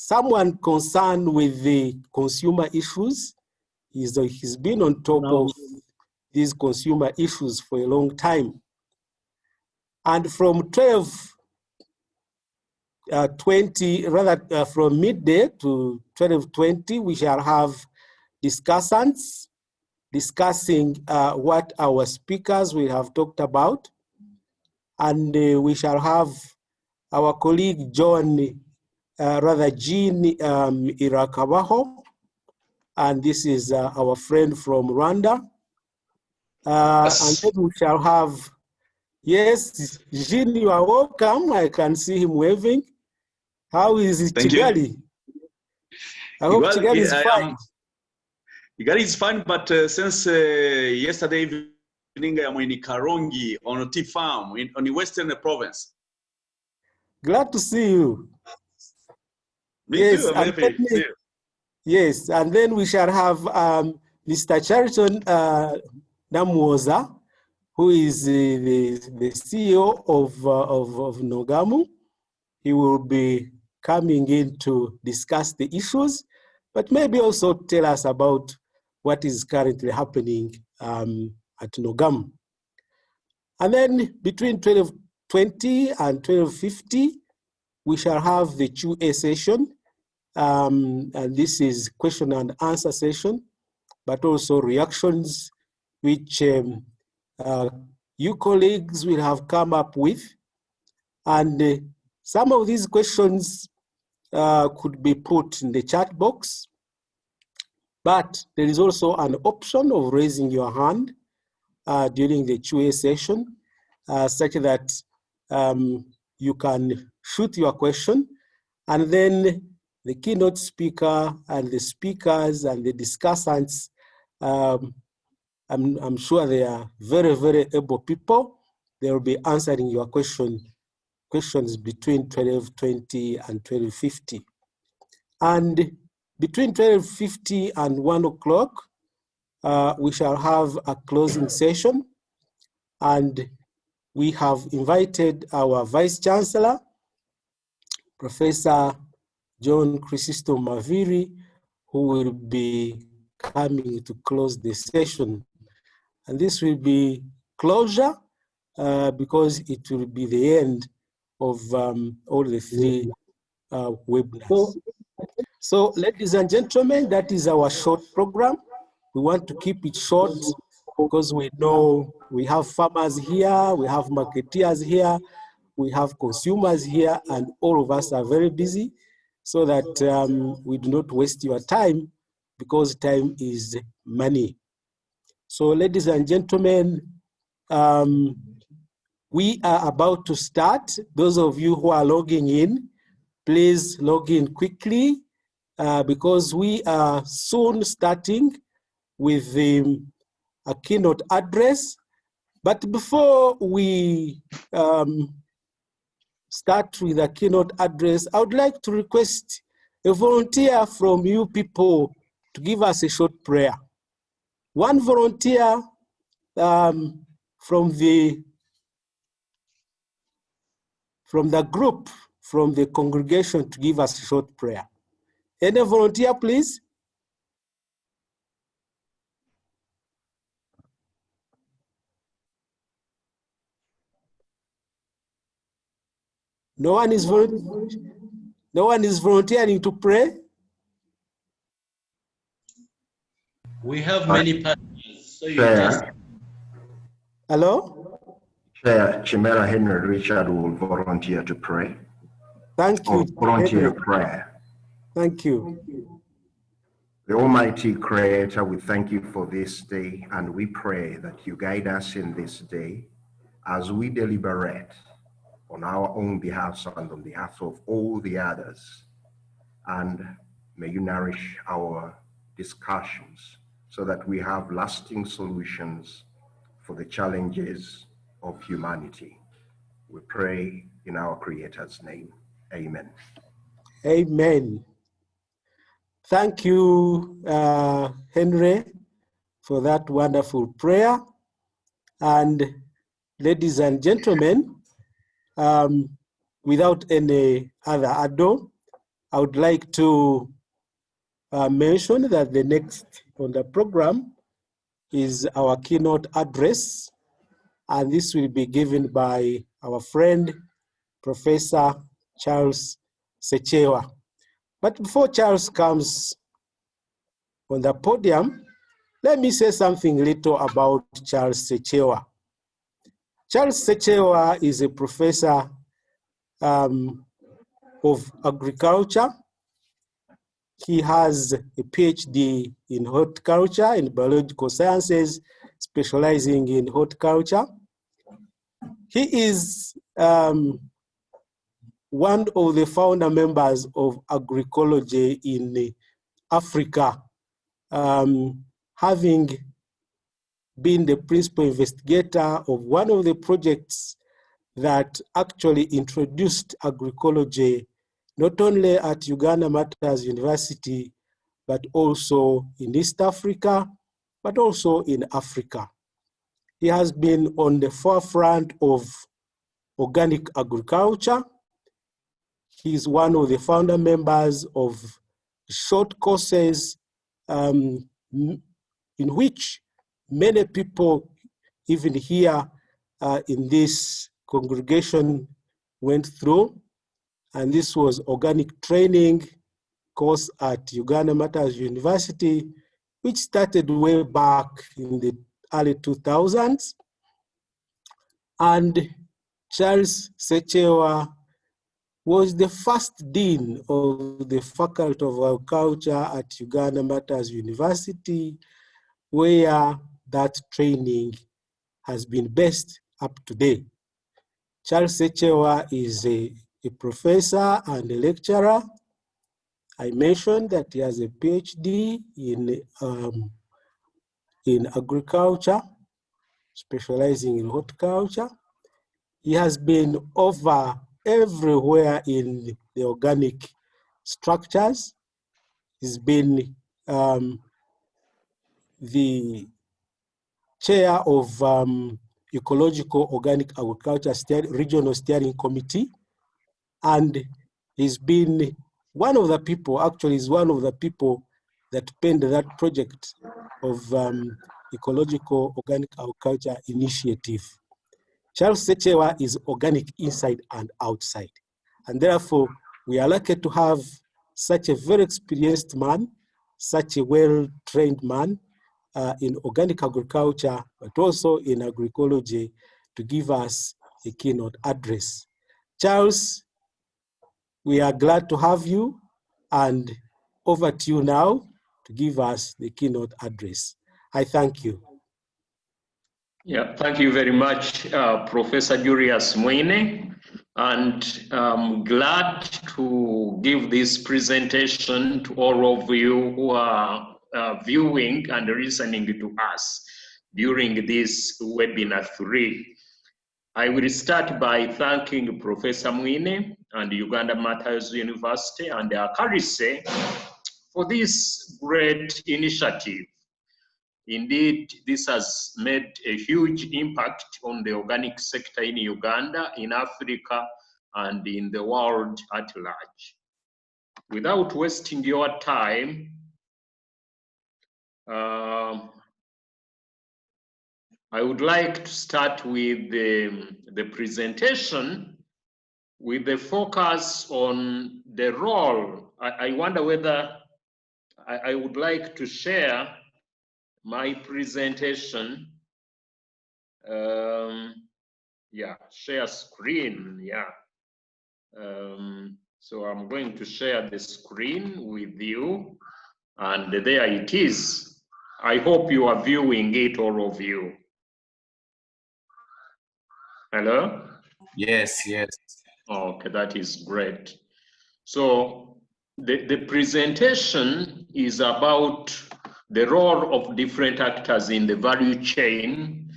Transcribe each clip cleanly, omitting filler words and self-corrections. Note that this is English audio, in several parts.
someone concerned with the consumer issues. He's been on top of these consumer issues for a long time. And from 12:20, from midday to 12:20, we shall have discussants discussing what our speakers will have talked about. And we shall have our colleague Jean Irakabaho, and this is our friend from Rwanda. And then we shall have, yes, Jean, you are welcome. I can see him waving. How is it, Kigali? I hope Kigali is fine. Kigali is fine, but since yesterday evening, I'm in Karongi on a tea farm on the western province. Glad to see you. Me too, I'm happy to see you. Yes, and then we shall have Mr. Chariton Namwoza, who is the CEO of Nogamu. He will be coming in to discuss the issues, but maybe also tell us about what is currently happening at Nogamu. And then between 12:20 and 12:50, we shall have the Q&A session. And this is question and answer session, but also reactions which you colleagues will have come up with. And some of these questions could be put in the chat box, but there is also an option of raising your hand during the Q&A session, such that you can shoot your question, and then the keynote speaker and the speakers and the discussants, I'm sure they are very, very able people. They will be answering your questions between 12:20 and 12:50. And between 12:50 and 1 o'clock, we shall have a closing session. And we have invited our Vice Chancellor, Professor John Chrysostom Maviri, who will be coming to close the session. And this will be closure because it will be the end of all the three webinars. So, ladies and gentlemen, that is our short program. We want to keep it short because we know we have farmers here, we have marketeers here, we have consumers here, and all of us are very busy, so that we do not waste your time, because time is money. So, ladies and gentlemen, we are about to start. Those of you who are logging in, please log in quickly because we are soon starting with a keynote address. But before we start with a keynote address, I would like to request a volunteer from you people to give us a short prayer. One volunteer from the group, from the congregation, to give us a short prayer. Any volunteer, please? No one is volunteering to pray? We have many partners, so you just... Hello? Chair Chimera Henry Richard will volunteer to pray. Thank you. Volunteer prayer. Thank you. The Almighty Creator, we thank you for this day, and we pray that you guide us in this day as we deliberate on our own behalf and on behalf of all the others. And may you nourish our discussions so that we have lasting solutions for the challenges of humanity. We pray in our Creator's name. Amen. Amen. Thank you, Henry, for that wonderful prayer. And ladies and gentlemen, without any other ado, I would like to mention that the next on the program is our keynote address, and this will be given by our friend, Professor Charles Sechewa. But before Charles comes on the podium, let me say something little about Charles Sechewa. Charles Sechewa is a professor of agriculture. He has a PhD in horticulture, in biological sciences, specializing in horticulture. He is one of the founder members of Agroecology in Africa, having been the principal investigator of one of the projects that actually introduced agroecology not only at Uganda Martyrs University, but also in East Africa, but also in Africa. He has been on the forefront of organic agriculture. He's one of the founder members of short courses in which many people, even here in this congregation, went through. And this was organic training course at Uganda Martyrs University, which started way back in the early 2000s. And Charles Sechewa was the first dean of the Faculty of Agriculture at Uganda Martyrs University, where that training has been based up to date. Charles Sechewa is a professor and a lecturer. I mentioned that he has a PhD in agriculture, specializing in horticulture. He has been over everywhere in the organic structures. He's been the chair of Ecological Organic Agriculture Regional Steering Committee, and he's been one of the people, actually is one of the people that penned that project of Ecological Organic Agriculture Initiative. Charles Sechewa is organic inside and outside. And therefore, we are lucky to have such a very experienced man, such a well-trained man in organic agriculture, but also in agroecology, to give us a keynote address. Charles, we are glad to have you, and over to you now to give us the keynote address. I thank you. Yeah, thank you very much, Professor Julius Mwine, and I'm glad to give this presentation to all of you who are viewing and listening to us during this webinar 3. I will start by thanking Professor Mwine and Uganda Martyrs University and ACALISE for this great initiative. Indeed, this has made a huge impact on the organic sector in Uganda, in Africa, and in the world at large. Without wasting your time, I would like to start with the presentation with the focus on the role. I wonder whether I would like to share my presentation. Yeah, share screen, yeah. So I'm going to share the screen with you, and there it is. I hope you are viewing it, all of you. Hello? Yes, yes. Okay, that is great. So the presentation is about the role of different actors in the value chain,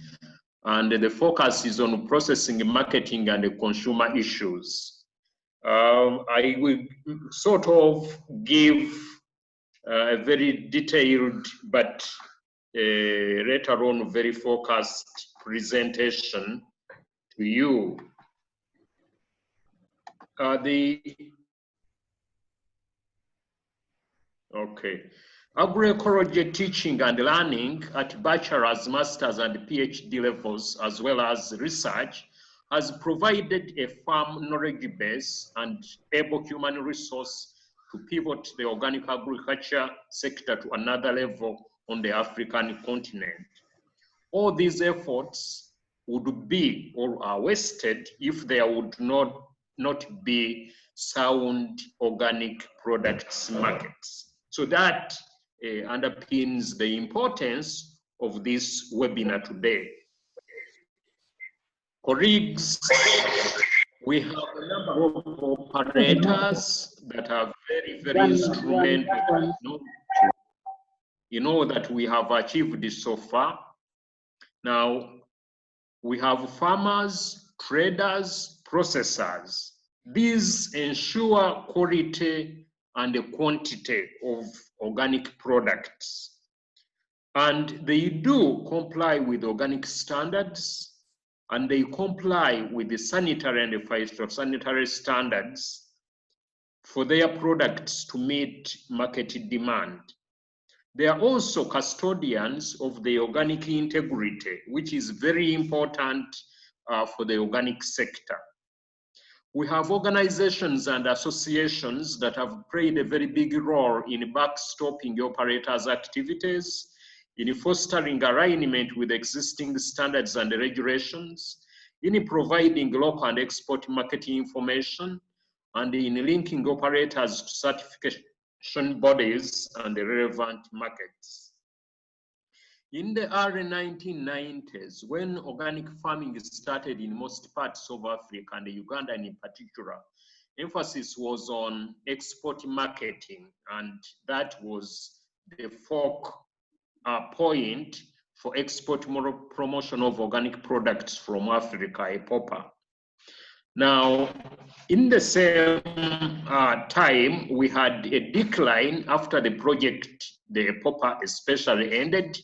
and the focus is on processing, marketing, and the consumer issues. I will sort of give a very detailed but later on very focused presentation to you. Okay. Agroecology teaching and learning at bachelor's, master's, and PhD levels, as well as research, has provided a firm knowledge base and able human resource to pivot the organic agriculture sector to another level on the African continent. All these efforts would be or are wasted if there would not be sound organic products markets. So that underpins the importance of this webinar today. Colleagues, we have a number of operators that are very, very instrumental in all that we have achieved so far. Now, we have farmers, traders, processors. These ensure quality and the quantity of organic products. And they do comply with organic standards, and they comply with the sanitary and the phytosanitary standards for their products to meet market demand. They are also custodians of the organic integrity, which is very important for the organic sector. We have organizations and associations that have played a very big role in backstopping operators' activities, in fostering alignment with existing standards and regulations, in providing local and export marketing information, and in linking operators to certification bodies and the relevant markets. In the early 1990s, when organic farming started in most parts of Africa and Uganda in particular, emphasis was on export marketing, and that was the focal point for export promotion of organic products from Africa, EPOPA. Now, in the same time, we had a decline after the project, the EPOPA especially ended,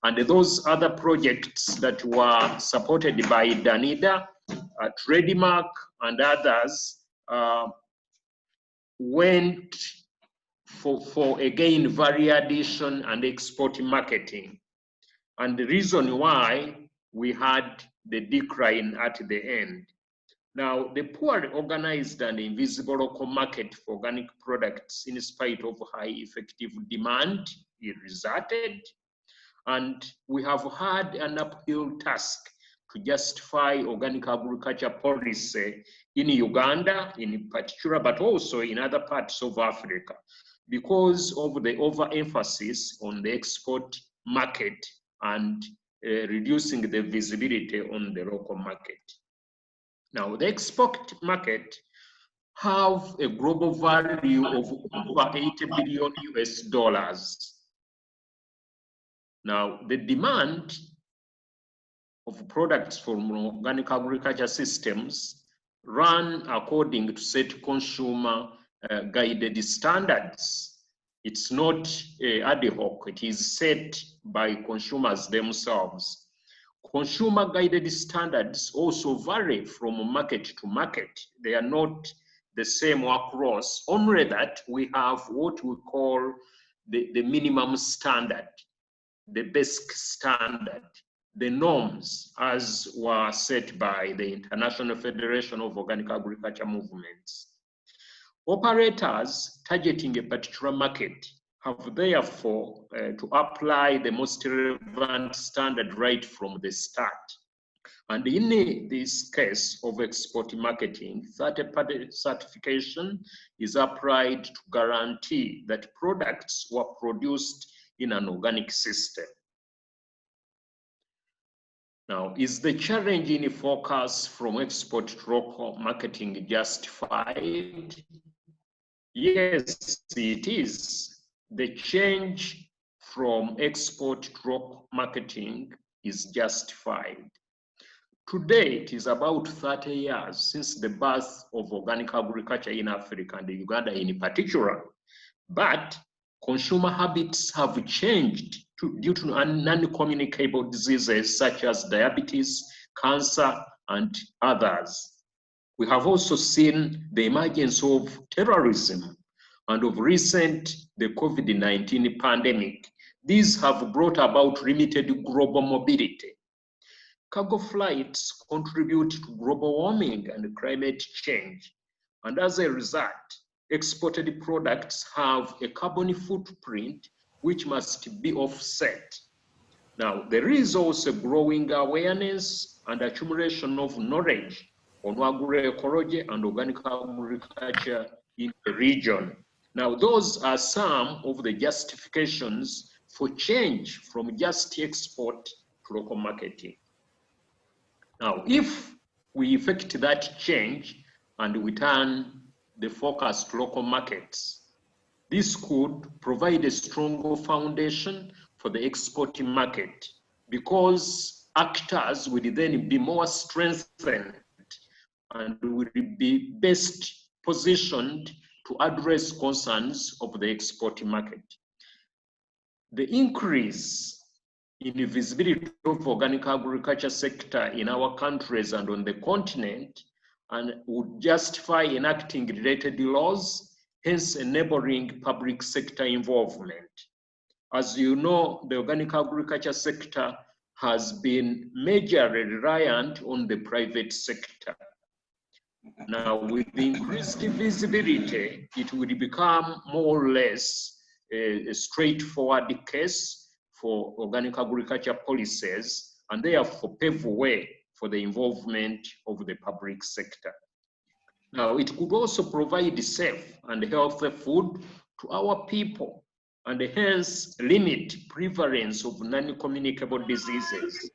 and those other projects that were supported by Danida, Trademark, and others went for again value addition and export marketing. And the reason why we had the decline at the end. Now, the poorly organized and invisible local market for organic products, in spite of high effective demand, it resulted. And we have had an uphill task to justify organic agriculture policy in Uganda in particular, but also in other parts of Africa, because of the overemphasis on the export market and reducing the visibility on the local market. Now, the export market have a global value of over 80 billion US dollars. Now, the demand of products from organic agriculture systems run according to set consumer guided standards. It's not ad hoc, it is set by consumers themselves. Consumer guided standards also vary from market to market. They are not the same across, only that we have what we call the minimum standard, the basic standard, the norms as were set by the International Federation of Organic Agriculture Movements. Operators targeting a particular market have therefore to apply the most relevant standard right from the start. And in this case of export marketing, third-party certification is applied to guarantee that products were produced in an organic system. Now, is the challenge in focus from export to local marketing justified? Yes, it is. The change from export to local marketing is justified. Today, it is about 30 years since the birth of organic agriculture in Africa and Uganda in particular. But consumer habits have changed due to non-communicable diseases such as diabetes, cancer, and others. We have also seen the emergence of terrorism, and of recent, the COVID-19 pandemic. These have brought about limited global mobility. Cargo flights contribute to global warming and climate change, and as a result, exported products have a carbon footprint which must be offset. Now, there is also growing awareness and accumulation of knowledge on agroecology and organic agriculture in the region. Now, those are some of the justifications for change from just export to local marketing. Now, if we effect that change and we turn the focus to local markets, this could provide a stronger foundation for the exporting market, because actors will then be more strengthened and will be best positioned to address concerns of the exporting market. The increase in the visibility of organic agriculture sector in our countries and on the continent and would justify enacting related laws, hence enabling public sector involvement. As you know, the organic agriculture sector has been majorly reliant on the private sector. Now, with increased visibility, it will become more or less a straightforward case for organic agriculture policies, and therefore pave way for the involvement of the public sector. Now, it could also provide safe and healthy food to our people, and hence limit prevalence of non-communicable diseases.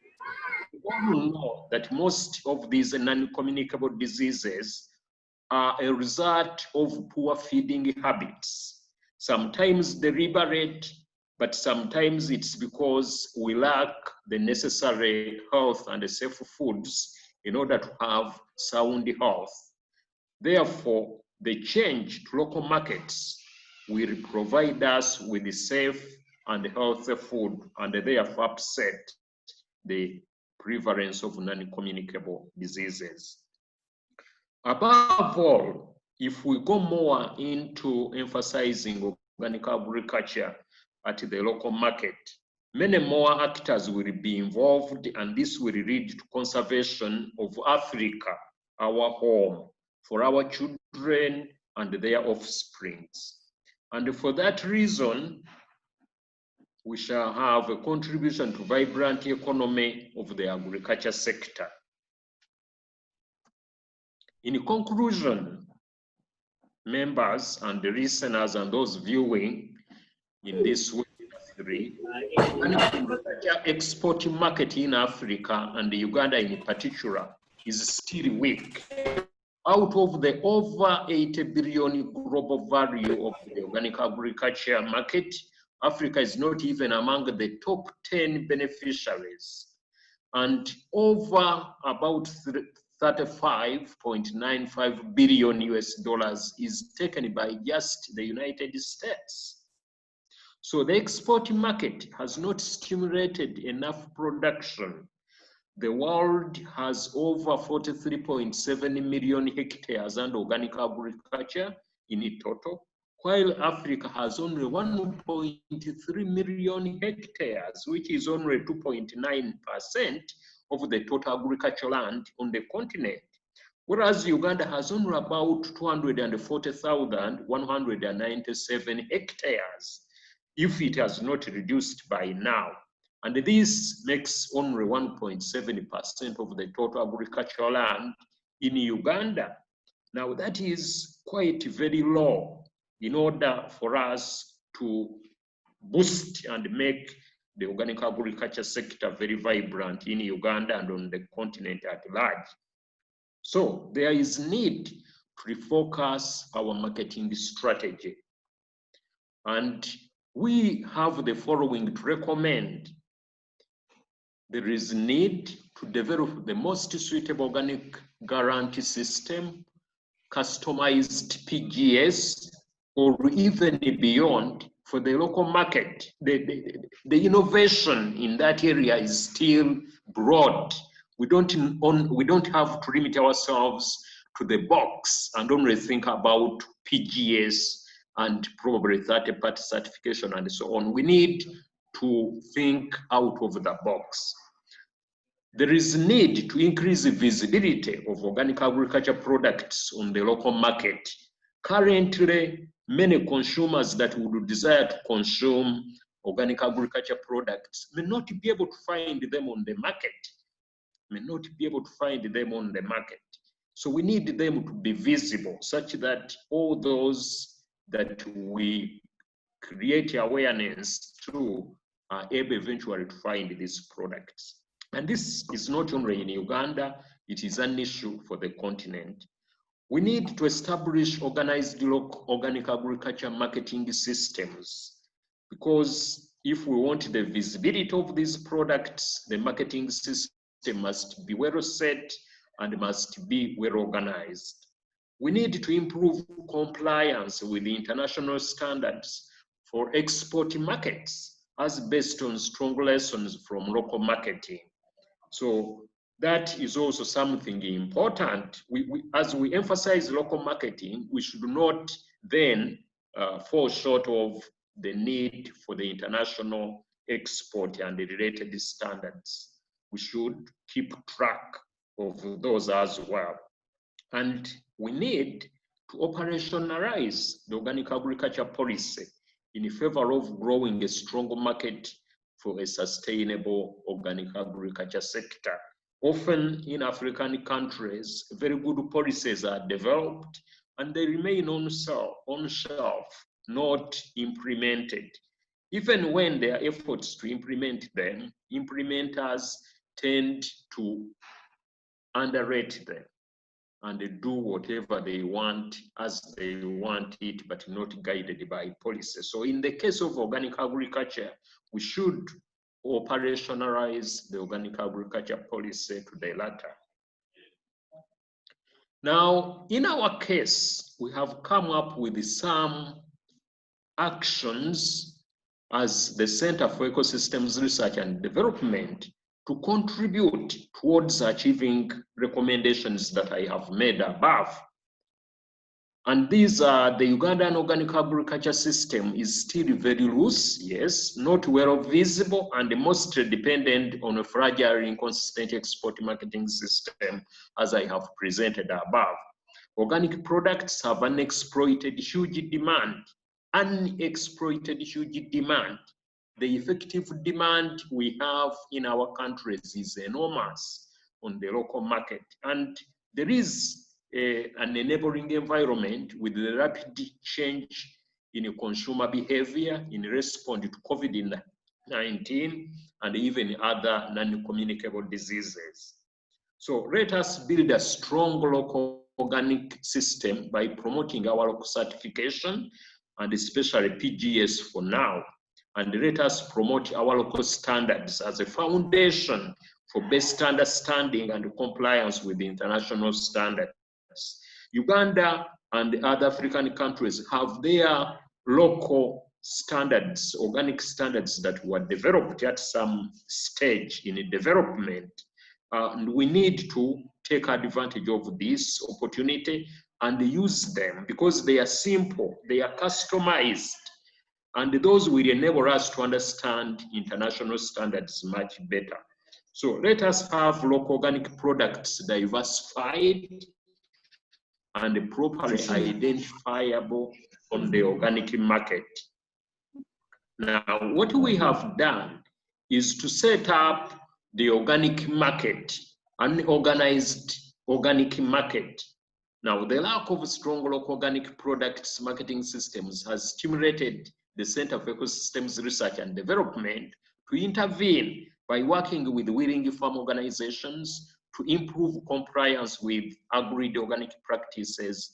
We all know that most of these non-communicable diseases are a result of poor feeding habits, sometimes deliberate, but sometimes it's because we lack the necessary health and safe foods in order to have sound health. Therefore, the change to local markets will provide us with safe and healthy food, and therefore upset the prevalence of non-communicable diseases. Above all, if we go more into emphasizing organic agriculture at the local market, many more actors will be involved, and this will lead to conservation of Africa, our home, for our children and their offsprings. And for that reason, we shall have a contribution to vibrant economy of the agriculture sector. In conclusion, members and the listeners and those viewing in this webinar, agriculture export market in Africa and Uganda in particular is still weak. Out of the over 80 billion global value of the organic agriculture market, Africa is not even among the top 10 beneficiaries, and over about 35.95 billion US dollars is taken by just the United States. So the export market has not stimulated enough production. The world has over 43.7 million hectares under organic agriculture in total, while Africa has only 1.3 million hectares, which is only 2.9% of the total agricultural land on the continent. Whereas Uganda has only about 240,197 hectares, if it has not reduced by now. And this makes only 1.7% of the total agricultural land in Uganda. Now that is quite very low in order for us to boost and make the organic agriculture sector very vibrant in Uganda and on the continent at large. So there is need to refocus our marketing strategy. And we have the following to recommend. There is need to develop the most suitable organic guarantee system, customized PGS, or even beyond for the local market. The innovation in that area is still broad. We don't have to limit ourselves to the box and only think about PGS and probably third-party certification and so on. We need to think out of the box. There is a need to increase the visibility of organic agriculture products on the local market. Currently, many consumers that would desire to consume organic agriculture products may not be able to find them on the market. So we need them to be visible such that all those that we create awareness to are able eventually to find these products. And this is not only in Uganda, it is an issue for the continent. We need to establish organized local organic agriculture marketing systems, because if we want the visibility of these products, the marketing system must be well set and must be well organized. We need to improve compliance with the international standards for export markets as based on strong lessons from local marketing. So that is also something important. As we emphasize local marketing, we should not then fall short of the need for the international export and the related standards. We should keep track of those as well. And we need to operationalize the organic agriculture policy in favor of growing a strong market for a sustainable organic agriculture sector. Often in African countries, very good policies are developed and they remain on shelf, not implemented. Even when there are efforts to implement them, implementers tend to underrate them and they do whatever they want as they want it, but not guided by policy. So in the case of organic agriculture, we should operationalize the organic agriculture policy to the latter. Now, in our case, we have come up with some actions as the Center for Ecosystems Research and Development to contribute towards achieving recommendations that I have made above. And these are the Ugandan organic agriculture system is still very loose, yes, not well visible, and mostly dependent on a fragile, inconsistent export marketing system, as I have presented above. Organic products have unexploited huge demand. The effective demand we have in our countries is enormous on the local market. And there is an enabling environment with the rapid change in consumer behavior in response to COVID-19 and even other non-communicable diseases. So let us build a strong local organic system by promoting our local certification and especially PGS for now. And let us promote our local standards as a foundation for best understanding and compliance with the international standards. Uganda and other African countries have their local standards, organic standards that were developed at some stage in development. And we need to take advantage of this opportunity and use them because they are simple, they are customized, and those will enable us to understand international standards much better. So let us have local organic products diversified and properly identifiable on the organic market. Now, what we have done is to set up the organic market, an organized organic market. Now, the lack of strong local organic products marketing systems has stimulated the Center for Ecosystems Research and Development to intervene by working with willing farm organizations to improve compliance with agreed organic practices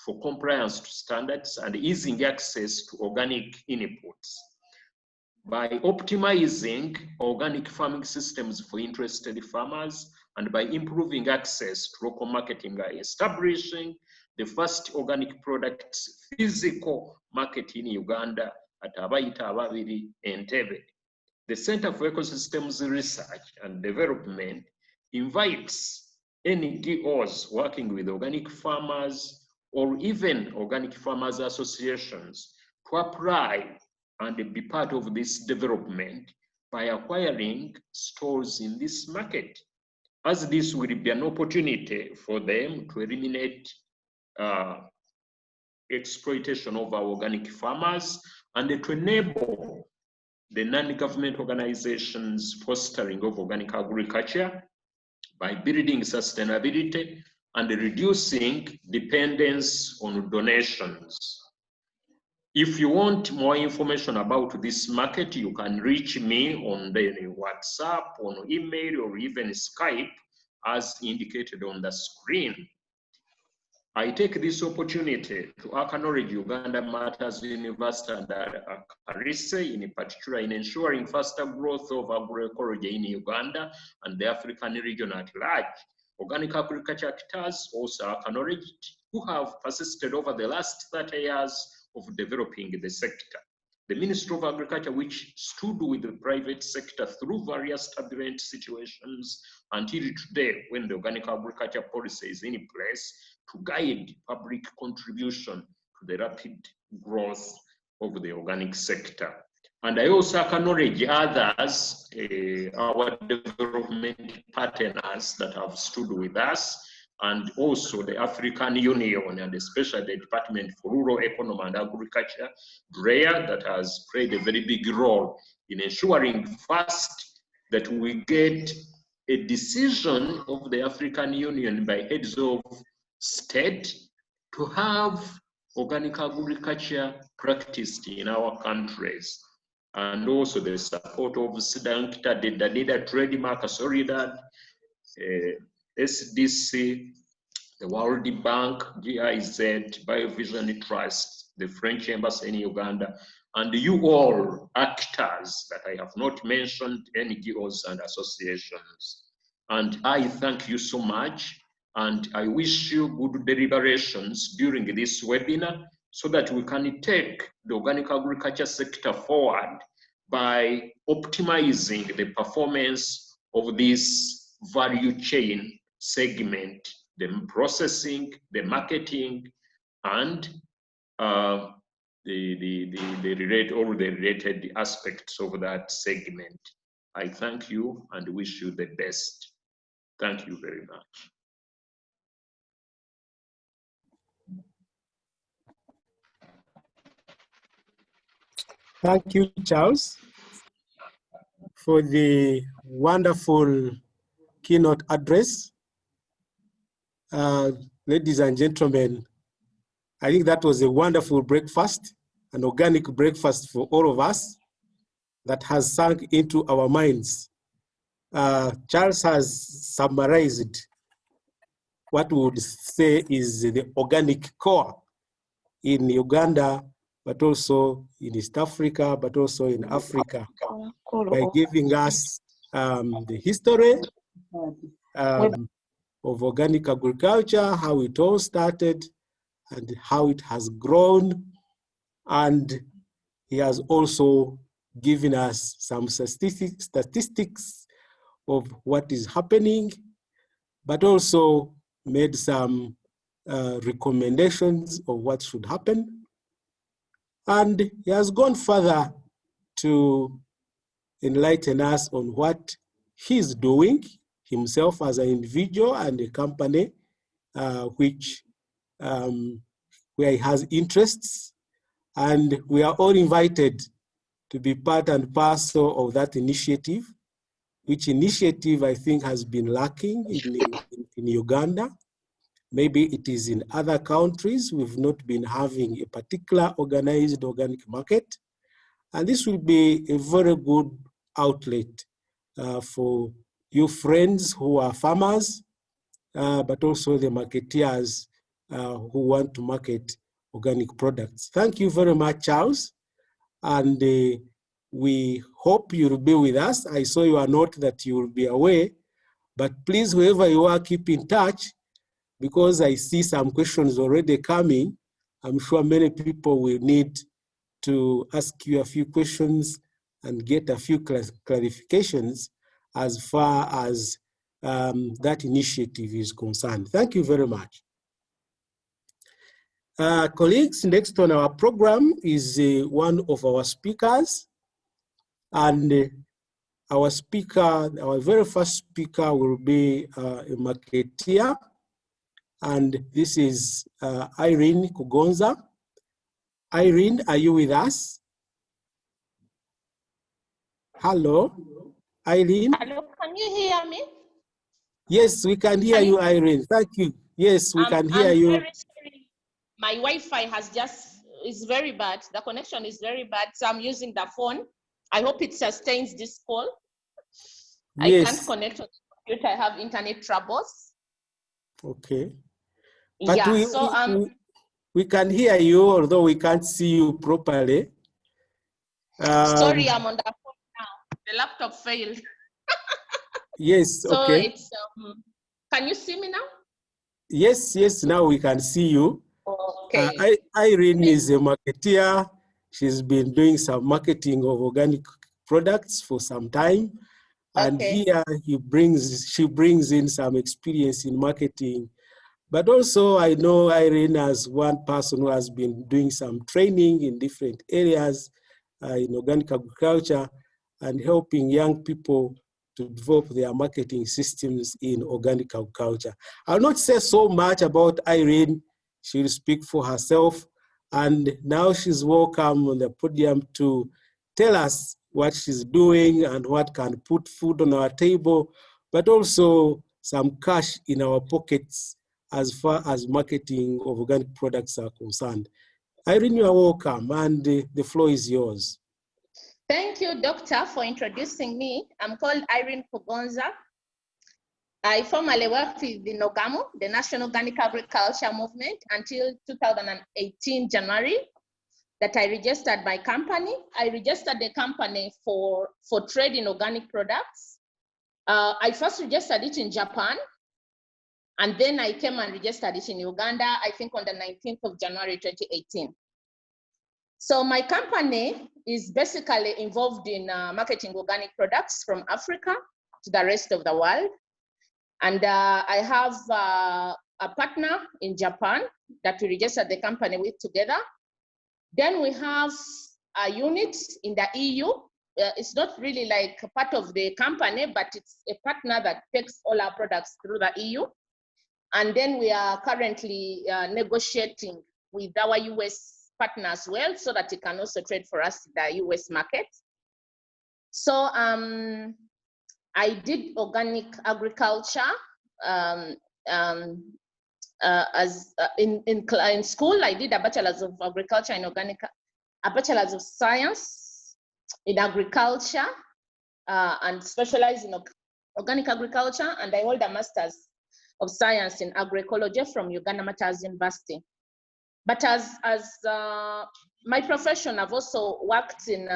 for compliance to standards and easing access to organic inputs. By optimizing organic farming systems for interested farmers and by improving access to local marketing by establishing the first organic products physical market in Uganda at Abayita Ababiri Entebbe. The Center for Ecosystems Research and Development invites NGOs working with organic farmers, or even organic farmers associations to apply and be part of this development by acquiring stores in this market, as this will be an opportunity for them to eliminate exploitation of our organic farmers and to enable the non-government organizations fostering of organic agriculture by building sustainability and reducing dependence on donations. If you want more information about this market, you can reach me on the WhatsApp, on email, or even Skype, as indicated on the screen. I take this opportunity to acknowledge Uganda Matters University and ACALISE, in particular in ensuring faster growth of agroecology in Uganda and the African region at large. Organic agriculture actors also acknowledged who have persisted over the last 30 years of developing the sector. The Ministry of Agriculture, which stood with the private sector through various turbulent situations until today, when the organic agriculture policy is in place to guide public contribution to the rapid growth of the organic sector. And I also acknowledge others, our development partners that have stood with us, and also the African Union, and especially the Department for Rural Economy and Agriculture, DREA, that has played a very big role in ensuring first that we get a decision of the African Union by heads of state to have organic agriculture practiced in our countries. And also the support of SIDANKTA, the Danida Trademark Solidarity, SDC, the World Bank, GIZ, Biovision Trust, the French Embassy in Uganda, and you all actors that I have not mentioned, NGOs and associations. And I thank you so much, and I wish you good deliberations during this webinar so that we can take the organic agriculture sector forward by optimizing the performance of this value chain segment, the processing, the marketing, and all the related aspects of that segment. I thank you and wish you the best. Thank you very much. Thank you, Charles, for the wonderful keynote address. Ladies and gentlemen, I think that was a wonderful breakfast, an organic breakfast for all of us that has sunk into our minds. Charles has summarized what we would say is the organic core in Uganda, but also in East Africa, but also in Africa, by giving us the history of organic agriculture, how it all started, and how it has grown. And he has also given us some statistics of what is happening, but also made some recommendations of what should happen. And he has gone further to enlighten us on what he's doing himself as an individual and a company where he has interests. And we are all invited to be part and parcel of that initiative, which initiative I think has been lacking in Uganda. Maybe it is in other countries. We've not been having a particular organized organic market. And this will be a very good outlet for you friends who are farmers, but also the marketeers who want to market organic products. Thank you very much, Charles. And we hope you'll be with us. I saw your note that you will be away, but please, whoever you are, keep in touch, because I see some questions already coming. I'm sure many people will need to ask you a few questions and get a few clarifications as far as that initiative is concerned. Thank you very much. Colleagues, next on our program is one of our speakers. And our very first speaker will be a marketeer. And this is Irene Kugonza. Irene, are you with us? Hello, Irene? Hello, can you hear me? Yes, we can hear you, Irene. Thank you. Yes, we can hear you. I'm very sorry. My Wi-Fi is very bad. The connection is very bad, so I'm using the phone. I hope it sustains this call. Yes. I can't connect to the computer. I have internet troubles. Okay. But yeah, we can hear you, although we can't see you properly. Sorry, I'm on the phone now. The laptop failed. Yes, so okay. It's, can you see me now? Yes, now we can see you. Okay. Irene is a marketeer. She's been doing some marketing of organic products for some time. And here she brings in some experience in marketing. But also I know Irene as one person who has been doing some training in different areas in organic agriculture and helping young people to develop their marketing systems in organic agriculture. I'll not say so much about Irene. She'll speak for herself. And now she's welcome on the podium to tell us what she's doing and what can put food on our table, but also some cash in our pockets as far as marketing of organic products are concerned. Irene, you are welcome, and the floor is yours. Thank you, Doctor, for introducing me. I'm called Irene Kugonza. I formerly worked with the NOGAMO, the National Organic Agriculture Movement, until 2018 January, that I registered my company. I registered the company for trade in organic products. I first registered it in Japan, and then I came and registered it in Uganda, I think on the 19th of January 2018. So my company is basically involved in marketing organic products from Africa to the rest of the world. And I have a partner in Japan that we registered the company with together. Then we have a unit in the EU. It's not really like a part of the company, but it's a partner that takes all our products through the EU. And then we are currently negotiating with our US partner as well, so that it can also trade for us in the US market. So I did organic agriculture in school. I did a bachelor's of agriculture in a bachelor's of science in agriculture, and specialized in organic agriculture. And I hold a master's of science in agroecology from Uganda Martyrs University. But as my profession, I've also worked in,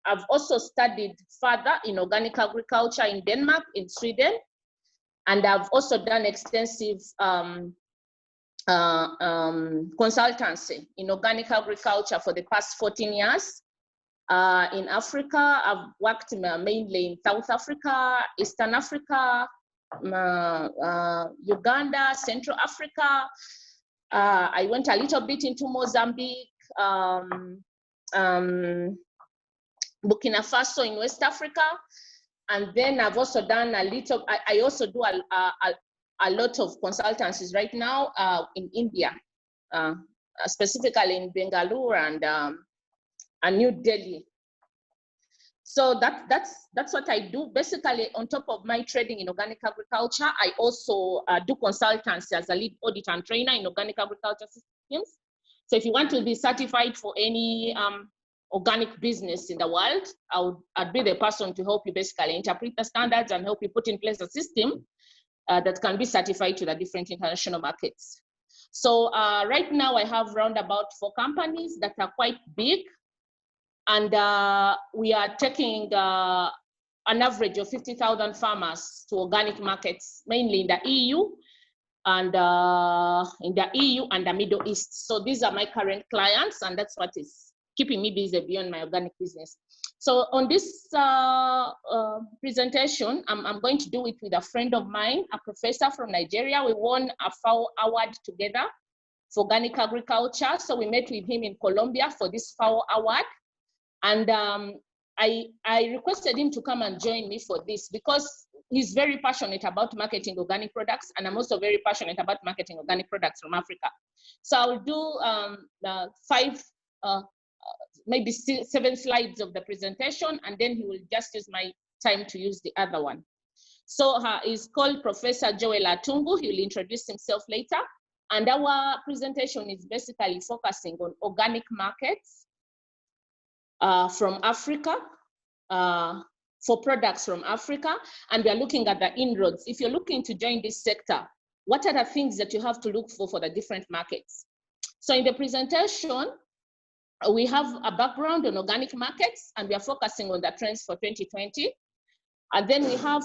I've also studied further in organic agriculture in Denmark, in Sweden, and I've also done extensive consultancy in organic agriculture for the past 14 years. In Africa, I've worked mainly in South Africa, Eastern Africa, Uganda, Central Africa. I went a little bit into Mozambique, Burkina Faso in West Africa. And then I've also done a little, I also do a lot of consultancies right now in India, specifically in Bangalore and New Delhi. So that's what I do. Basically, on top of my trading in organic agriculture, I also do consultancy as a lead audit and trainer in organic agriculture systems. So if you want to be certified for any organic business in the world, I'd be the person to help you basically interpret the standards and help you put in place a system that can be certified to the different international markets. So right now I have around about 4 companies that are quite big. And we are taking an average of 50,000 farmers to organic markets, mainly in the EU and the Middle East. So these are my current clients, and that's what is keeping me busy beyond my organic business. So on this presentation, I'm going to do it with a friend of mine, a professor from Nigeria. We won a FAO award together for organic agriculture. So we met with him in Colombia for this FAO award. And I requested him to come and join me for this because he's very passionate about marketing organic products, and I'm also very passionate about marketing organic products from Africa. So I'll do maybe 7 slides of the presentation, and then he will just use my time to use the other one. So he's called Professor Joel Atungu. He will introduce himself later. And our presentation is basically focusing on organic markets from Africa, for products from Africa. And we are looking at the inroads. If you're looking to join this sector, what are the things that you have to look for the different markets? So in the presentation, we have a background on organic markets, and we are focusing on the trends for 2020. And then we have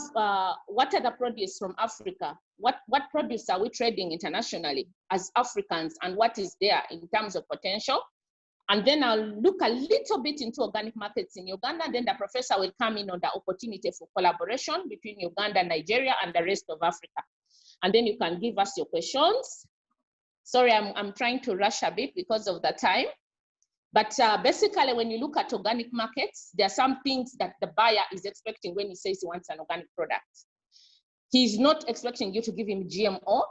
what are the produce from Africa? What produce are we trading internationally as Africans, and what is there in terms of potential? And then I'll look a little bit into organic markets in Uganda. Then the professor will come in on the opportunity for collaboration between Uganda, Nigeria, and the rest of Africa. And then you can give us your questions. Sorry, I'm trying to rush a bit because of the time. But basically, when you look at organic markets, there are some things that the buyer is expecting when he says he wants an organic product. He's not expecting you to give him GMO.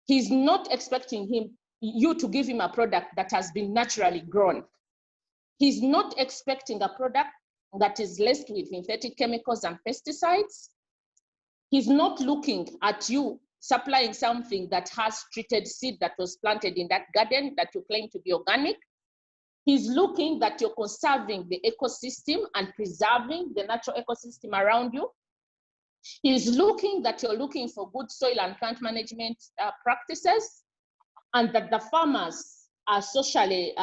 He's not expecting you to give him a product that has been naturally grown. He's not expecting a product that is laced with synthetic chemicals and pesticides. He's not looking at you supplying something that has treated seed that was planted in that garden that you claim to be organic. He's looking that you're conserving the ecosystem and preserving the natural ecosystem around you. He's looking that you're looking for good soil and plant management practices, and that the farmers are socially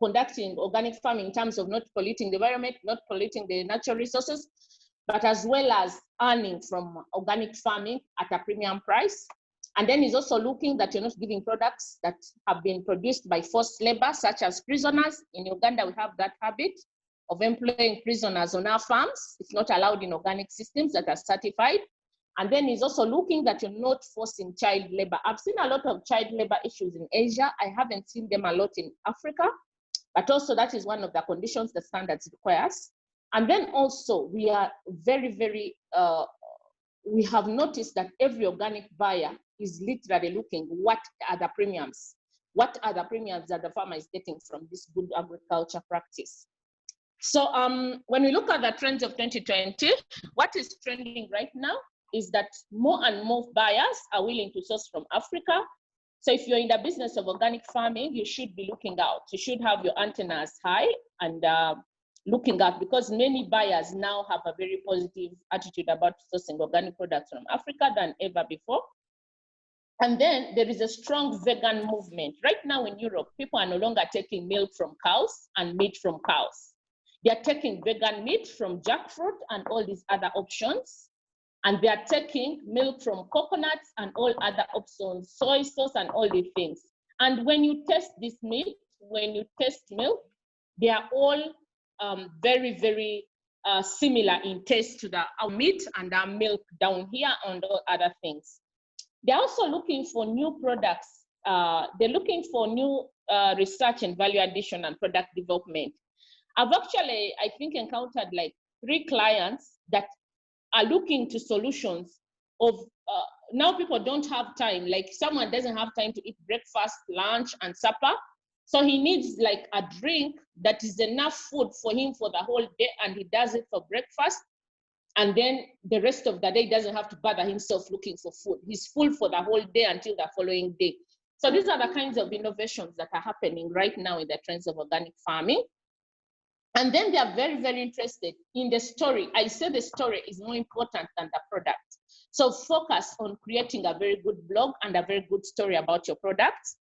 conducting organic farming in terms of not polluting the environment, not polluting the natural resources, but as well as earning from organic farming at a premium price. And then he's also looking that you're not giving products that have been produced by forced labor, such as prisoners. In Uganda, we have that habit of employing prisoners on our farms. It's not allowed in organic systems that are certified. And then he's also looking that you're not forcing child labor. I've seen a lot of child labor issues in Asia. I haven't seen them a lot in Africa, but also that is one of the conditions the standards requires. And then also we are we have noticed that every organic buyer is literally looking what are the premiums? What are the premiums that the farmer is getting from this good agriculture practice? So when we look at the trends of 2020, what is trending right now is that more and more buyers are willing to source from Africa. So if you're in the business of organic farming, you should be looking out. You should have your antennas high and looking out, because many buyers now have a very positive attitude about sourcing organic products from Africa than ever before. And then there is a strong vegan movement. Right now in Europe, people are no longer taking milk from cows and meat from cows. They are taking vegan meat from jackfruit and all these other options. And they are taking milk from coconuts and all other options, soy sauce and all these things. And when you taste this meat, when you taste milk, they are all very, very similar in taste to our meat and our milk down here and all other things. They're also looking for new products. They're looking for new research and value addition and product development. I've actually, I think, encountered like 3 clients that are looking to solutions of, now people don't have time, like someone doesn't have time to eat breakfast, lunch, and supper. So he needs like a drink that is enough food for him for the whole day, and he does it for breakfast. And then the rest of the day doesn't have to bother himself looking for food. He's full for the whole day until the following day. So these are the kinds of innovations that are happening right now in the trends of organic farming. And then they are very, very interested in the story. I say the story is more important than the product. So focus on creating a very good blog and a very good story about your products.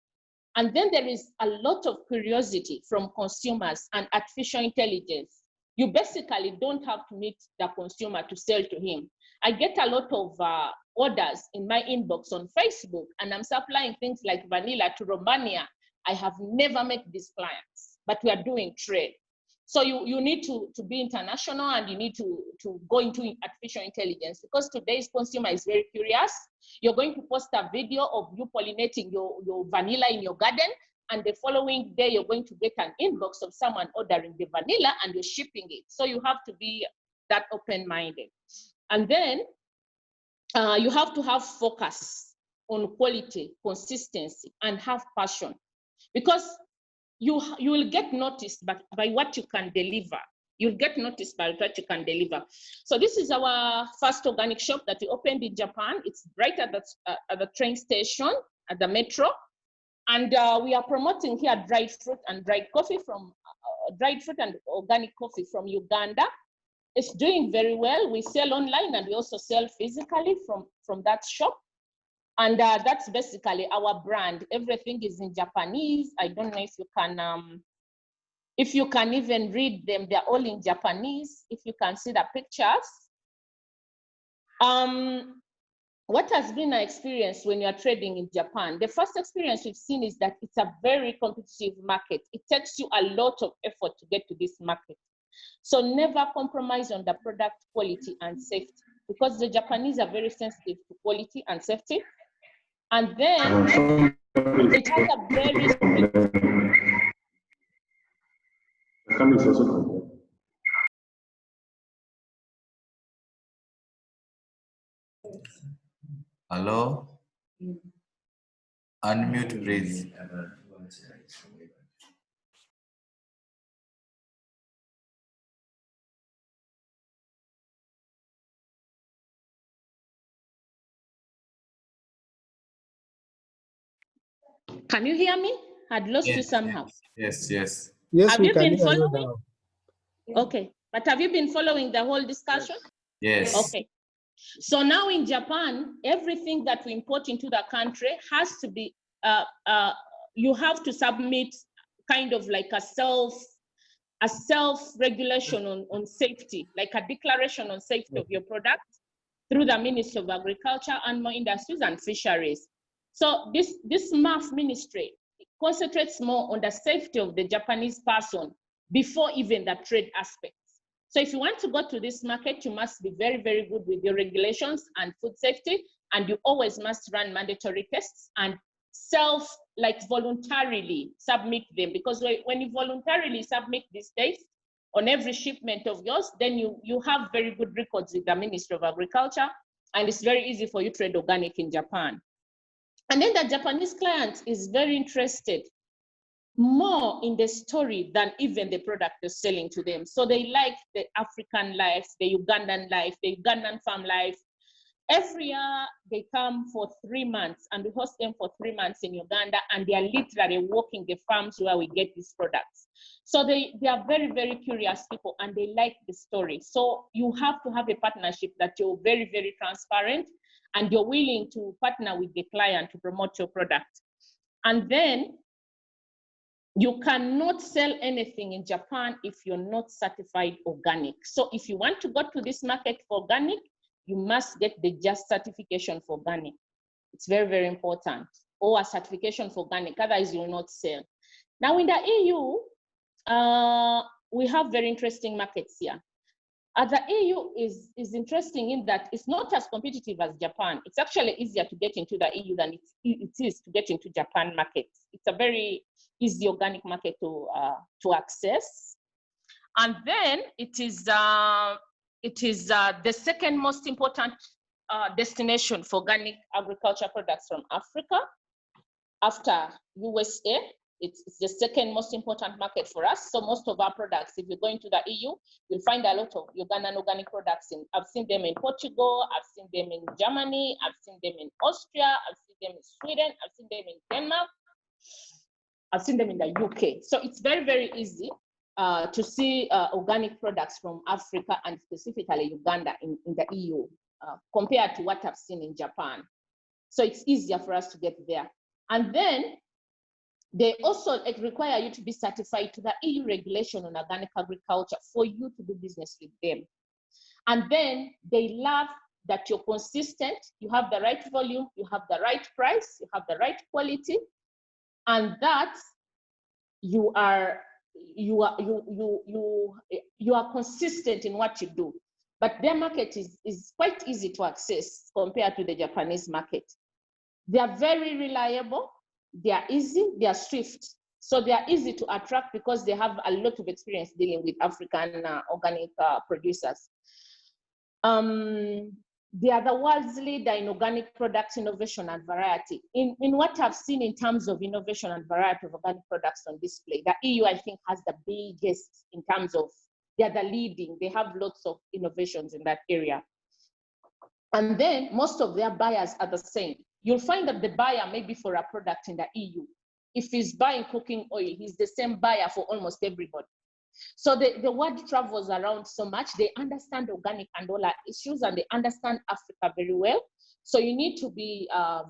And then there is a lot of curiosity from consumers and artificial intelligence. You basically don't have to meet the consumer to sell to him. I get a lot of orders in my inbox on Facebook, and I'm supplying things like vanilla to Romania. I have never met these clients, but we are doing trade. So you need to be international, and you need to go into artificial intelligence, because today's consumer is very curious. You're going to post a video of you pollinating your vanilla in your garden, and the following day you're going to get an inbox of someone ordering the vanilla and you're shipping it. So you have to be that open-minded. And then you have to have focus on quality, consistency, and have passion, because you will get noticed by what you can deliver. You'll get noticed by what you can deliver. So this is our first organic shop that we opened in Japan. It's right at the train station, at the metro. And we are promoting here dried fruit and dried coffee from, dried fruit and organic coffee from Uganda. It's doing very well. We sell online and we also sell physically from that shop. And that's basically our brand. Everything is in Japanese. I don't know if you can even read them. They're all in Japanese, if you can see the pictures. What has been our experience when you are trading in Japan? The first experience we've seen is that it's a very competitive market. It takes you a lot of effort to get to this market. So never compromise on the product quality and safety, because the Japanese are very sensitive to quality and safety. And then it has a very strict. Hello? Unmute, please. Can you hear me? I'd lost you somehow. Yes. Yes, have we you can been hear you following? now. Okay, but have you been following the whole discussion? Yes. Okay. So now in Japan, everything that we import into the country has to be, you have to submit kind of like a self-regulation on safety, like a declaration on safety of your product through the Ministry of Agriculture, Animal Industries, and Fisheries. So this MAF ministry concentrates more on the safety of the Japanese person before even the trade aspects. So if you want to go to this market, you must be very, very good with your regulations and food safety, and you always must run mandatory tests and voluntarily submit them, because when you voluntarily submit these tests on every shipment of yours, then you have very good records with the Ministry of Agriculture, and it's very easy for you to trade organic in Japan. And then the Japanese client is very interested more in the story than even the product you're selling to them. So they like the African life, the Ugandan farm life. Every year they come for 3 months, and we host them for 3 months in Uganda, and they are literally walking the farms where we get these products. So they are very, very curious people, and they like the story. So you have to have a partnership that you're very, very transparent, and you're willing to partner with the client to promote your product. And then you cannot sell anything in Japan if you're not certified organic. So if you want to go to this market for organic, you must get the JUST certification for organic. It's very, very important. Or a certification for organic, otherwise you will not sell. Now in the EU, we have very interesting markets here. The EU is interesting in that it's not as competitive as Japan. It's actually easier to get into the EU than it is to get into Japan markets. It's a very easy organic market to access. And then it is the second most important destination for organic agriculture products from Africa after USA. It's the second most important market for us. So most of our products, if you're going to the EU, you'll find a lot of Ugandan organic products. I've seen them in Portugal, I've seen them in Germany, I've seen them in Austria, I've seen them in Sweden, I've seen them in Denmark, I've seen them in the UK. So it's very, very easy to see organic products from Africa and specifically Uganda in the EU compared to what I've seen in Japan. So it's easier for us to get there. And then they also require you to be certified to the EU regulation on organic agriculture for you to do business with them. And then they love that you're consistent, you have the right volume, you have the right price, you have the right quality, and that you are you are consistent in what you do. But their market is quite easy to access compared to the Japanese market. They are very reliable, they are easy, they are swift. So they are easy to attract because they have a lot of experience dealing with African organic producers. They are the world's leader in organic product innovation and variety. In what I've seen in terms of innovation and variety of organic products on display, the EU, I think, has the biggest in terms of, they are the leading, they have lots of innovations in that area. And then most of their buyers are the same. You'll find that the buyer maybe for a product in the EU, if he's buying cooking oil, he's the same buyer for almost everybody. So the word travels around so much. They understand organic and all our issues, and they understand Africa very well. So you need to be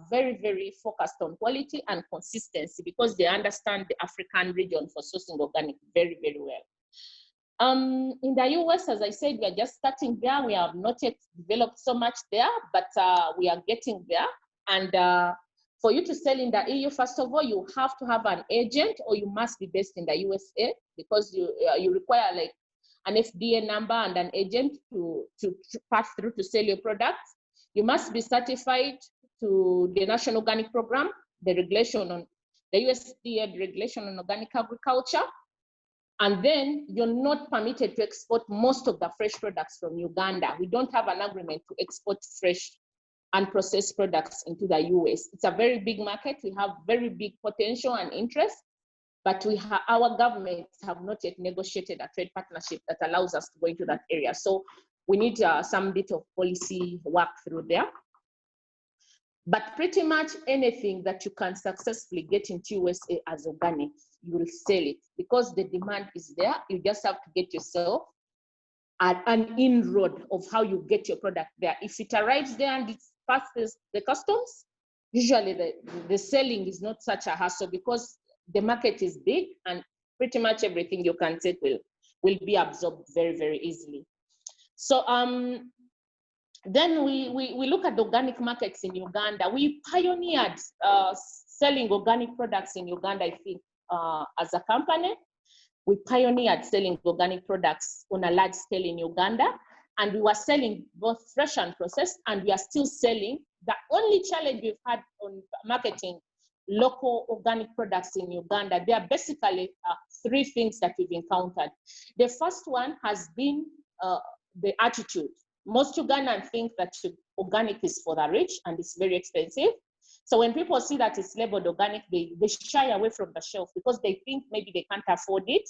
very, very focused on quality and consistency because they understand the African region for sourcing organic very, very well. In the US, as I said, we are just starting there. We have not yet developed so much there, but we are getting there. And for you to sell in the EU, first of all, you have to have an agent, or you must be based in the USA because you require like an FDA number and an agent to pass through to sell your products. You must be certified to the National Organic Program, the regulation on the USDA regulation on organic agriculture. And then you're not permitted to export most of the fresh products from Uganda. We don't have an agreement to export fresh and processed products into the US. It's a very big market. We have very big potential and interest, but our governments have not yet negotiated a trade partnership that allows us to go into that area. So we need some bit of policy work through there. But pretty much anything that you can successfully get into USA as organic, you will sell it because the demand is there. You just have to get yourself an inroad of how you get your product there. If it arrives there and it passes the customs, usually the selling is not such a hassle because the market is big and pretty much everything you can take will be absorbed very, very easily. So then we look at the organic markets in Uganda. We pioneered selling organic products in Uganda, I think, as a company. We pioneered selling organic products on a large scale in Uganda, and we were selling both fresh and processed, and we are still selling. The only challenge we've had on marketing local organic products in Uganda, there are basically three things that we've encountered. The first one has been the attitude. Most Ugandans think that organic is for the rich and it's very expensive. So when people see that it's labeled organic, they shy away from the shelf because they think maybe they can't afford it.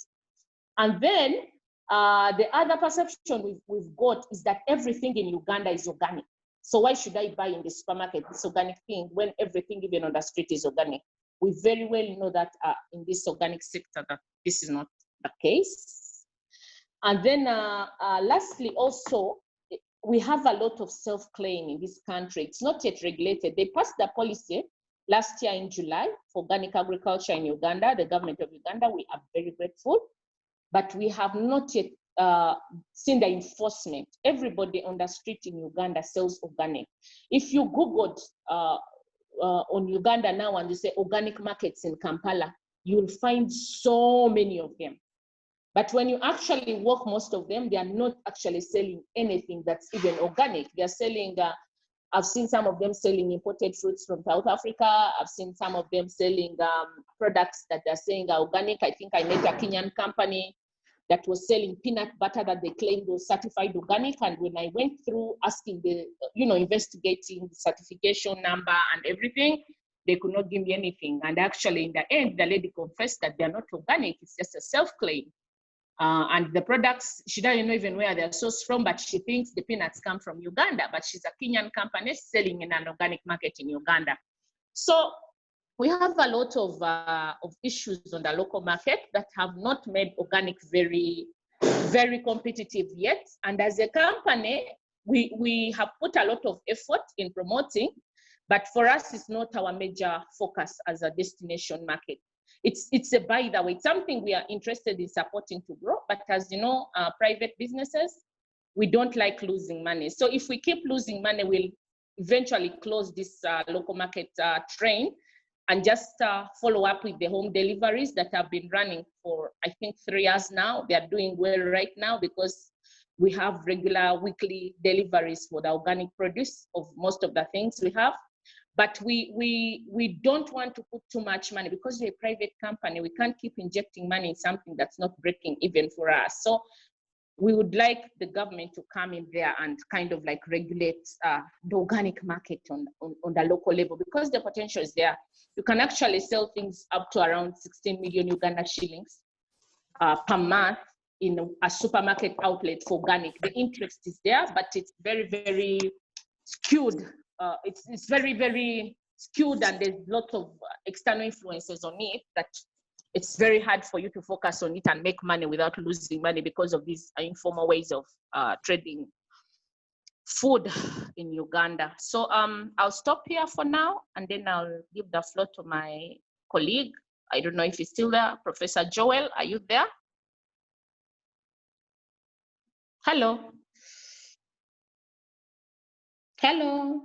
And then the other perception we've got is that everything in Uganda is organic. So why should I buy in the supermarket this organic thing when everything even on the street is organic? We very well know that in this organic sector that this is not the case. And then lastly, also, we have a lot of self-claim in this country. It's not yet regulated. They passed the policy last year in July for organic agriculture in Uganda, the government of Uganda. We are very grateful, but we have not yet seen the enforcement. Everybody on the street in Uganda sells organic. If you Googled on Uganda now and you say organic markets in Kampala, you'll find so many of them. But when you actually walk most of them, they are not actually selling anything that's even organic. They're selling, I've seen some of them selling imported fruits from South Africa. I've seen some of them selling products that they're saying are organic. I think I met a Kenyan company that was selling peanut butter that they claimed was certified organic. And when I went through asking investigating the certification number and everything, they could not give me anything. And actually in the end, the lady confessed that they're not organic. It's just a self-claim. And the products, she doesn't know even where they're sourced from, but she thinks the peanuts come from Uganda, but she's a Kenyan company selling in an organic market in Uganda. So we have a lot of issues on the local market that have not made organic very, very competitive yet. And as a company, we have put a lot of effort in promoting, but for us, it's not our major focus as a destination market. It's a by the way, it's something we are interested in supporting to grow, but as you know, private businesses, we don't like losing money. So if we keep losing money, we'll eventually close this local market train and just follow up with the home deliveries that have been running for, I think, 3 years now. They are doing well right now because we have regular weekly deliveries for the organic produce of most of the things we have. But we don't want to put too much money because we're a private company. We can't keep injecting money in something that's not breaking even for us. So we would like the government to come in there and kind of like regulate the organic market on the local level, because the potential is there. You can actually sell things up to around 16 million Uganda shillings per month in a supermarket outlet for organic. The interest is there, but it's very, very skewed. It's very, very skewed, and there's lots of external influences on it that it's very hard for you to focus on it and make money without losing money because of these informal ways of trading food in Uganda. So I'll stop here for now, and then I'll give the floor to my colleague. I don't know if he's still there. Professor Joel, are you there? Hello. Hello.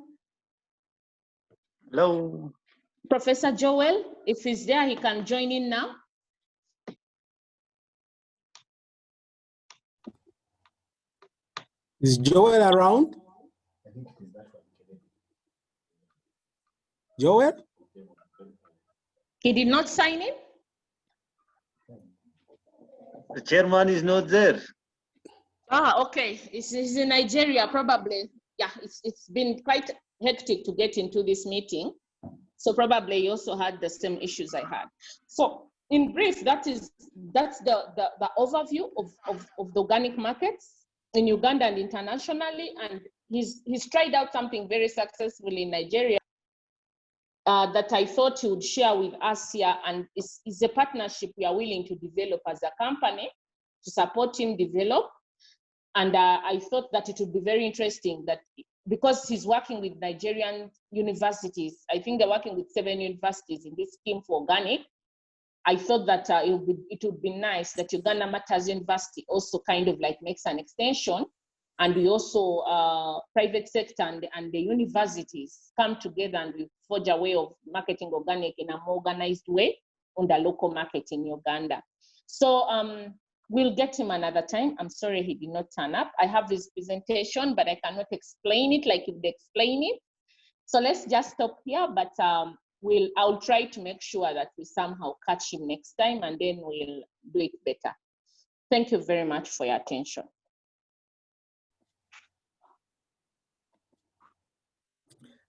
Hello. Professor Joel, if he's there, he can join in now. Is Joel around? Joel? He did not sign in? The chairman is not there. Ah, okay. He's in Nigeria, probably. Yeah, it's been quite hectic to get into this meeting. So probably he also had the same issues I had. So in brief, that's the overview of the organic markets in Uganda and internationally. And he's tried out something very successful in Nigeria that I thought he would share with us here. And it's a partnership we are willing to develop as a company to support him develop. And I thought that it would be very interesting that, because he's working with Nigerian universities, I think they're working with 7 universities in this scheme for organic. I thought that it would be nice that Uganda Matters University also kind of like makes an extension, and we also, private sector and the universities come together and we forge a way of marketing organic in a more organized way on the local market in Uganda. So we'll get him another time. I'm sorry he did not turn up. I have his presentation, but I cannot explain it like if they explain it. So let's just stop here, but I'll try to make sure that we somehow catch him next time, and then we'll do it better. Thank you very much for your attention.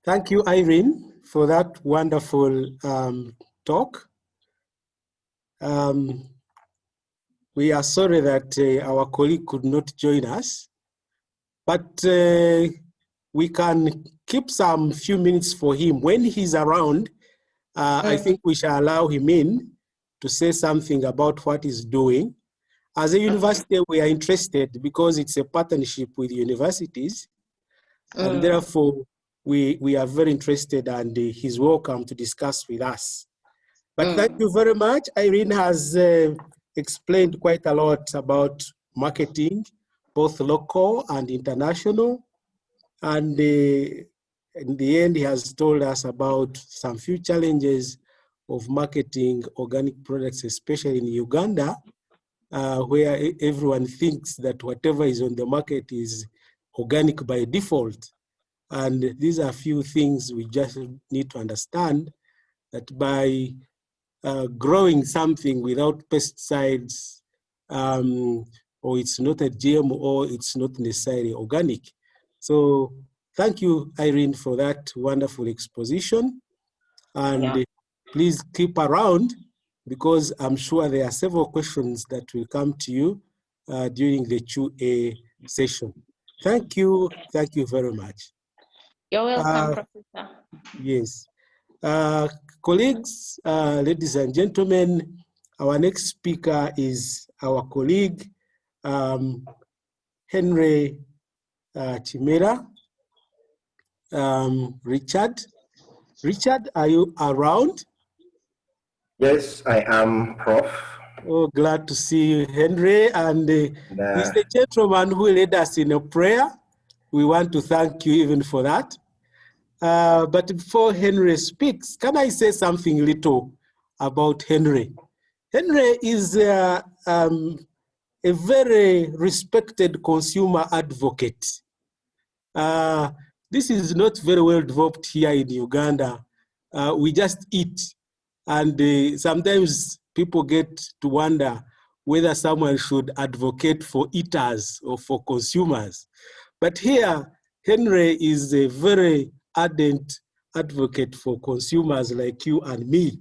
Thank you, Irene, for that wonderful talk. We are sorry that our colleague could not join us, but we can keep some few minutes for him. When he's around, I think we shall allow him in to say something about what he's doing. As a university, we are interested because it's a partnership with universities, and therefore we are very interested, and he's welcome to discuss with us. But thank you very much. Irene has explained quite a lot about marketing, both local and international. And in the end, he has told us about some few challenges of marketing organic products, especially in Uganda, where everyone thinks that whatever is on the market is organic by default. And these are a few things we just need to understand, that by growing something without pesticides, or it's not a GMO, or it's not necessarily organic. So thank you, Irene, for that wonderful exposition. And please keep around, because I'm sure there are several questions that will come to you during the Q&A session. Thank you very much. You're welcome, Professor. Yes. Colleagues, ladies and gentlemen, our next speaker is our colleague, Henry Chimera. Richard. Richard, are you around? Yes, I am, Prof. Oh, glad to see you, Henry. And he's the gentleman who led us in a prayer. We want to thank you even for that. But before Henry speaks, can I say something little about Henry? Henry is a very respected consumer advocate. This is not very well developed here in Uganda. We just eat. And sometimes people get to wonder whether someone should advocate for eaters or for consumers. But here, Henry is a very ardent advocate for consumers like you and me.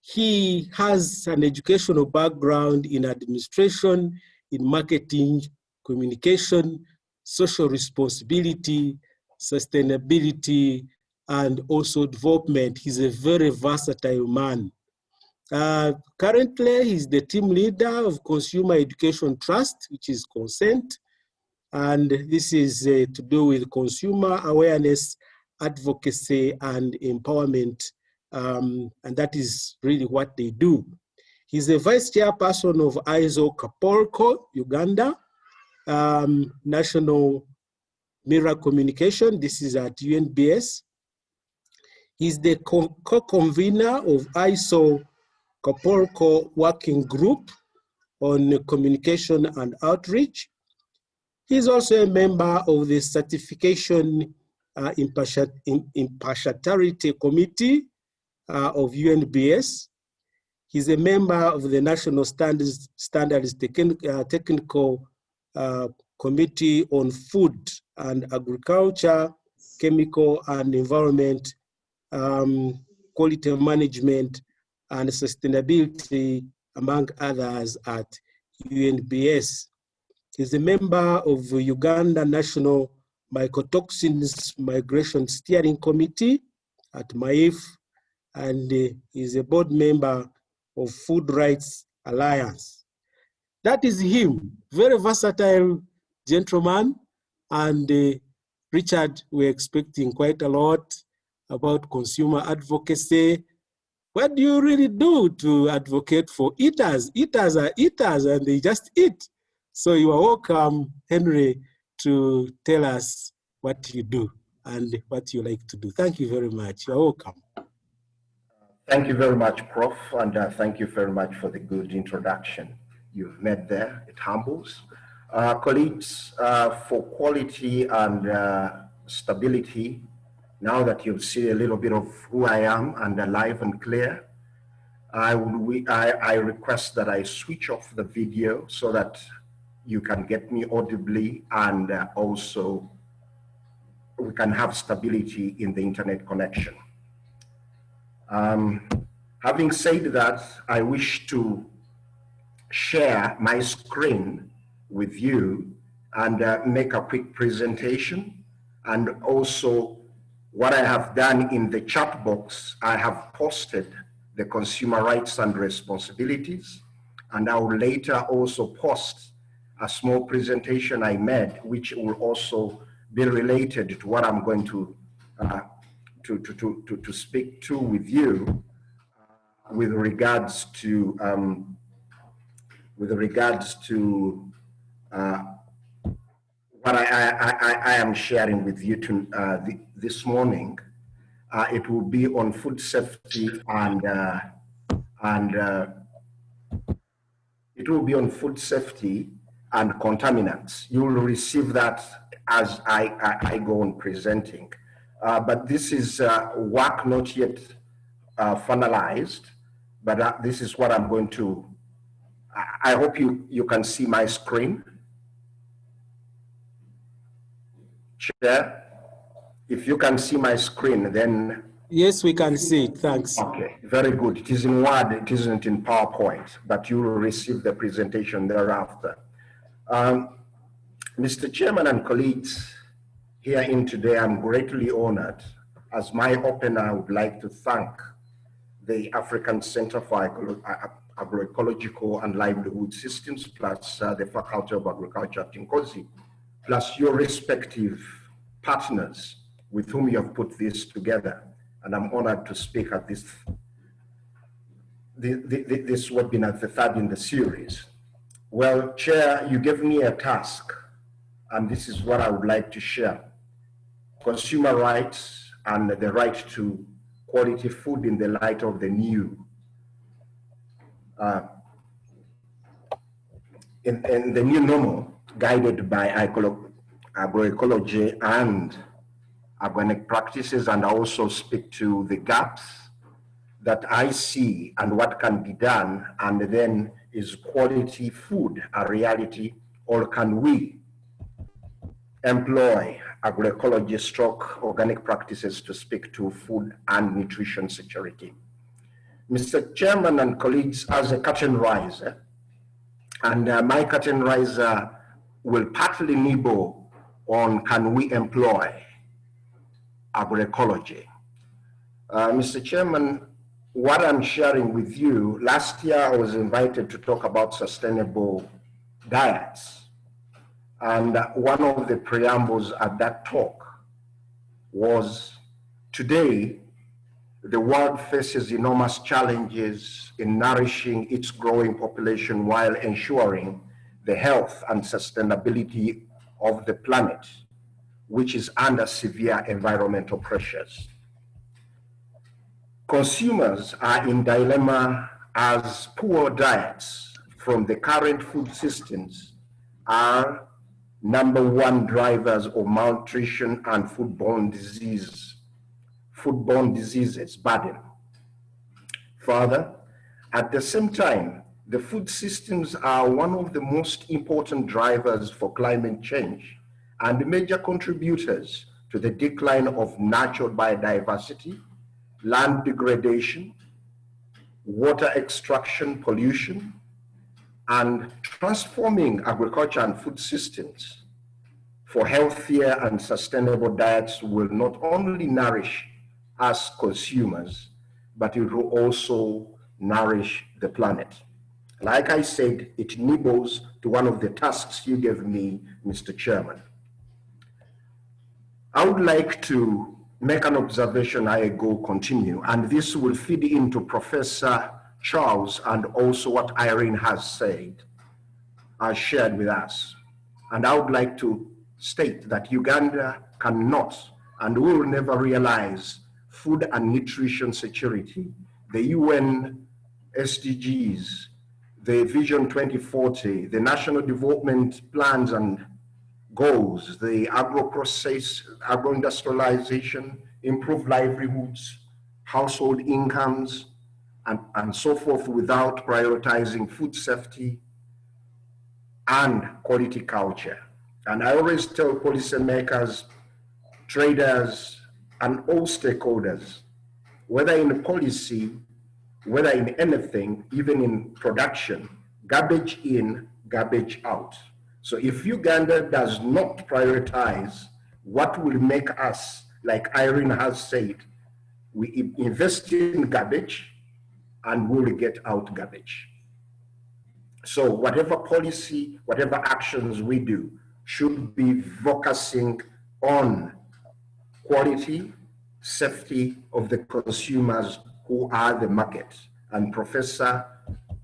He has an educational background in administration, in marketing, communication, social responsibility, sustainability, and also development. He's a very versatile man. Currently, he's the team leader of Consumer Education Trust, which is Consent. And this is to do with consumer awareness, advocacy, and empowerment. And that is really what they do. He's the vice chairperson of ISO Kapolco, Uganda, National Mirror Communication. This is at UNBS. He's the co-convener of ISO Kapolco Working Group on Communication and Outreach. He's also a member of the Certification Impartiality Committee of UNBS. He's a member of the National Standards Technical Committee on Food and Agriculture, Chemical and Environment, Quality Management, and Sustainability, among others, at UNBS. He's a member of the Uganda National Mycotoxins Migration Steering Committee at MAIF, and is a board member of Food Rights Alliance. That is him, very versatile gentleman. And Richard, we're expecting quite a lot about consumer advocacy. What do you really do to advocate for eaters? Eaters are eaters and they just eat. So you are welcome, Henry, to tell us what you do and what you like to do. Thank you very much. You're welcome. Thank you very much, Prof. And thank you very much for the good introduction you've made there. It humbles. Colleagues, for quality and stability, now that you've seen a little bit of who I am and alive and clear, I request that I switch off the video so that you can get me audibly, and also we can have stability in the internet connection. Having said that, I wish to share my screen with you and make a quick presentation. And also what I have done in the chat box, I have posted the consumer rights and responsibilities, and I will later also post a small presentation I made, which will also be related to what I'm going to speak to with you with regards to what I am sharing with you this morning. It will be on food safety and it will be on food safety and contaminants. You will receive that as I go on presenting. But this is work not yet finalized, but this is what I'm going to, I hope you can see my screen. Chair, if you can see my screen, then. Yes, we can see it, thanks. Okay, very good. It is in Word, it isn't in PowerPoint, but you will receive the presentation thereafter. Mr. Chairman and colleagues here in today, I'm greatly honored. As my opener, I would like to thank the African Center for Agroecological and Livelihood Systems, plus the Faculty of Agriculture at Tinkozi, plus your respective partners with whom you have put this together. And I'm honored to speak at this webinar, the third in the series. Well, Chair, you gave me a task, and this is what I would like to share. consumer rights and the right to quality food in the light of the new in the new normal guided by agroecology and organic practices, and also speak to the gaps that I see and what can be done, and then is quality food a reality, or can we employ agroecology stroke organic practices to speak to food and nutrition security? Mr. Chairman and colleagues, as a curtain riser, and my curtain riser will partly nibble on can we employ agroecology. Mr. Chairman, what I'm sharing with you, last year I was invited to talk about sustainable diets. And one of the preambles at that talk was, today, the world faces enormous challenges in nourishing its growing population while ensuring the health and sustainability of the planet, which is under severe environmental pressures. Consumers are in dilemma as poor diets from the current food systems are #1 drivers of malnutrition and foodborne diseases burden. Further, at the same time, the food systems are one of the most important drivers for climate change and major contributors to the decline of natural biodiversity, land degradation, water extraction, pollution, and transforming agriculture and food systems for healthier and sustainable diets will not only nourish us consumers, but it will also nourish the planet. Like I said, it nibbles to one of the tasks you gave me, Mr. Chairman. I would like to make an observation I go continue, and this will feed into Professor Charles and also what Irene has said, shared with us. And I would like to state that Uganda cannot and will never realize food and nutrition security, the UN SDGs, the Vision 2040, the National Development Plans and goals, the agro-industrialization, improved livelihoods, household incomes, and so forth, without prioritizing food safety and quality culture. And I always tell policymakers, traders, and all stakeholders, whether in policy, whether in anything, even in production, garbage in, garbage out. So if Uganda does not prioritize what will make us, like Irene has said, we invest in garbage and we'll get out garbage. So whatever policy, whatever actions we do should be focusing on quality, safety of the consumers who are the market. And Professor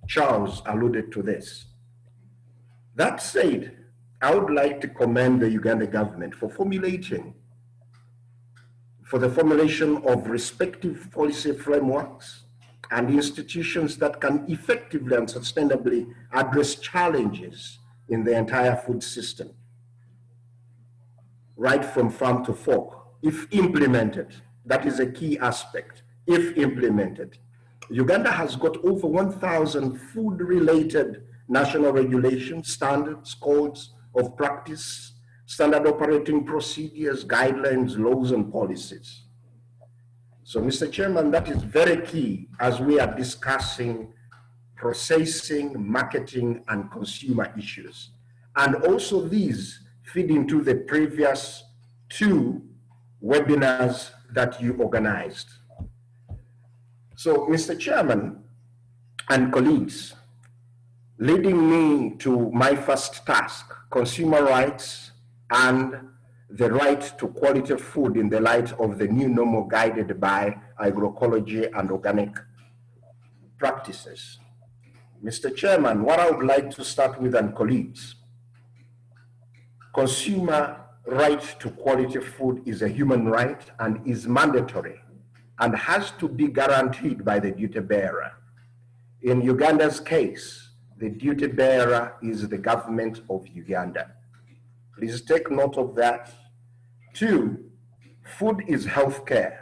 Charles alluded to this. That said, I would like to commend the Uganda government for the formulation of respective policy frameworks and institutions that can effectively and sustainably address challenges in the entire food system, right from farm to fork, if implemented. That is a key aspect, if implemented. Uganda has got over 1,000 food-related national regulations, standards, codes of practice, standard operating procedures, guidelines, laws, and policies. So, Mr. Chairman, that is very key as we are discussing processing, marketing, and consumer issues. And also these feed into the previous 2 webinars that you organized. So, Mr. Chairman and colleagues, leading me to my first task, consumer rights and the right to quality food in the light of the new normal guided by agroecology and organic practices. Mr. Chairman, what I would like to start with, and colleagues, consumer right to quality food is a human right and is mandatory and has to be guaranteed by the duty bearer. In Uganda's case, the duty bearer is the government of Uganda. Please take note of that. 2, food is healthcare.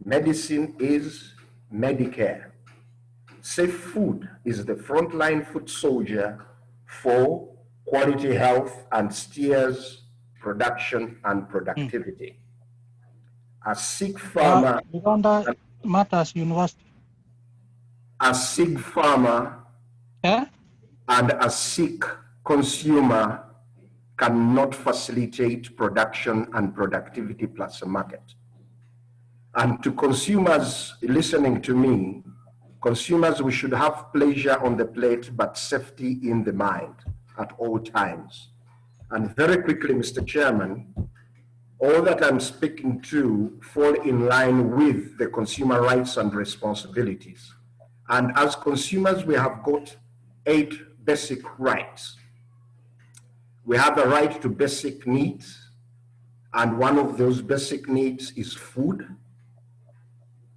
Medicine is Medicare. Safe food is the frontline foot soldier for quality health and steers production and productivity. A sick farmer, Uganda Matters University. a sick farmer Yeah? and a sick consumer cannot facilitate production and productivity plus a market. And to consumers listening to me, consumers, we should have pleasure on the plate, but safety in the mind at all times. And very quickly, Mr. Chairman, all that I'm speaking to fall in line with the consumer rights and responsibilities. And as consumers, we have got 8 basic rights. We have a right to basic needs, and one of those basic needs is food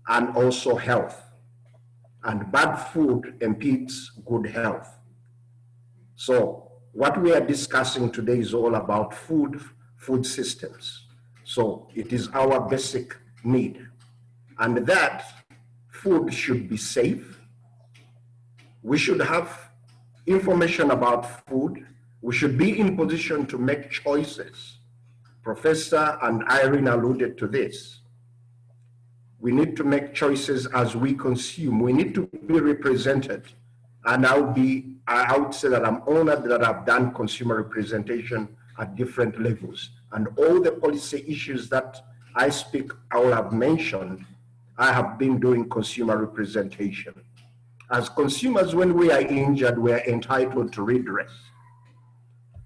and also health. And bad food impedes good health. So what we are discussing today is all about food systems. So it is our basic need. And that food should be safe. We should have information about food. We should be in position to make choices. Professor and Irene alluded to this. We need to make choices as we consume. We need to be represented. And I would say that I'm honored that I've done consumer representation at different levels. And all the policy issues that I will have mentioned, I have been doing consumer representation. As consumers, when we are injured, we are entitled to redress.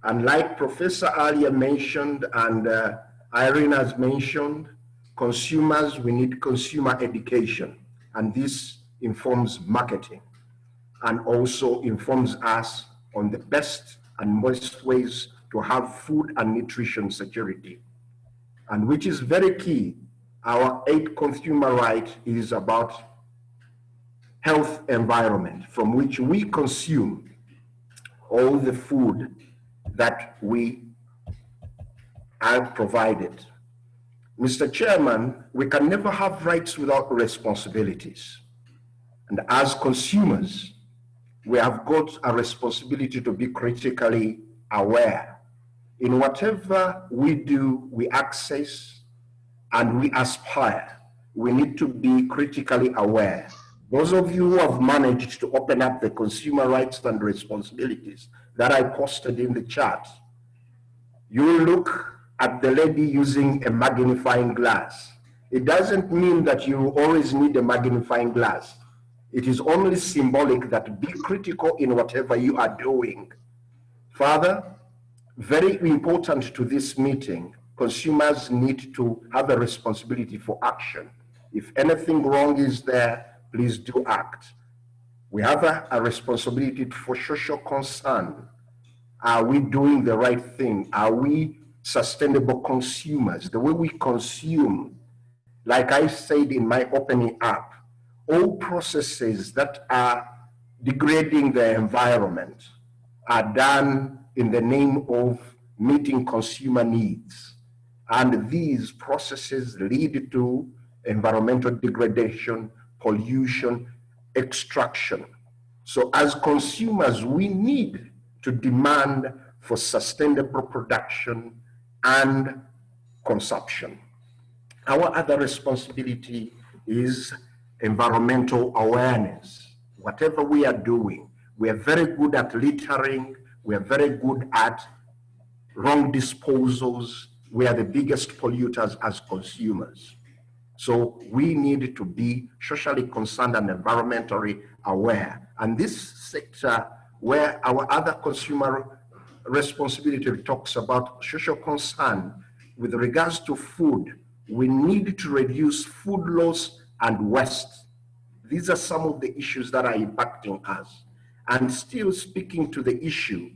And like Professor earlier mentioned and Irene has mentioned, consumers, we need consumer education, and this informs marketing and also informs us on the best and most ways to have food and nutrition security. And which is very key, our 8th consumer right is about health environment from which we consume all the food that we are provided. Mr. Chairman, we can never have rights without responsibilities. And as consumers, we have got a responsibility to be critically aware. In whatever we do, we access and we aspire, we need to be critically aware. Those of you who have managed to open up the consumer rights and responsibilities that I posted in the chat, you will look at the lady using a magnifying glass. It doesn't mean that you always need a magnifying glass. It is only symbolic that be critical in whatever you are doing. Father, very important to this meeting, consumers need to have a responsibility for action. If anything wrong is there, please do act. We have a responsibility for social concern. Are we doing the right thing? Are we sustainable consumers? The way we consume, like I said in my opening up, all processes that are degrading the environment are done in the name of meeting consumer needs. And these processes lead to environmental degradation, pollution, extraction. So as consumers, we need to demand for sustainable production and consumption. Our other responsibility is environmental awareness. Whatever we are doing, we are very good at littering, we are very good at wrong disposals, we are the biggest polluters as consumers. So we need to be socially concerned and environmentally aware. And this sector where our other consumer responsibility talks about social concern with regards to food, we need to reduce food loss and waste. These are some of the issues that are impacting us. And still speaking to the issue,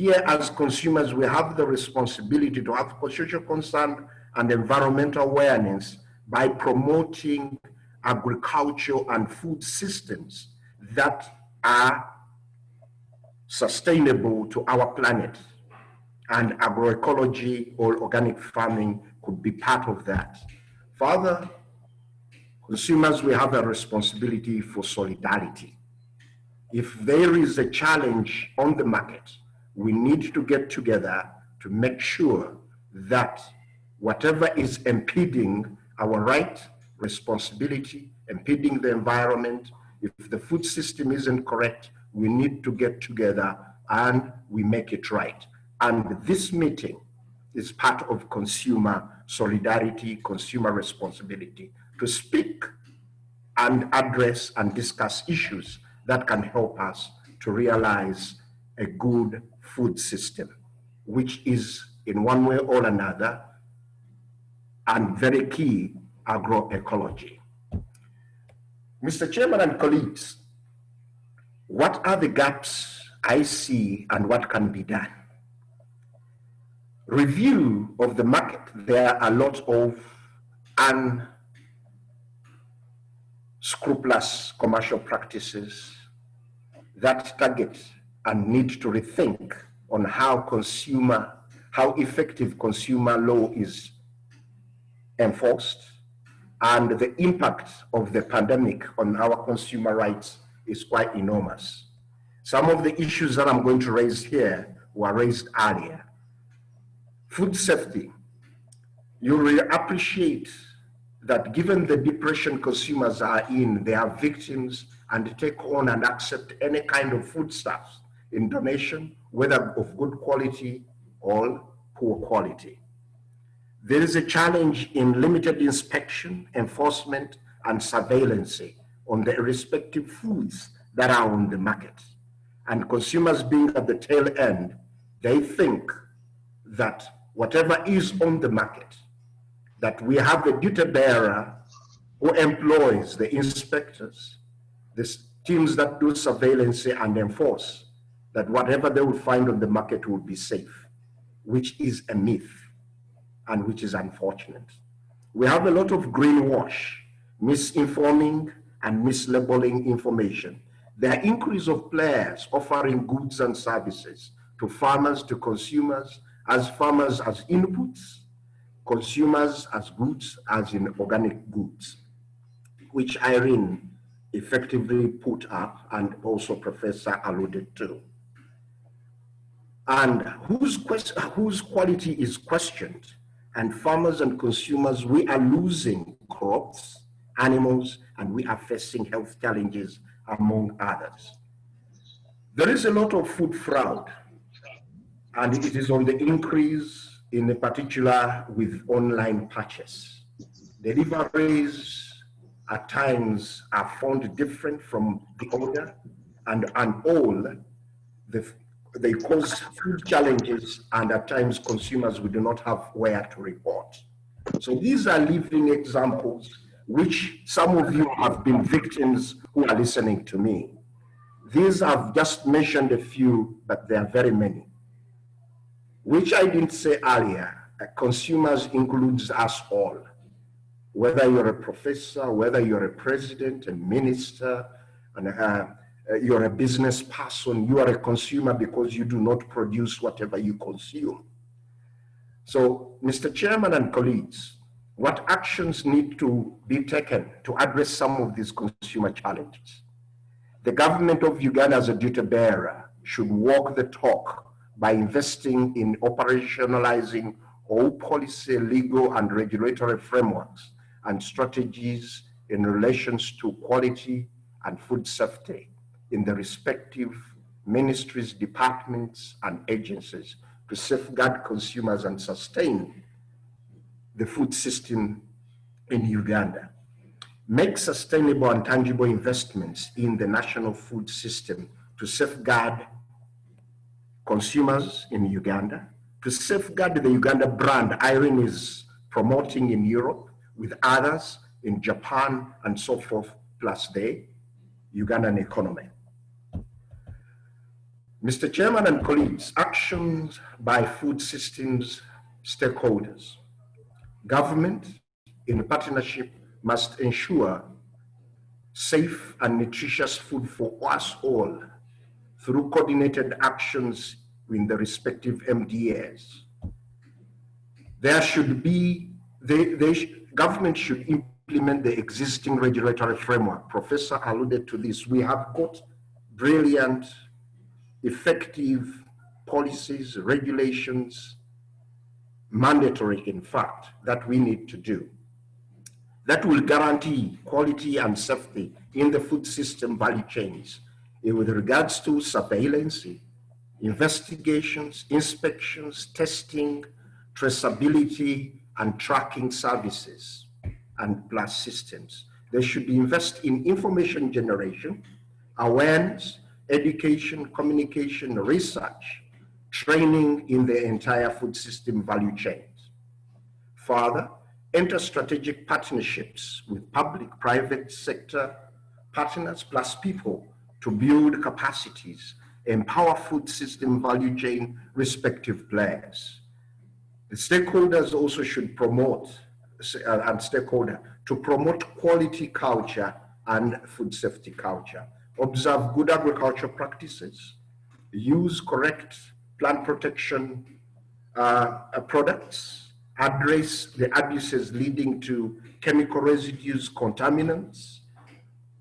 Here as consumers, we have the responsibility to have social concern and environmental awareness by promoting agricultural and food systems that are sustainable to our planet. And agroecology or organic farming could be part of that. Further, consumers, we have a responsibility for solidarity. If there is a challenge on the market, we need to get together to make sure that whatever is impeding our right, responsibility, impeding the environment, if the food system isn't correct, we need to get together and we make it right. And this meeting is part of consumer solidarity, consumer responsibility, to speak and address and discuss issues that can help us to realize a good food system, which is in one way or another, and very key, agroecology. Mr. Chairman and colleagues, what are the gaps I see and what can be done? Review of the market. There are a lot of unscrupulous commercial practices that target and need to rethink on how effective consumer law is enforced, and the impact of the pandemic on our consumer rights is quite enormous. Some of the issues that I'm going to raise here were raised earlier. Food safety. You will appreciate that given the depression consumers are in, they are victims and take on and accept any kind of foodstuffs in donation, whether of good quality or poor quality. There is a challenge in limited inspection, enforcement, and surveillance on the respective foods that are on the market. And consumers being at the tail end, they think that whatever is on the market, that we have a duty bearer who employs the inspectors, the teams that do surveillance and enforce, that whatever they will find on the market will be safe, which is a myth and which is unfortunate. We have a lot of greenwash, misinforming and mislabeling information. There are increase of players offering goods and services to farmers, to consumers, as farmers as inputs, consumers as goods, as in organic goods, which Irene effectively put up and also Professor alluded to. And whose quality is questioned, and farmers and consumers, we are losing crops, animals, and we are facing health challenges, among others. There is a lot of food fraud, and it is on the increase, in particular with online purchase. Deliveries at times are found different from the order, and all they cause food challenges, and at times consumers we do not have where to report. So these are living examples which some of you have been victims who are listening to me. These I've just mentioned a few, but there are very many, which I didn't say earlier. Consumers includes us all, whether you're a professor, whether you're a president, a minister, and you're a business person, you are a consumer because you do not produce whatever you consume. So, Mr. Chairman and colleagues, what actions need to be taken to address some of these consumer challenges? The government of Uganda as a duty bearer should walk the talk by investing in operationalizing all policy, legal, and regulatory frameworks and strategies in relations to quality and food safety in the respective ministries, departments, and agencies to safeguard consumers and sustain the food system in Uganda. Make sustainable and tangible investments in the national food system to safeguard consumers in Uganda, to safeguard the Uganda brand Irene is promoting in Europe with others in Japan and so forth, plus the Ugandan economy. Mr. Chairman and colleagues, actions by food systems stakeholders. Government, in partnership, must ensure safe and nutritious food for us all through coordinated actions in the respective MDAs. There should be, government should implement the existing regulatory framework. Professor alluded to this. We have got brilliant, effective policies, regulations, mandatory in fact, that we need to do. That will guarantee quality and safety in the food system value chains with regards to surveillance, investigations, inspections, testing, traceability, and tracking services and plus systems. They should invest in information generation, awareness, education, communication, research, training in the entire food system value chains. Further, enter strategic partnerships with public, private sector partners plus people to build capacities, empower food system value chain respective players. The stakeholders also should promote, to promote quality culture and food safety culture. Observe good agricultural practices, use correct plant protection products, address the abuses leading to chemical residues, contaminants,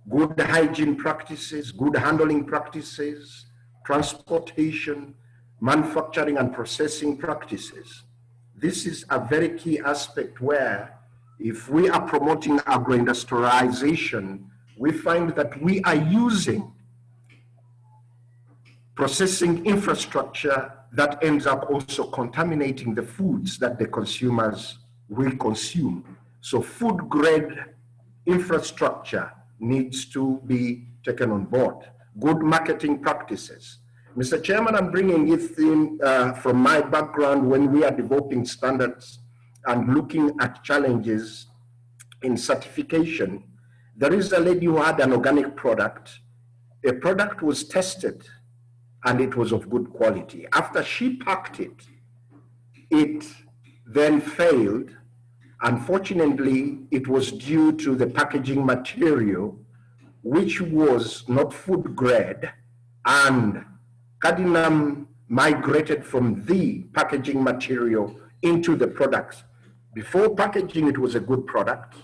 good hygiene practices, good handling practices, transportation, manufacturing and processing practices. This is a very key aspect where if we are promoting agro-industrialization, we find that we are using processing infrastructure that ends up also contaminating the foods that the consumers will consume. So food grade infrastructure needs to be taken on board. Good marketing practices. Mr. Chairman, I'm bringing it in from my background when we are developing standards and looking at challenges in certification. There is a lady who had an organic product. A product was tested and it was of good quality. After she packed it, it then failed. Unfortunately, it was due to the packaging material, which was not food grade, and cadmium migrated from the packaging material into the product. Before packaging, it was a good product,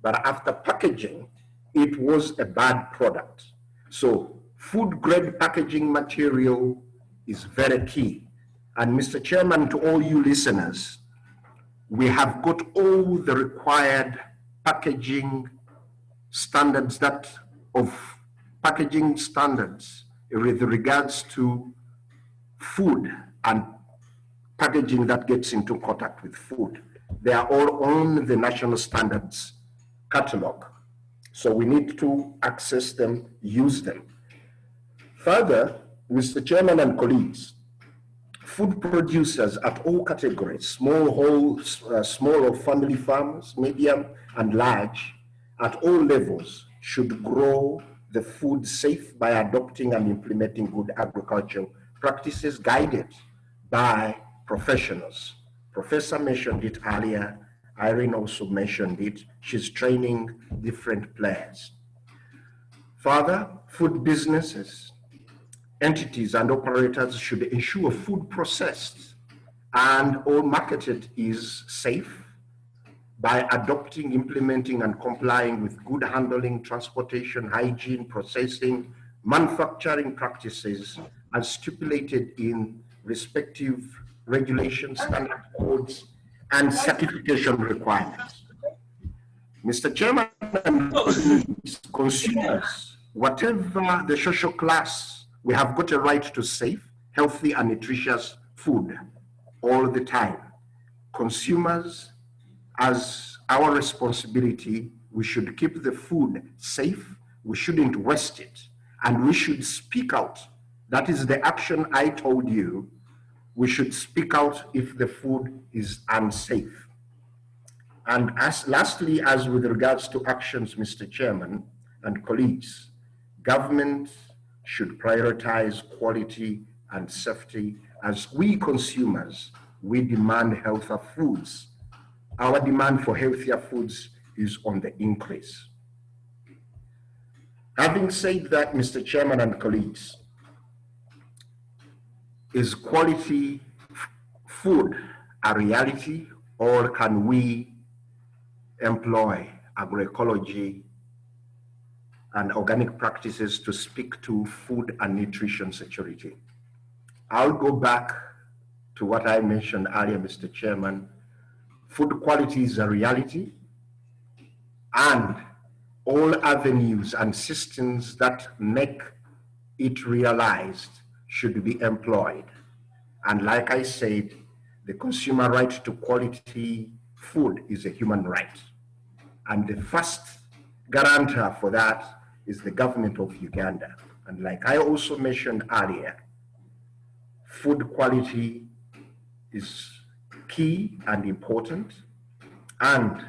but after packaging, it was a bad product. So food grade packaging material is very key. And Mr. Chairman, to all you listeners, we have got all the required packaging standards with regards to food and packaging that gets into contact with food. They are all on the national standards catalog. So we need to access them, use them. Further, Mr. Chairman and colleagues, food producers at all categories, small or family farmers, medium and large, at all levels, should grow the food safe by adopting and implementing good agricultural practices guided by professionals. Professor mentioned it earlier. Irene also mentioned it. She's training different players. Further, food businesses, entities and operators should ensure food processed and or marketed is safe by adopting, implementing, and complying with good handling, transportation, hygiene, processing, manufacturing practices as stipulated in respective regulations, standard codes, and certification requirements. Mr. Chairman, consumers, whatever the social class, we have got a right to safe, healthy, and nutritious food all the time. Consumers, as our responsibility, we should keep the food safe, we shouldn't waste it, and we should speak out. That is the action I told you. We should speak out if the food is unsafe. And lastly, as with regards to actions, Mr. Chairman and colleagues, government should prioritize quality and safety. As we consumers, we demand healthier foods. Our demand for healthier foods is on the increase. Having said that, Mr. Chairman and colleagues, is quality food a reality, or can we employ agroecology and organic practices to speak to food and nutrition security? I'll go back to what I mentioned earlier, Mr. Chairman. Food quality is a reality, and all avenues and systems that make it realized should be employed. And like I said, the consumer right to quality food is a human right. And the first guarantor for that is the government of Uganda. And like I also mentioned earlier, food quality is key and important. And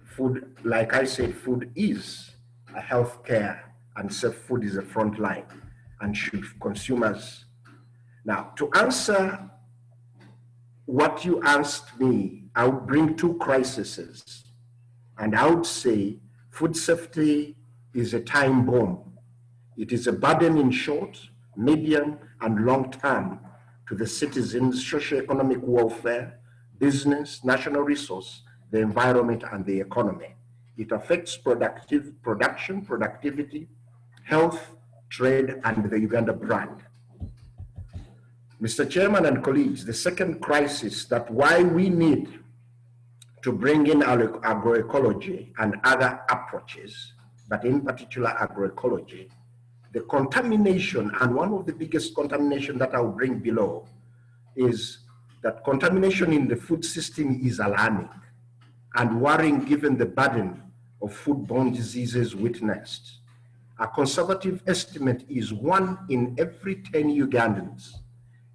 food, like I said, food is a health care, and safe food is a front line, and should consumers. Now, to answer what you asked me, I would bring two crises. And I would say food safety is a time bomb. It is a burden in short, medium, and long term to the citizens' socio-economic welfare, business, national resource, the environment, and the economy. It affects production, productivity, health, trade, and the Uganda brand. Mr. Chairman and colleagues, the second crisis that why we need to bring in agroecology and other approaches, but in particular agroecology, the contamination, and one of the biggest contamination that I'll bring below is that contamination in the food system is alarming and worrying given the burden of foodborne diseases witnessed. A conservative estimate is 1 in every 10 Ugandans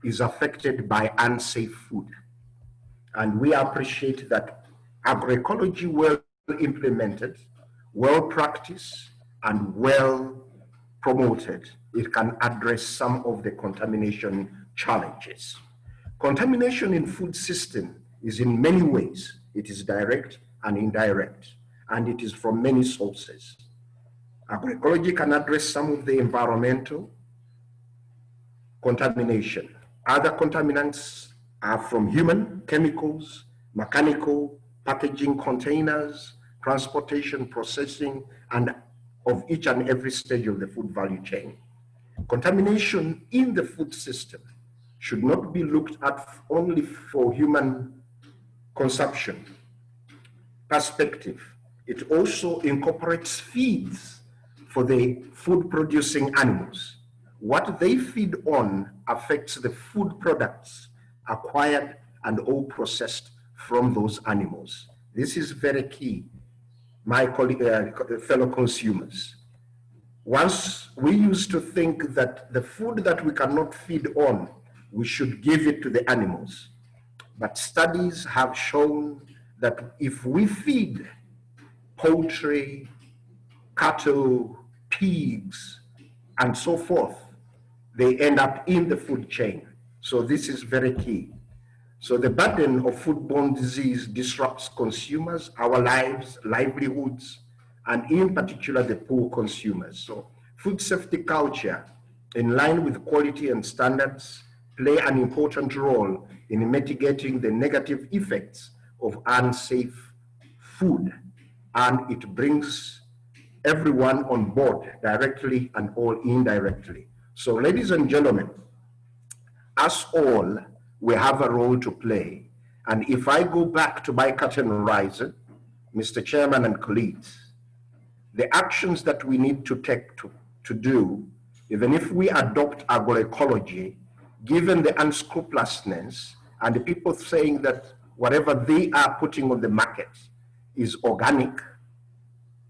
is affected by unsafe food. And we appreciate that agroecology well implemented, well practiced, and well promoted, it can address some of the contamination challenges. Contamination in food system is in many ways. It is direct and indirect, and it is from many sources. Agroecology can address some of the environmental contamination. Other contaminants are from human, chemicals, mechanical, packaging containers, transportation, processing, and of each and every stage of the food value chain. Contamination in the food system should not be looked at only for human consumption perspective. It also incorporates feeds for the food producing animals. What they feed on affects the food products acquired and all processed from those animals. This is very key, my fellow consumers. Once we used to think that the food that we cannot feed on, we should give it to the animals. But studies have shown that if we feed poultry, cattle, pigs, and so forth, they end up in the food chain. So this is very key. So the burden of foodborne disease disrupts consumers, our lives, livelihoods, and in particular the poor consumers. So food safety culture, in line with quality and standards, play an important role in mitigating the negative effects of unsafe food, and it brings everyone on board directly and all indirectly. So ladies and gentlemen, us all, we have a role to play. And if I go back to my curtain riser, Mr. Chairman and colleagues, the actions that we need to take to do, even if we adopt agroecology, given the unscrupulousness and the people saying that whatever they are putting on the market is organic,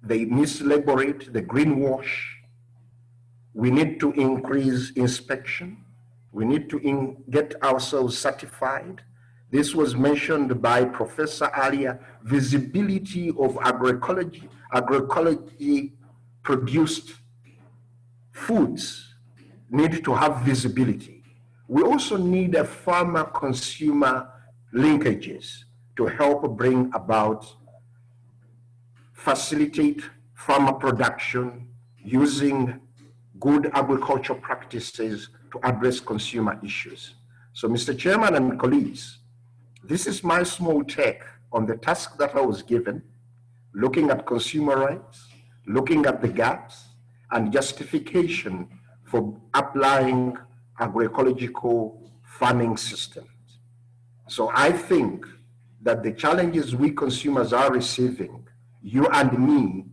they mislabel it, the greenwash. We need to increase inspection. We need to get ourselves certified. This was mentioned by Professor earlier, visibility of agroecology produced foods need to have visibility. We also need a farmer-consumer linkages to help bring about, facilitate farmer production using good agricultural practices to address consumer issues. So, Mr. Chairman and colleagues, this is my small take on the task that I was given, looking at consumer rights, looking at the gaps, and justification for applying agroecological farming systems. So I think that the challenges we consumers are receiving, you and me,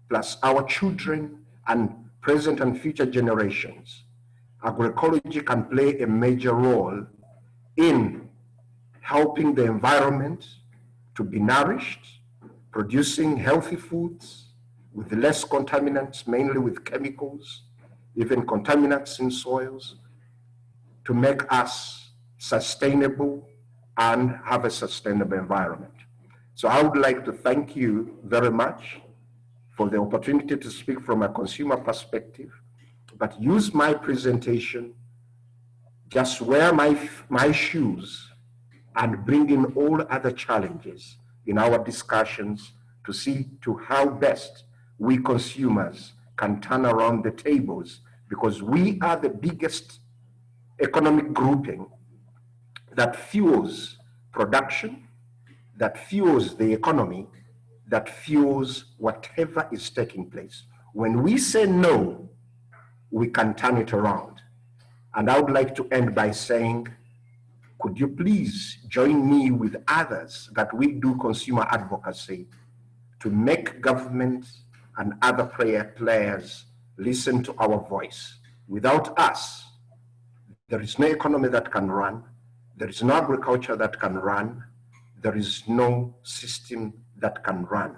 plus our children and present and future generations, agroecology can play a major role in helping the environment to be nourished, producing healthy foods with less contaminants, mainly with chemicals, even contaminants in soils, to make us sustainable and have a sustainable environment. So I would like to thank you very much for the opportunity to speak from a consumer perspective, but use my presentation, just wear my shoes and bring in all other challenges in our discussions to see to how best we consumers can turn around the tables, because we are the biggest economic grouping that fuels production, that fuels the economy, that fuels whatever is taking place. When we say no, we can turn it around. And I would like to end by saying, could you please join me with others that we do consumer advocacy to make government and other players listen to our voice. Without us, there is no economy that can run, there is no agriculture that can run, there is no system that can run.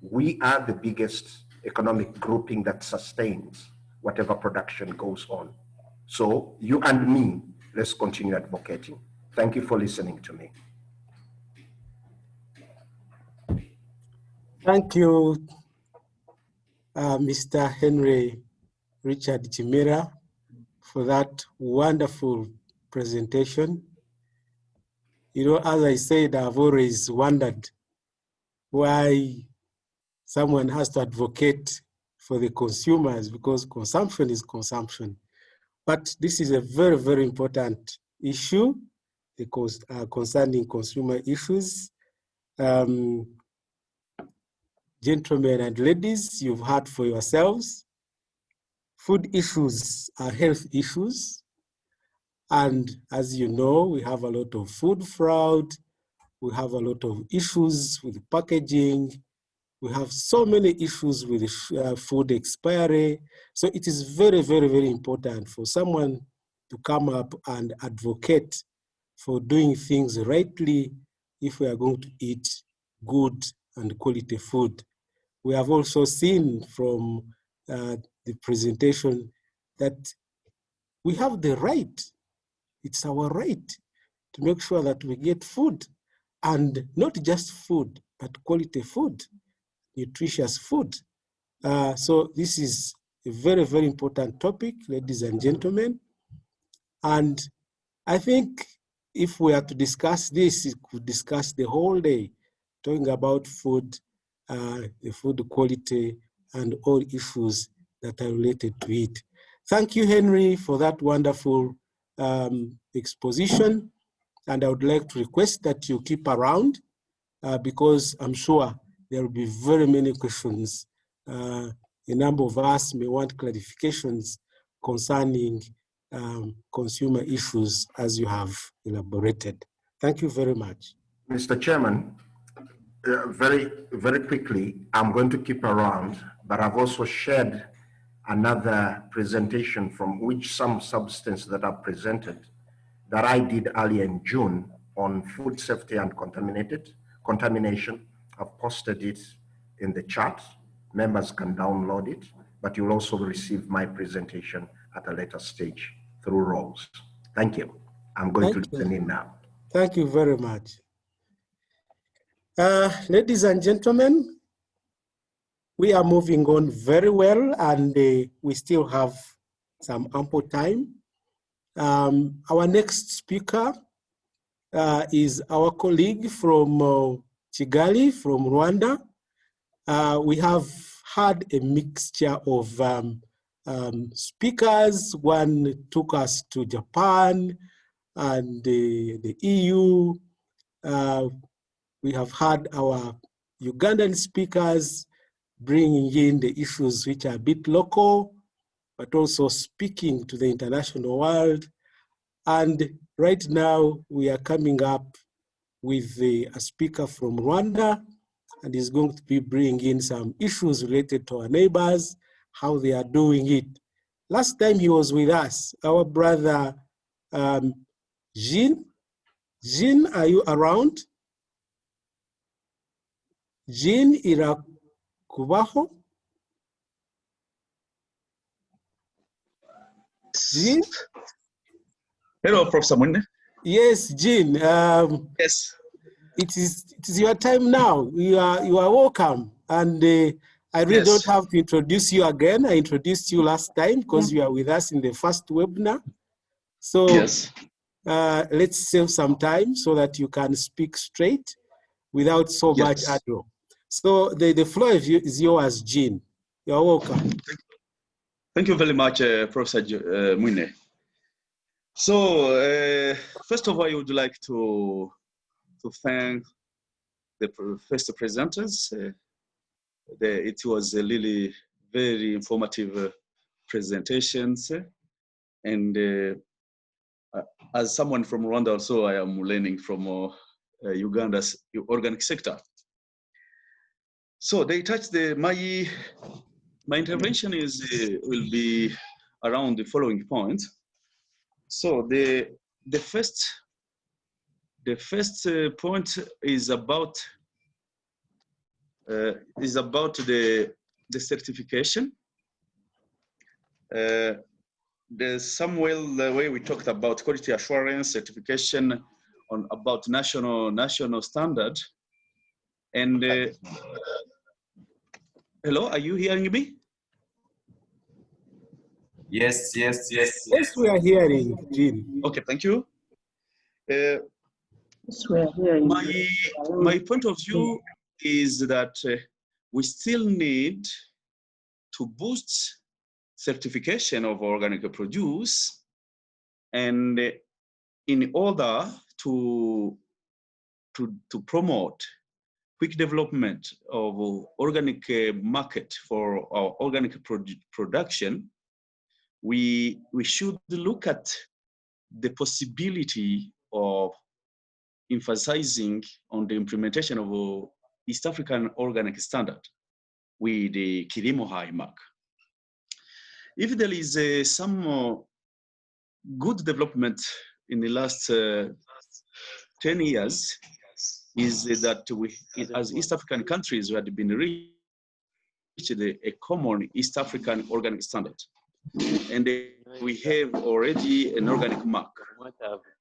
We are the biggest economic grouping that sustains whatever production goes on. So you and me, let's continue advocating. Thank you for listening to me. Thank you, Mr. Henry Richard Chimera, for that wonderful presentation. You know, as I said, I've always wondered why someone has to advocate for the consumers, because consumption is consumption. But this is a very, very important issue because concerning consumer issues. Gentlemen and ladies, you've heard for yourselves, food issues are health issues. And as you know, we have a lot of food fraud, we have a lot of issues with packaging, we have so many issues with food expiry. So it is very, very, very important for someone to come up and advocate for doing things rightly if we are going to eat good and quality food. We have also seen from the presentation that we have the right, it's our right to make sure that we get food, and not just food, but quality food, nutritious food. So this is a very, very important topic, ladies and gentlemen. And I think if we are to discuss this, we could discuss the whole day, talking about food, the food quality, and all issues that are related to it. Thank you, Henry, for that wonderful exposition. And I would like to request that you keep around because I'm sure there will be very many questions. A number of us may want clarifications concerning consumer issues as you have elaborated. Thank you very much. Mr. Chairman, very quickly, I'm going to keep around, but I've also shared another presentation from which some substance that I've presented that I did earlier in June on food safety and contamination. I've posted it in the chat. Members can download it, but you'll also receive my presentation at a later stage through roles. Thank you. I'm going to listen in now. Thank you very much. Ladies and gentlemen, we are moving on very well, and we still have some ample time. Our next speaker is our colleague from Kigali, from Rwanda. We have had a mixture of speakers. One took us to Japan and the EU. We have had our Ugandan speakers bringing in the issues which are a bit local, but also speaking to the international world. And right now we are coming up with a speaker from Rwanda, and he's going to be bringing in some issues related to our neighbors, how they are doing it. Last time he was with us, our brother Jean. Jean, are you around? Jean Irakubaho? Jean? Hello, Professor Mwine. Yes, Jean. Yes. It is your time now. You are welcome. And I really don't have to introduce you again. I introduced you last time because you are with us in the first webinar. So let's save some time so that you can speak straight without so much ado. So the floor is yours, Jean. You're welcome. Thank you very much, Professor Mwine. So first of all, I would like to thank the first presenters. It was a really very informative presentations. And as someone from Rwanda also, I am learning from Uganda's organic sector. So they touched my intervention will be around the following points. So the first point is about the certification. There's the way we talked about quality assurance certification about national standard. And hello, are you hearing me? Yes, we are hearing, Jean. Okay, thank you. My point of view is that we still need to boost certification of organic produce, and in order to promote quick development of organic market for our organic production, we should look at the possibility of emphasizing on the implementation of East African organic standard with the Kilimo Hai mark. If there is some good development in the last 10 years, is that we, as East African countries, we had been reached a common East African organic standard. And we have already an organic mark.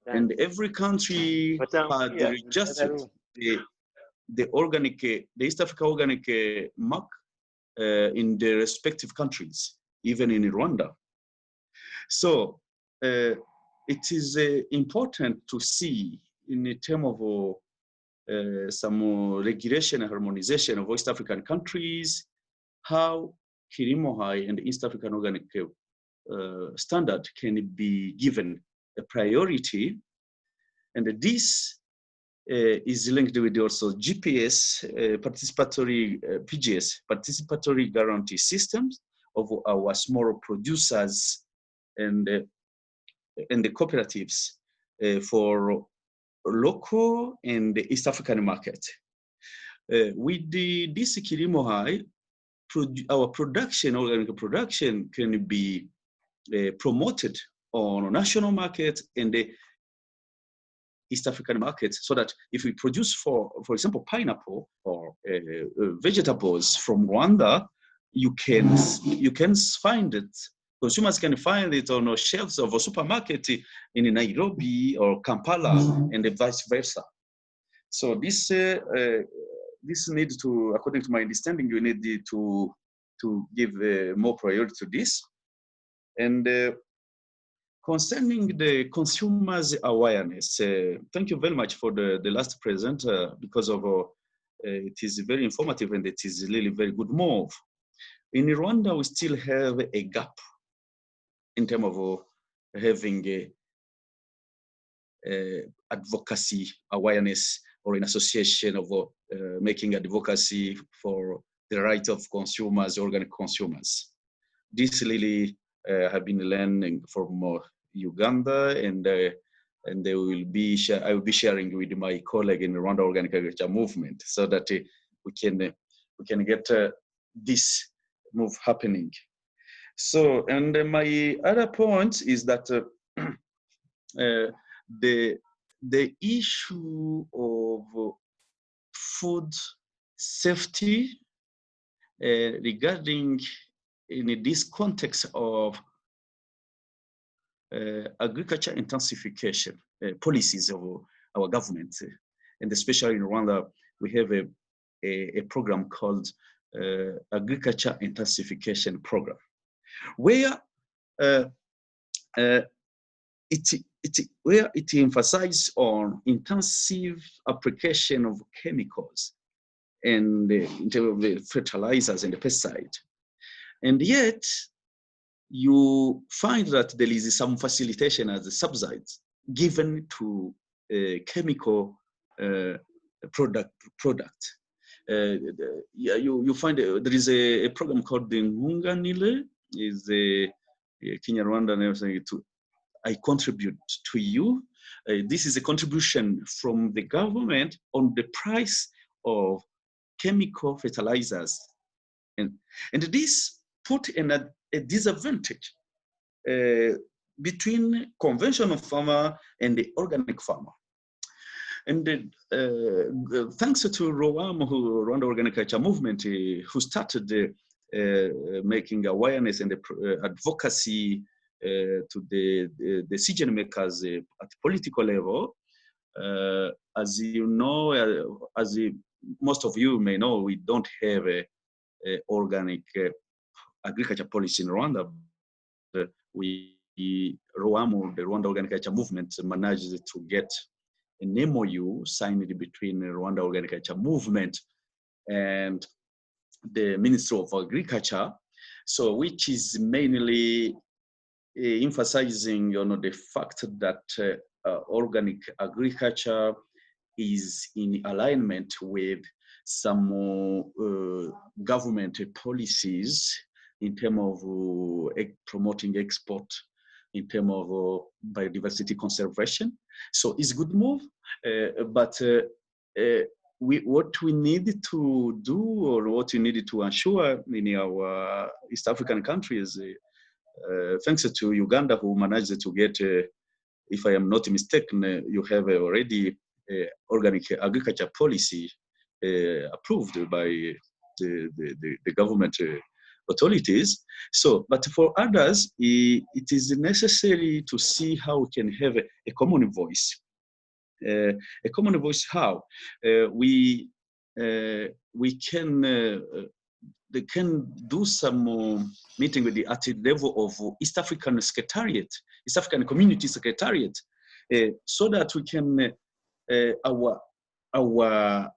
And every country had registered the East Africa organic mark in their respective countries, even in Rwanda. So it is important to see in the term of some regulation and harmonization of West African countries, how Kilimo Hai and East African organic standard can be given a priority. And this is linked with also GPS, participatory PGS, participatory guarantee systems of our small producers and the cooperatives for local and the East African market. With this Kilimo Hai, our production, organic production, can be promoted on a national market and the East African market, so that if we produce, for example, pineapple or vegetables from Rwanda, you can find it. Consumers can find it on the shelves of a supermarket in Nairobi or Kampala, and vice versa. So this needs to, according to my understanding, you need to give more priority to this. And concerning the consumers' awareness, thank you very much for the last presenter because of it is very informative and it is really very good move. In Rwanda, we still have a gap in terms of having advocacy awareness or an association of making advocacy for the right of consumers, organic consumers. This really have been learning from Uganda, and they will be I will be sharing with my colleague in the Rwanda Organic Agriculture Movement so that we can get this move happening. So, and my other point is that the issue of food safety regarding in this context of agriculture intensification policies of our government, and especially in Rwanda, we have a program called Agriculture Intensification Program, where it emphasizes on intensive application of chemicals and in terms of the fertilizers and the pesticide. And yet, you find that there is some facilitation as a subside given to chemical product. You find there is a program called the Ngunganile, is a Kenya Rwanda to I contribute to you. This is a contribution from the government on the price of chemical fertilizers. And this put in a disadvantage between conventional farmer and the organic farmer. And thanks to ROAM, Rwanda Organic Agriculture Movement, who started making awareness and advocacy to the decision makers at political level. As you know, most of you may know, we don't have a organic agriculture policy in Rwanda. ROAMO, the Rwanda Organic Agriculture Movement, managed to get an MOU signed between the Rwanda Organic Agriculture Movement and the Ministry of Agriculture, so which is mainly emphasizing the fact that organic agriculture is in alignment with some government policies in terms of promoting export, in terms of biodiversity conservation. So it's a good move, but what we need to do, or what we need to ensure in our East African countries, thanks to Uganda, who managed to get, if I am not mistaken, you have already organic agriculture policy approved by the government authorities. So, but for others, it is necessary to see how we can have a common voice. A common voice how? We can they can do some meeting with at the level of East African Secretariat, East African Community Secretariat, so that we can our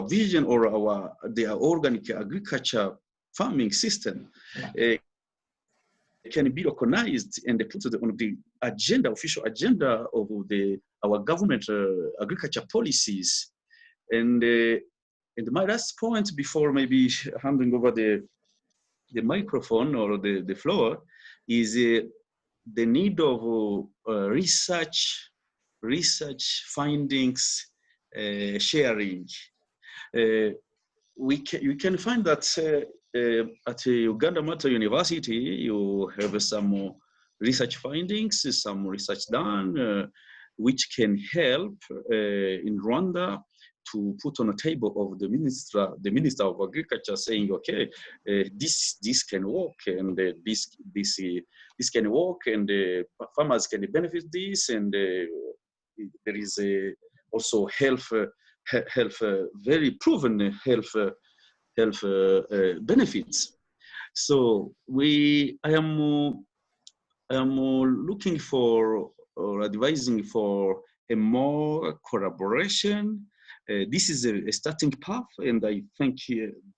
vision or the organic agriculture farming system can be recognized and put on the agenda, official agenda of our government agriculture policies. And my last point before maybe handing over the microphone or the floor is the need of research findings sharing. You can find that at Uganda Mata University, you have some research findings, some research done, which can help in Rwanda to put on a table of the minister of agriculture, saying, okay, this can work, and this can work, and farmers can benefit this, and there is also health very proven health benefits. So I am I'm looking for or advising for a more collaboration. This is a starting path, and I thank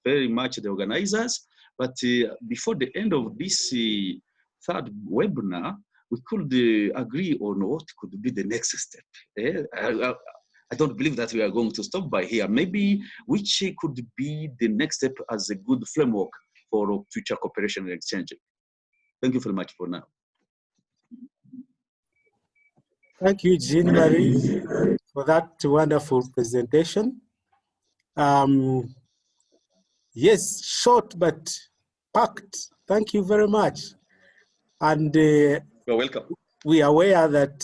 very much the organizers. But before the end of this third webinar, we could agree on what could be the next step. I don't believe that we are going to stop by here. Maybe which could be the next step as a good framework for future cooperation and exchange. Thank you very much for now. Thank you, Jean-Marie, for that wonderful presentation. Yes, short but packed. Thank you very much. And You're welcome. we are aware that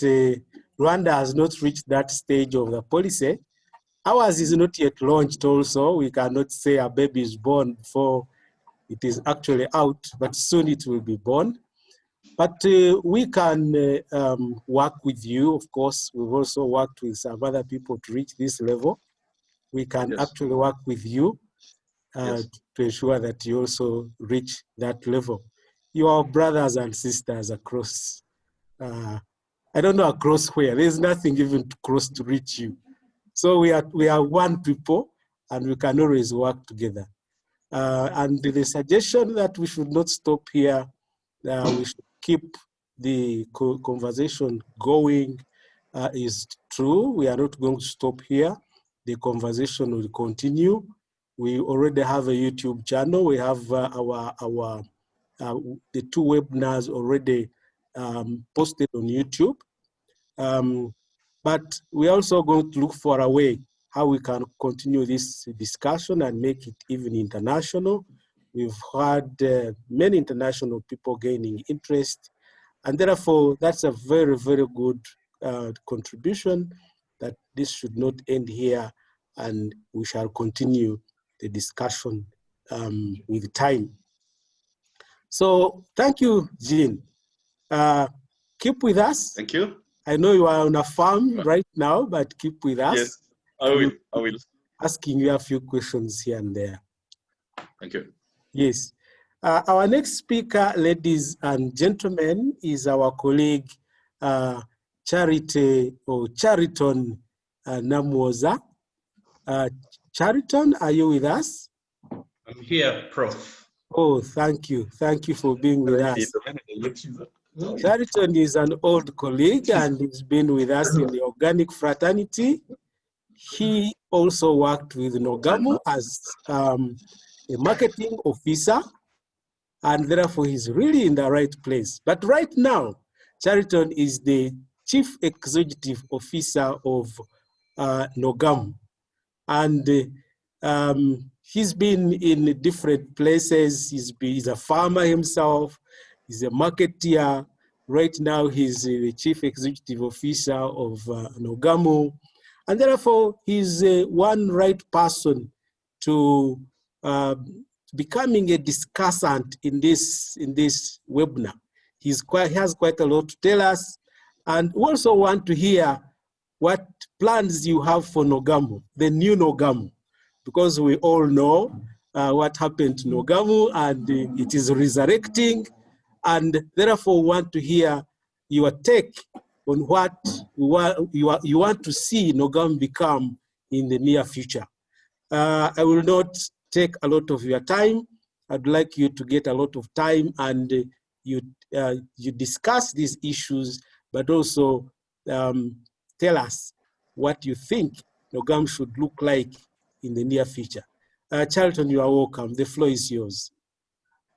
Rwanda has not reached that stage of the policy. Ours is not yet launched also. We cannot say a baby is born before it is actually out, but soon it will be born. But we can work with you. Of course, we've also worked with some other people to reach this level. We can actually work with you to ensure that you also reach that level. You are brothers and sisters across, I don't know across where, there's nothing even to cross to reach you. So we are one people and we can always work together. And the suggestion that we should not stop here, we should keep the conversation going is true. We are not going to stop here. The conversation will continue. We already have a YouTube channel. We have the 2 webinars already posted on YouTube. But we're also going to look for a way how we can continue this discussion and make it even international. We've had many international people gaining interest, and therefore that's a very, very good contribution that this should not end here, and we shall continue the discussion with time. So thank you, Jean. Keep with us. Thank you. I know you are on a farm right now, but keep with us. Yes, I will. Asking you a few questions here and there. Thank you. Yes. Our next speaker, ladies and gentlemen, is our colleague, Chariton Namwoza. Chariton, are you with us? I'm here, Prof. Oh, thank you. Thank you for being with us. Chariton is an old colleague and he's been with us in the organic fraternity. He also worked with Nogamu as a marketing officer, and therefore he's really in the right place. But right now, Chariton is the Chief Executive Officer of Nogamu. And he's been in different places. He's a farmer himself. He's a marketeer. Right now, he's the Chief Executive Officer of Nogamu. And therefore, he's one right person to becoming a discussant in this webinar. He has quite a lot to tell us. And we also want to hear what plans you have for Nogamu, the new Nogamu, because we all know what happened to Nogamu and it is resurrecting. And therefore want to hear your take on what you want to see Nogamu become in the near future. I will not take a lot of your time. I'd like you to get a lot of time and you discuss these issues, but also tell us what you think Nogamu should look like in the near future. Charlton, you are welcome. The floor is yours.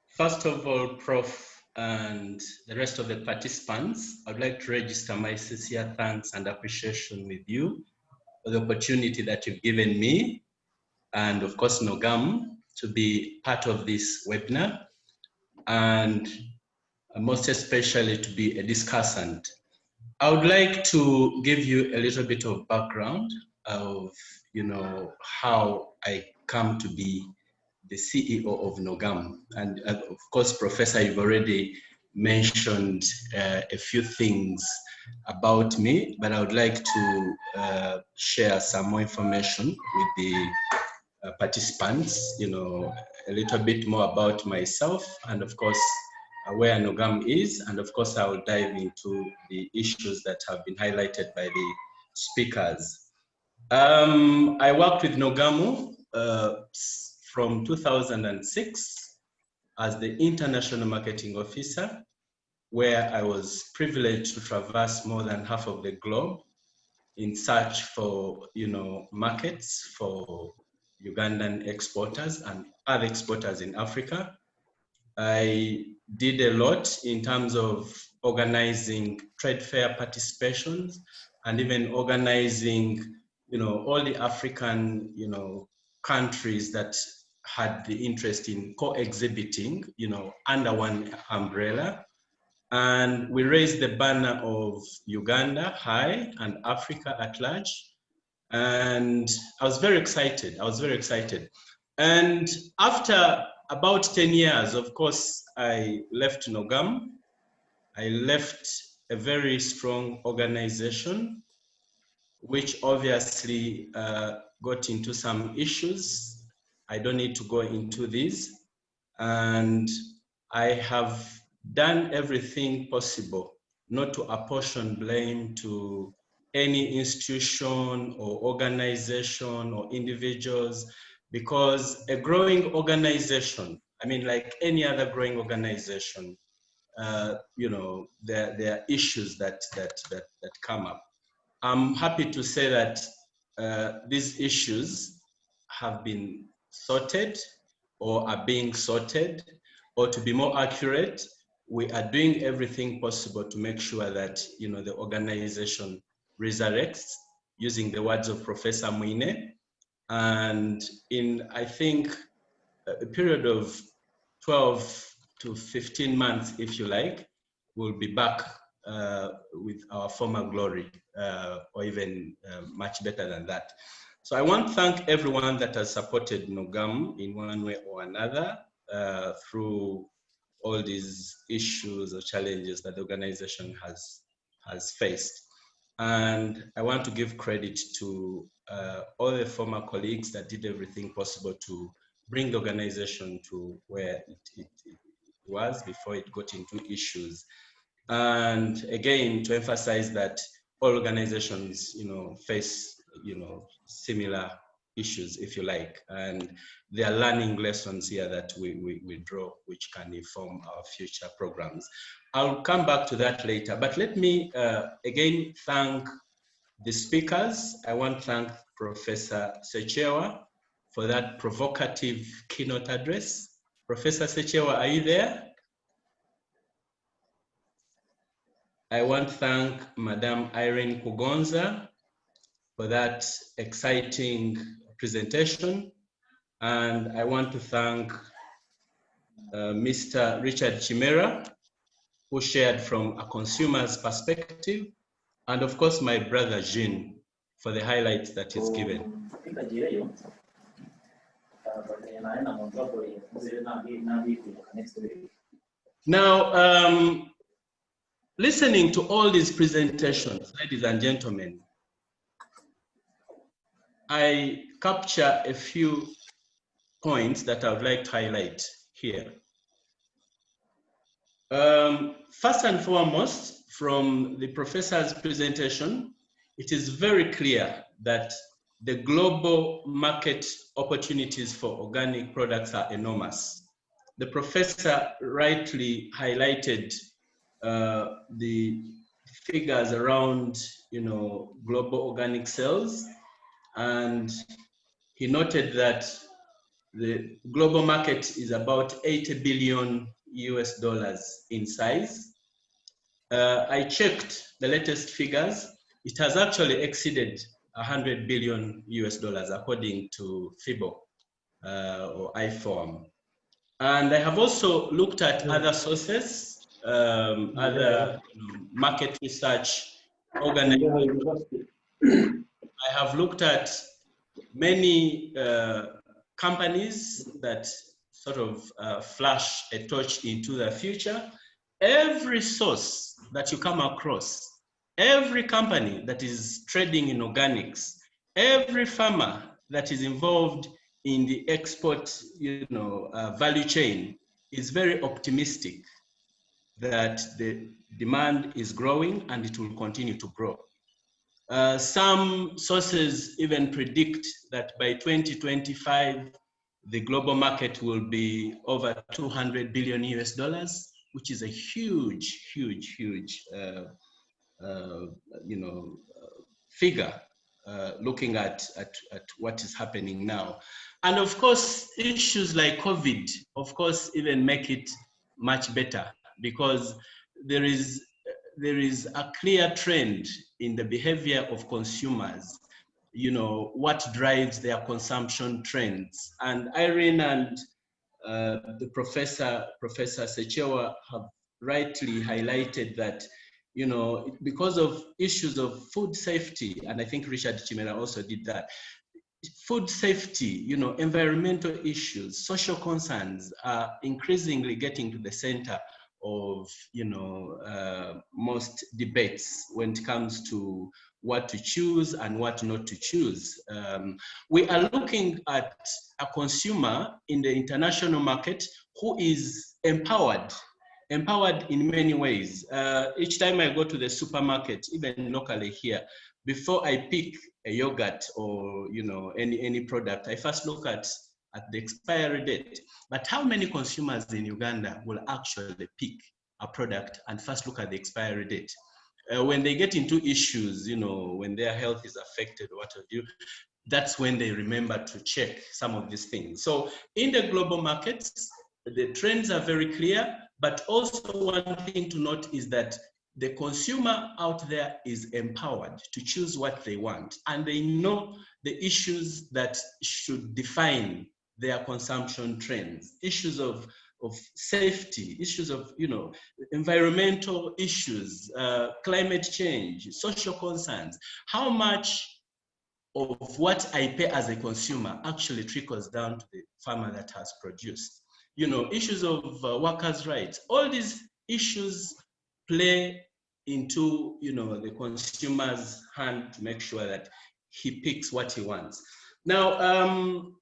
First of all, Prof, and the rest of the participants, I'd like to register my sincere thanks and appreciation with you for the opportunity that you've given me, and of course Nogamu, to be part of this webinar, and most especially to be a discussant. I would like to give you a little bit of background of, how I come to be the CEO of Nogamu. And of course, Professor, you've already mentioned a few things about me, but I would like to share some more information with the participants, a little bit more about myself, and of course, where Nogam is, and of course I will dive into the issues that have been highlighted by the speakers. I worked with Nogamu from 2006 as the International Marketing Officer, where I was privileged to traverse more than half of the globe in search for, markets for Ugandan exporters and other exporters in Africa. I did a lot in terms of organizing trade fair participations and even organizing, all the African, countries that had the interest in co-exhibiting, under one umbrella. And we raised the banner of Uganda high and Africa at large. And I was very excited. And after about 10 years, of course, I left Nogam. I left a very strong organization, which obviously got into some issues. I don't need to go into these. And I have done everything possible not to apportion blame to any institution or organization or individuals, because a growing organization, like any other growing organization, there are issues that come up. I'm happy to say that these issues have been sorted or are being sorted, or to be more accurate, we are doing everything possible to make sure that the organization resurrects, using the words of Professor Mwine. And in, I think, a period of 12 to 15 months, if you like, we'll be back with our former glory, or even much better than that. So I want to thank everyone that has supported Nogam in one way or another through all these issues or challenges that the organization has faced. And I want to give credit to all the former colleagues that did everything possible to bring the organization to where it was before it got into issues. And again, to emphasize that all organizations, face, similar issues, if you like, and there are learning lessons here that we draw, which can inform our future programs. I'll come back to that later, but let me again thank the speakers. I want to thank Professor Sechewa for that provocative keynote address. Professor Sechewa, are you there? I want to thank Madame Irene Kugonza for that exciting presentation. And I want to thank Mr. Richard Chimera, who shared from a consumer's perspective. And of course, my brother Jean, for the highlights that he's given. Now, listening to all these presentations, ladies and gentlemen, I capture a few points that I would like to highlight here. First and foremost, from the professor's presentation, it is very clear that the global market opportunities for organic products are enormous. The professor rightly highlighted the figures around, global organic sales, and he noted that the global market is about $80 billion in size. I checked the latest figures. It has actually exceeded $100 billion according to FIBO or IFORM. And I have also looked at other sources, other market research organizations. I have looked at many companies that sort of flash a torch into the future. Every source that you come across, every company that is trading in organics, every farmer that is involved in the export value chain is very optimistic that the demand is growing and it will continue to grow. Some sources even predict that by 2025, the global market will be over 200 billion US dollars, which is a huge, huge, huge, figure, looking at what is happening now. And of course, issues like COVID, of course, even make it much better, because there is a clear trend in the behavior of consumers, what drives their consumption trends. And Irene and the Professor Sechewa have rightly highlighted that, because of issues of food safety, and I think Richard Chimera also did that, food safety, environmental issues, social concerns are increasingly getting to the center of, most debates when it comes to what to choose and what not to choose. We are looking at a consumer in the international market who is empowered in many ways. Each time I go to the supermarket, even locally here, before I pick a yogurt or any product, I first look at the expiry date. But how many consumers in Uganda will actually pick a product and first look at the expiry date? When they get into issues, when their health is affected or what have you, that's when they remember to check some of these things. So in the global markets, the trends are very clear, but also one thing to note is that the consumer out there is empowered to choose what they want, and they know the issues that should define their consumption trends, issues of safety, issues of environmental issues, climate change, social concerns. How much of what I pay as a consumer actually trickles down to the farmer that has produced? Issues of workers' rights. All these issues play into the consumer's hand to make sure that he picks what he wants. Now,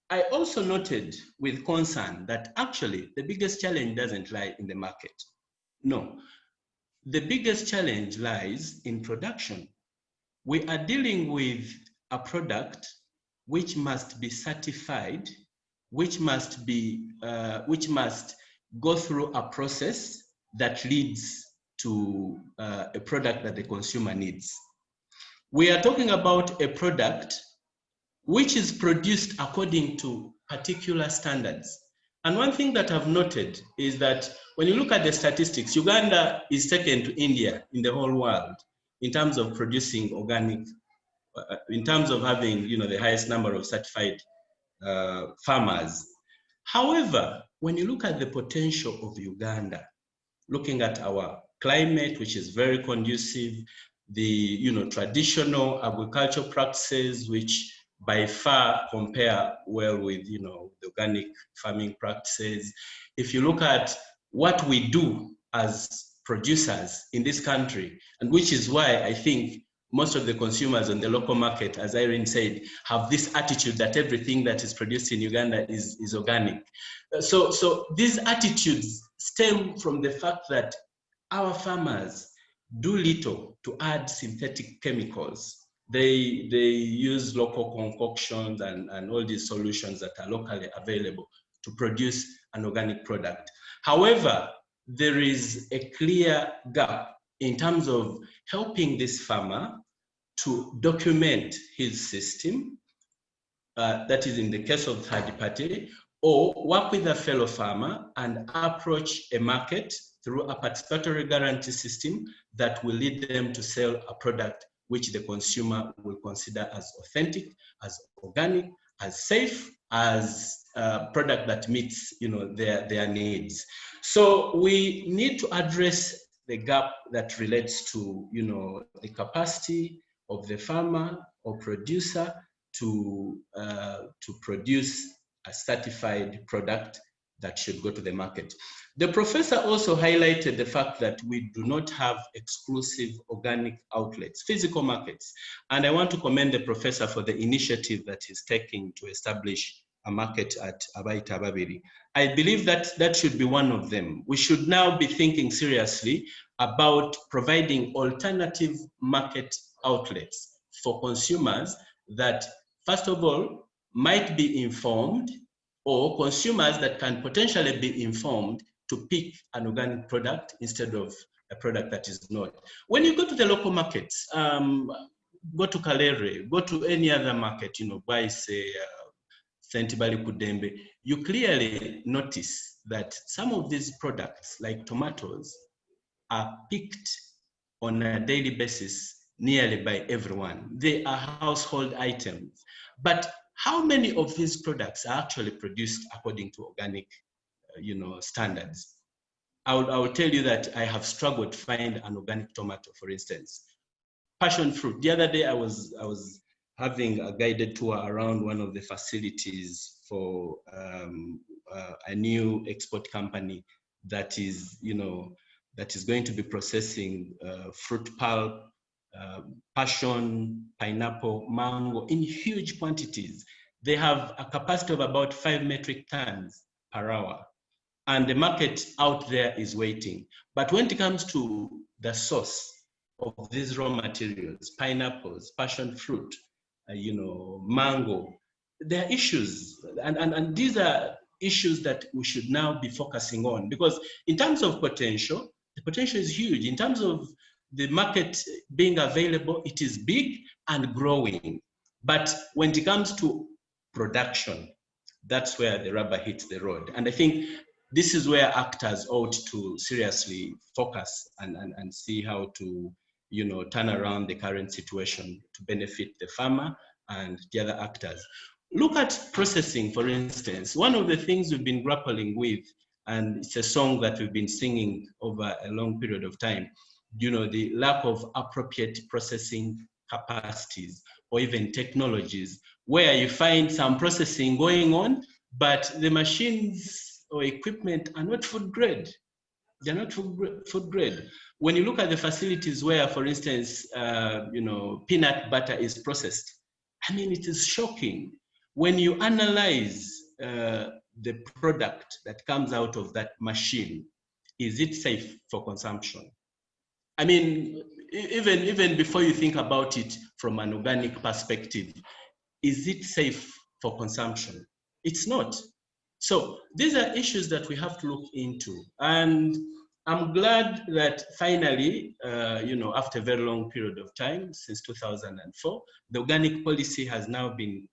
I also noted with concern that actually the biggest challenge doesn't lie in the market. No, the biggest challenge lies in production. We are dealing with a product which must be certified, which must go through a process that leads to a product that the consumer needs. We are talking about a product which is produced according to particular standards. And one thing that I've noted is that when you look at the statistics, Uganda is second to India in the whole world in terms of producing organic, in terms of having the highest number of certified farmers. However, when you look at the potential of Uganda, looking at our climate, which is very conducive, the traditional agricultural practices, which by far compare well with the organic farming practices. If you look at what we do as producers in this country, and which is why I think most of the consumers on the local market, as Irene said, have this attitude that everything that is produced in Uganda is organic. So these attitudes stem from the fact that our farmers do little to add synthetic chemicals. They use local concoctions and all these solutions that are locally available to produce an organic product. However, there is a clear gap in terms of helping this farmer to document his system, that is in the case of third party, or work with a fellow farmer and approach a market through a participatory guarantee system that will lead them to sell a product which the consumer will consider as authentic, as organic, as safe, as a product that meets their needs. So we need to address the gap that relates to the capacity of the farmer or producer to produce a certified product that should go to the market. The professor also highlighted the fact that we do not have exclusive organic outlets, physical markets. And I want to commend the professor for the initiative that he's taking to establish a market at Abaita Babiri. I believe that that should be one of them. We should now be thinking seriously about providing alternative market outlets for consumers that, first of all, might be informed, or consumers that can potentially be informed to pick an organic product instead of a product that is not. When you go to the local markets, go to Kalere, go to any other market, buy, say, Sentibali Kudembe, you clearly notice that some of these products, like tomatoes, are picked on a daily basis nearly by everyone. They are household items. But how many of these products are actually produced according to organic, standards? I will tell you that I have struggled to find an organic tomato, for instance. Passion fruit. The other day I was having a guided tour around one of the facilities for a new export company that is, that is going to be processing fruit pulp, passion, pineapple, mango in huge quantities. They have a capacity of about 5 metric tons per hour. And the market out there is waiting. But when it comes to the source of these raw materials, pineapples, passion fruit, mango, there are issues. And these are issues that we should now be focusing on, because in terms of potential, the potential is huge. In terms of the market being available, it is big and growing. But when it comes to production, that's where the rubber hits the road. And I think this is where actors ought to seriously focus and see how to, turn around the current situation to benefit the farmer and the other actors. Look at processing, for instance. One of the things we've been grappling with, and it's a song that we've been singing over a long period of time, the lack of appropriate processing capacities or even technologies, where you find some processing going on, but the machines or equipment are not food grade. They're not food grade. When you look at the facilities where, for instance, peanut butter is processed, I mean, it is shocking. When you analyze the product that comes out of that machine, is it safe for consumption? I mean, even before you think about it from an organic perspective, is it safe for consumption? It's not. So these are issues that we have to look into. And I'm glad that finally, after a very long period of time, since 2004, the organic policy has now been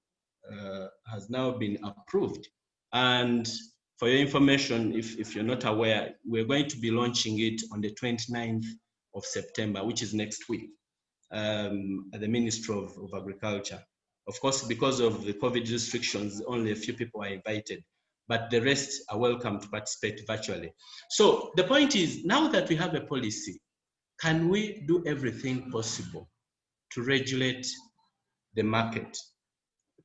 approved. And for your information, if you're not aware, we're going to be launching it on the 29th of September, which is next week, at the Ministry of Agriculture. Of course, because of the COVID restrictions, only a few people are invited, but the rest are welcome to participate virtually. So the point is, now that we have a policy, can we do everything possible to regulate the market,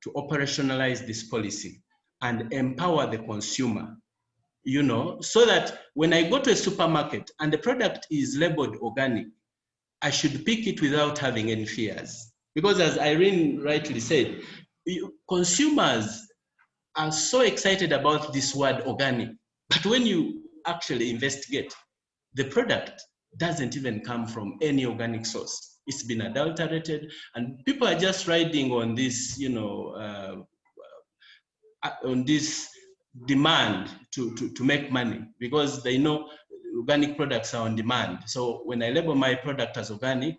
to operationalize this policy and empower the consumer, so that when I go to a supermarket and the product is labeled organic, I should pick it without having any fears. Because as Irene rightly said, consumers are so excited about this word organic, but when you actually investigate, the product doesn't even come from any organic source. It's been adulterated, and people are just riding on this, on this demand to make money, because they know organic products are on demand. So when I label my product as organic,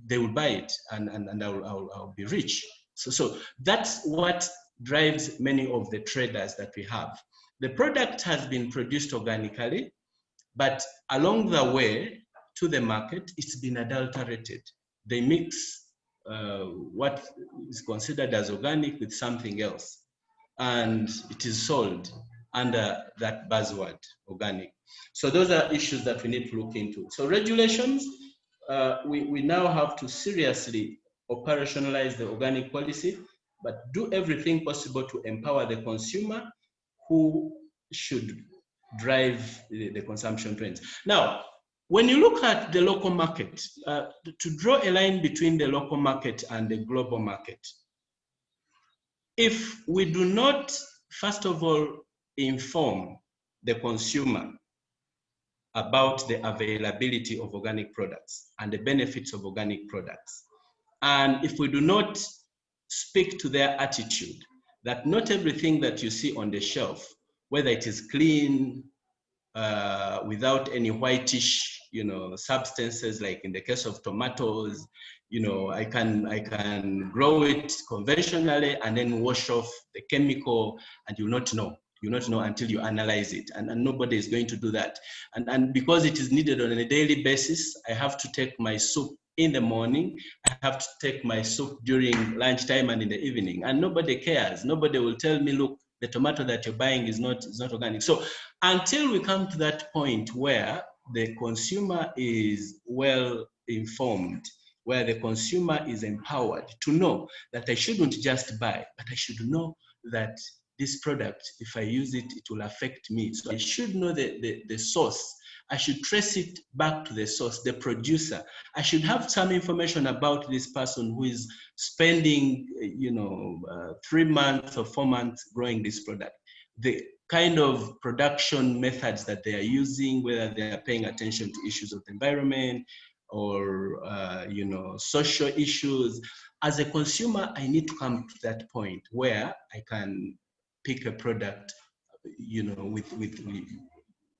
they will buy it, and I'll be rich. So that's what drives many of the traders that we have. The product has been produced organically, but along the way to the market, it's been adulterated. They mix what is considered as organic with something else, and it is sold under that buzzword, organic. So those are issues that we need to look into. So regulations, we now have to seriously operationalize the organic policy, but do everything possible to empower the consumer, who should drive the consumption trends. Now, when you look at the local market, to draw a line between the local market and the global market, if we do not first of all, inform the consumer about the availability of organic products and the benefits of organic products. And if we do not speak to their attitude, that not everything that you see on the shelf, whether it is clean, without any whitish, substances, like in the case of tomatoes, I can grow it conventionally and then wash off the chemical, and you'll not know. You'll not know until you analyze it, and nobody is going to do that. And because it is needed on a daily basis, I have to take my soup in the morning, I have to take my soup during lunchtime and in the evening, and nobody cares. Nobody will tell me, look, the tomato that you're buying is not organic. So until we come to that point where the consumer is well informed, where the consumer is empowered to know that I shouldn't just buy, but I should know that this product, if I use it, it will affect me. So I should know the source. I should trace it back to the source, the producer. I should have some information about this person who is spending, 3 months or 4 months growing this product. The kind of production methods that they are using, whether they are paying attention to issues of the environment or, social issues. As a consumer, I need to come to that point where I can pick a product,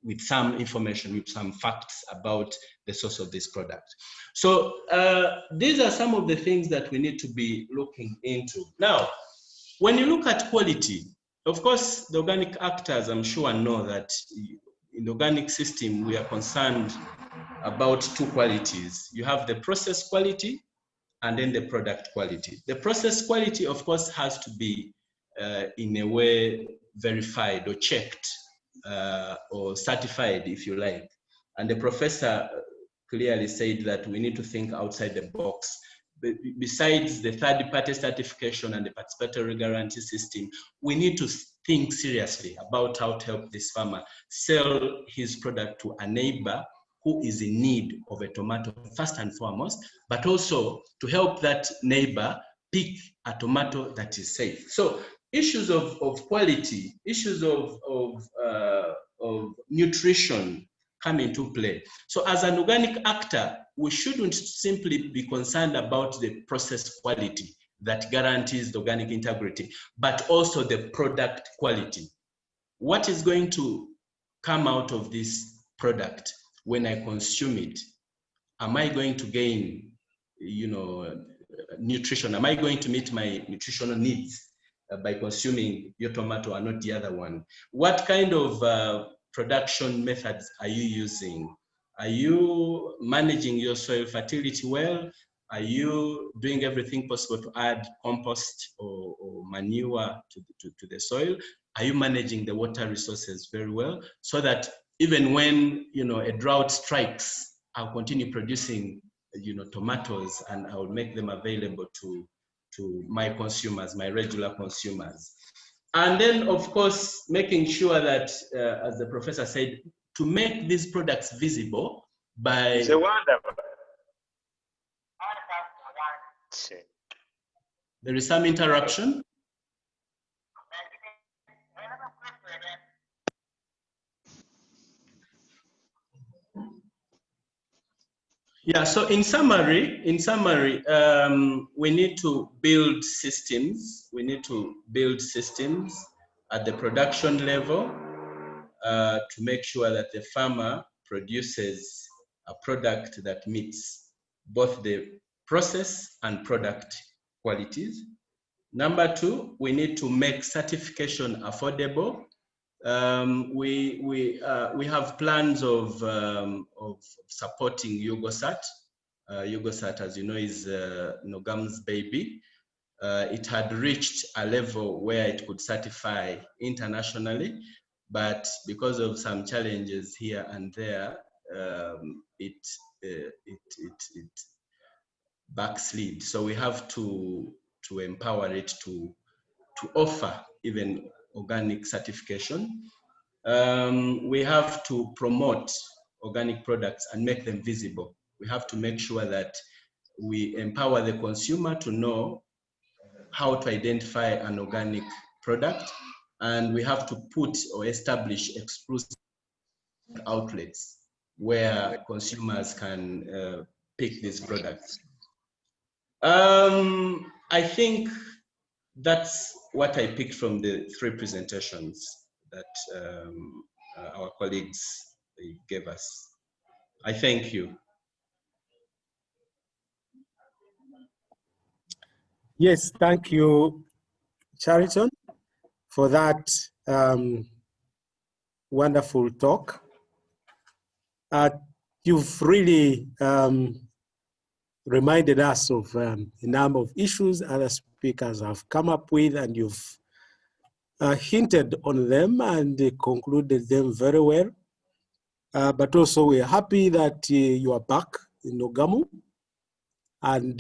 with some information, with some facts about the source of this product. So these are some of the things that we need to be looking into. Now, when you look at quality, of course, the organic actors, I'm sure, know that in the organic system, we are concerned about 2 qualities. You have the process quality and then the product quality. The process quality, of course, has to be in a way verified or checked or certified, if you like. And the professor clearly said that we need to think outside the box. Besides the third-party certification and the participatory guarantee system, we need to think seriously about how to help this farmer sell his product to a neighbor who is in need of a tomato first and foremost, but also to help that neighbor pick a tomato that is safe. So issues of quality, issues of nutrition come into play. So as an organic actor, we shouldn't simply be concerned about the process quality that guarantees the organic integrity, but also the product quality. What is going to come out of this product when I consume it? Am I going to gain, nutrition? Am I going to meet my nutritional needs by consuming your tomato and not the other one? What kind of production methods are you using? Are you managing your soil fertility well? Are you doing everything possible to add compost or manure to the soil? Are you managing the water resources very well so that even when a drought strikes, I'll continue producing tomatoes, and I'll make them available to my consumers, my regular consumers? And then, of course, making sure that, as the professor said, to make these products visible by... There is some interruption. Yeah, so in summary, we need to build systems. We need to build systems at the production level to make sure that the farmer produces a product that meets both the process and product qualities. Number 2, we need to make certification affordable. We have plans of supporting Yugosat. Yugosat, as you know, is Nogam's baby. It had reached a level where it could certify internationally, but because of some challenges here and there, it backslid. So we have to empower it to offer even organic certification. We have to promote organic products and make them visible. We have to make sure that we empower the consumer to know how to identify an organic product. and we have to put or establish exclusive outlets where consumers can pick these products. I think that's what I picked from the 3 presentations that our colleagues gave us. I thank you. Yes, thank you, Chariton, for that wonderful talk. You've really reminded us of a number of issues other speakers have come up with, and you've hinted on them and concluded them very well. But also we're happy that you are back in Nogamu and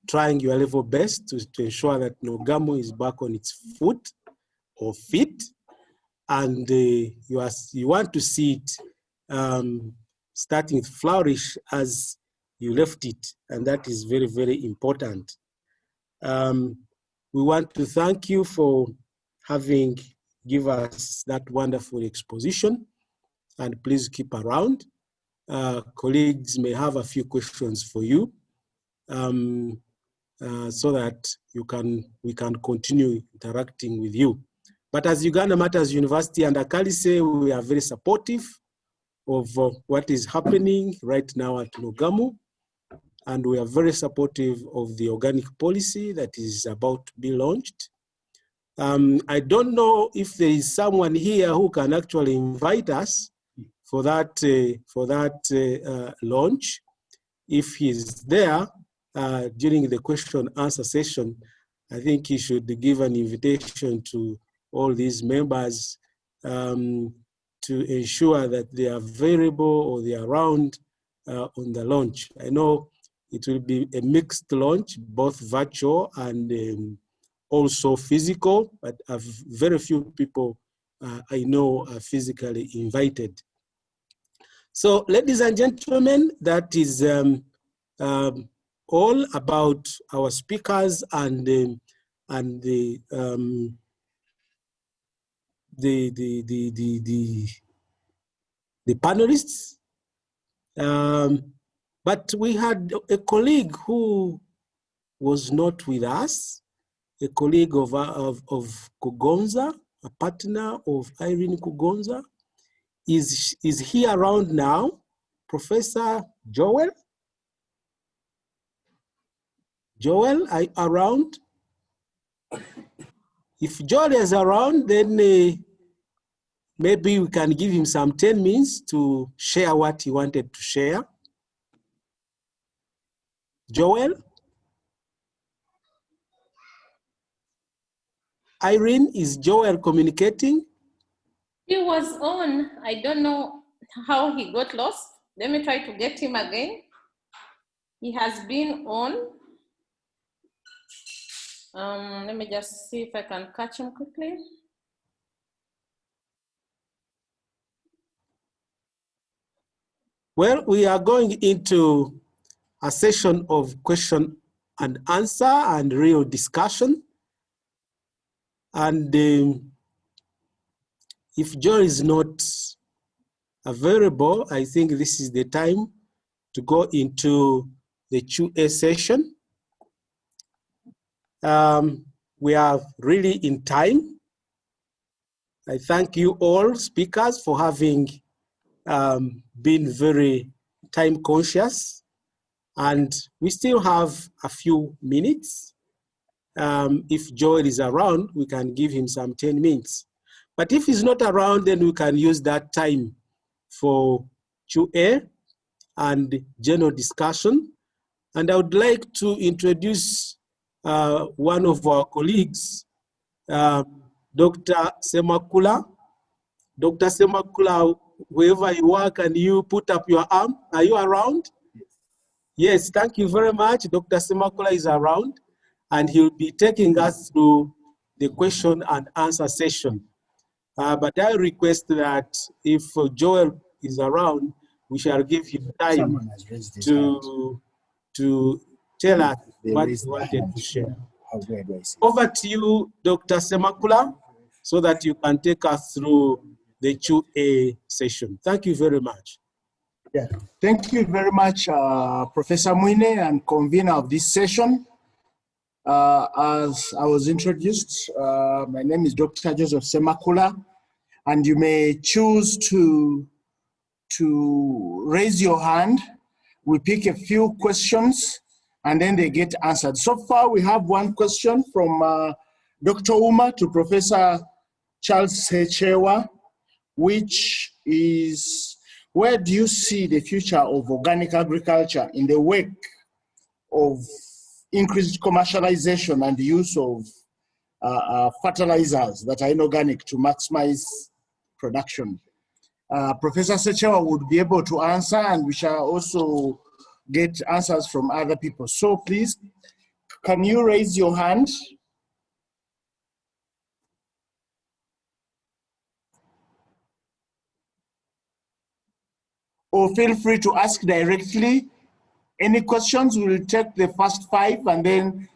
trying your level best to ensure that Nogamu is back on its feet, and you want to see it starting to flourish as you left it, and that is very, very important. We want to thank you for having given us that wonderful exposition, and please keep around. Colleagues may have a few questions for you so that we can continue interacting with you. But as Uganda Matters University and ACALISE, we are very supportive of what is happening right now at Nogamu, and we are very supportive of the organic policy that is about to be launched. I don't know if there is someone here who can actually invite us for that launch. If he's there during the question answer session, I think he should give an invitation to all these members to ensure that they are available or they are around on the launch. I know it will be a mixed launch, both virtual and also physical, but very few people I know are physically invited. So, ladies and gentlemen, that is all about our speakers and the panelists. But we had a colleague who was not with us, a colleague of Kugonza, a partner of Irene Kugonza, is here around now, Professor Joel. Joel, are you around? If Joel is around, then maybe we can give him some 10 minutes to share what he wanted to share. Joel? Irene, is Joel communicating? He was on. I don't know how he got lost. Let me try to get him again. He has been on. Let me just see if I can catch him quickly. Well, we are going into a session of question and answer and real discussion. And if Joel is not available, I think this is the time to go into the Q&A session. We are really in time. I thank you all speakers for having been very time conscious, and we still have a few minutes. If Joel is around, we can give him some 10 minutes. But if he's not around, then we can use that time for Q&A and general discussion. And I would like to introduce one of our colleagues, Dr. Semakula. Dr. Semakula, wherever you are, can you put up your arm? Are you around? Yes, thank you very much. Dr. Semakula is around, and he'll be taking us through the question and answer session. But I request that if Joel is around, we shall give him time to tell us what he wanted to share. Over to you, Dr. Semakula, so that you can take us through the Q&A session. Thank you very much. Yeah, thank you very much, Professor Mwine and convener of this session. As I was introduced, my name is Dr. Joseph Semakula, and you may choose to raise your hand. We pick a few questions and then they get answered. So far, we have one question from Dr. Uma to Professor Charles Sechewa, which is, where do you see the future of organic agriculture in the wake of increased commercialization and the use of fertilizers that are inorganic to maximize production? Professor Sechewa would be able to answer, and we shall also get answers from other people. So please, can you raise your hand? Or feel free to ask directly. Any questions, we'll take the first 5 and then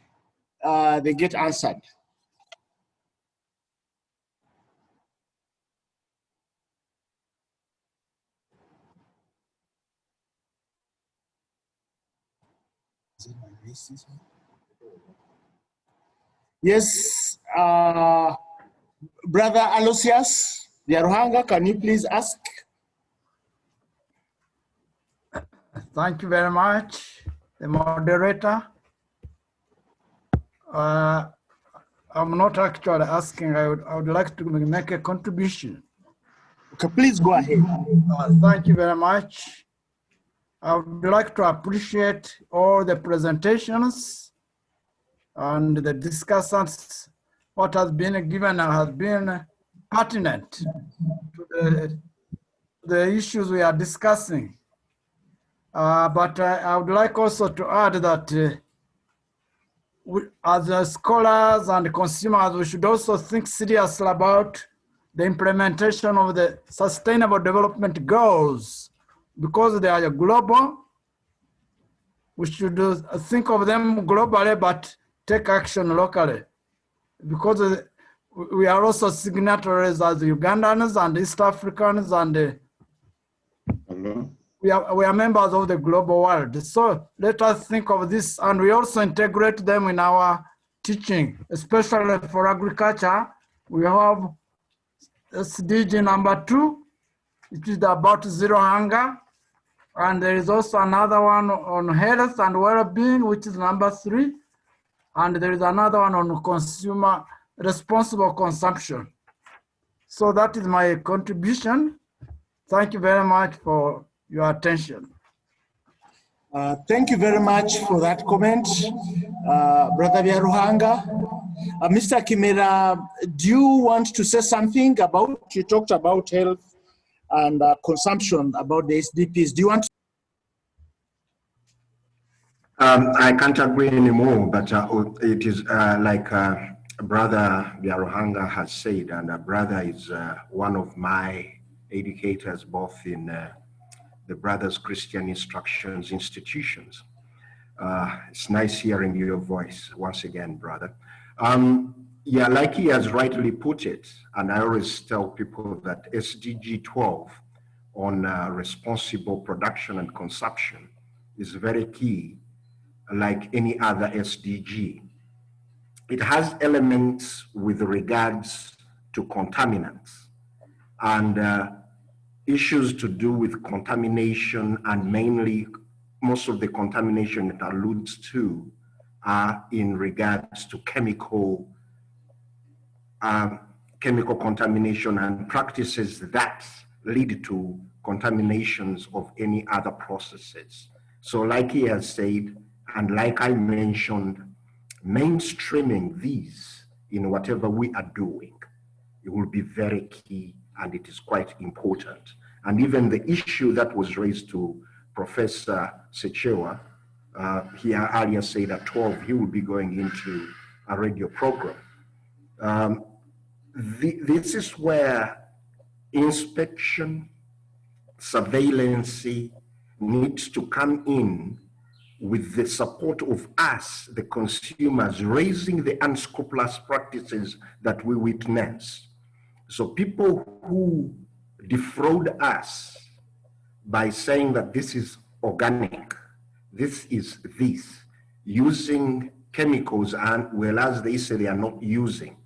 they get answered. Yes, Brother Aloysius Yaruhanga, can you please ask? Thank you very much, the moderator. I'm not actually asking, I would like to make a contribution. Okay, please go ahead. Thank you very much. I would like to appreciate all the presentations and the discussions. What has been given has been pertinent to the issues we are discussing. But I would like also to add that as scholars and consumers, we should also think seriously about the implementation of the Sustainable Development Goals. Because they are global, we should think of them globally, but take action locally. Because we are also signatories as Ugandans and East Africans, and we are members of the global world. So let us think of this, and we also integrate them in our teaching, especially for agriculture. We have SDG number 2, which is about zero hunger. And there is also another one on health and well-being, which is number 3. And there is another one on consumer responsible consumption. So that is my contribution. Thank you very much for your attention. Thank you very much for that comment, Brother Byaruhanga. Mr. Kimera, do you want to say something about, you talked about health and consumption, about the SDPs. Do you want to? I can't agree anymore, but it is like Brother Byaruhanga has said, and Brother is one of my educators, both in the Brothers Christian Instructions institutions. It's nice hearing your voice once again, brother. Yeah, like he has rightly put it, and I always tell people that SDG 12 on responsible production and consumption is very key, like any other SDG. It has elements with regards to contaminants and issues to do with contamination, and mainly most of the contamination it alludes to are in regards to chemical contamination and practices that lead to contaminations of any other processes. So like he has said, and like I mentioned, mainstreaming these in whatever we are doing, it will be very key, and it is quite important. And even the issue that was raised to Professor Sechewa, he earlier said at 12 he will be going into a radio program. This is where inspection, surveillance needs to come in with the support of us, the consumers, raising the unscrupulous practices that we witness. So people who defraud us by saying that this is organic, this is this, using chemicals, and whereas they say they are not using,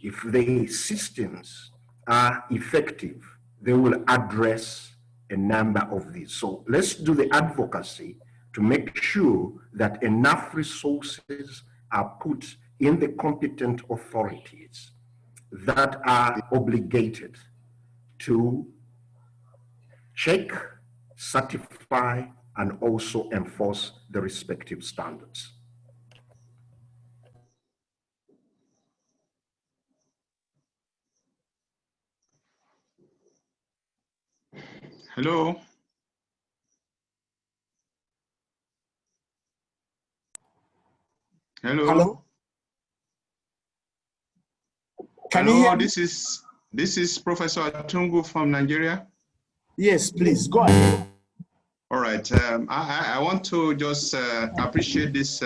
if the systems are effective, they will address a number of these. So let's do the advocacy to make sure that enough resources are put in the competent authorities that are obligated to check, certify, and also enforce the respective standards. Hello. Hello. Hello. Can you Hello, hear me? this is Professor Atungu from Nigeria. Yes, please, go ahead. All right. I want to just appreciate this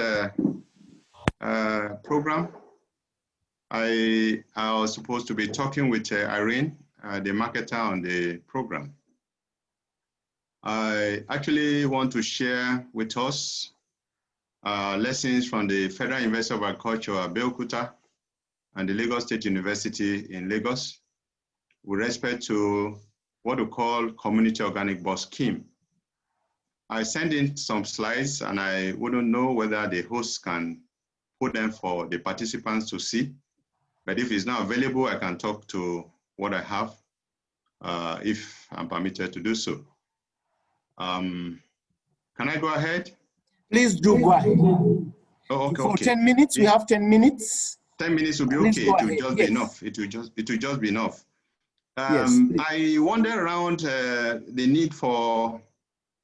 program. I was supposed to be talking with Irene, the marketer on the program. I actually want to share with us lessons from the Federal University of Agriculture, Abeokuta, and the Lagos State University in Lagos with respect to what we call Community Organic Board Scheme. I sent in some slides and I wouldn't know whether the host can put them for the participants to see. But if it's not available, I can talk to what I have if I'm permitted to do so. Can I go ahead? Please do go ahead. Oh, okay, For okay. 10 minutes, we have 10 minutes. 10 minutes will be Please okay. go It will ahead. just Yes. be enough. It will just be enough. Yes, I wonder around the need for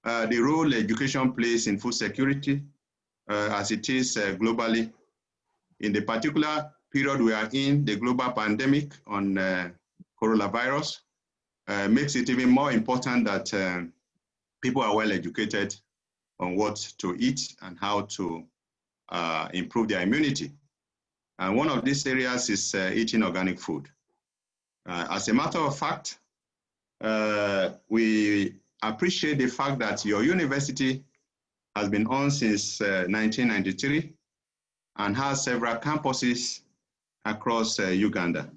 the role education plays in food security as it is globally. In the particular period we are in, the global pandemic on coronavirus makes it even more important that people are well educated on what to eat and how to improve their immunity. And one of these areas is eating organic food. As a matter of fact, we appreciate the fact that your university has been on since 1993 and has several campuses across Uganda.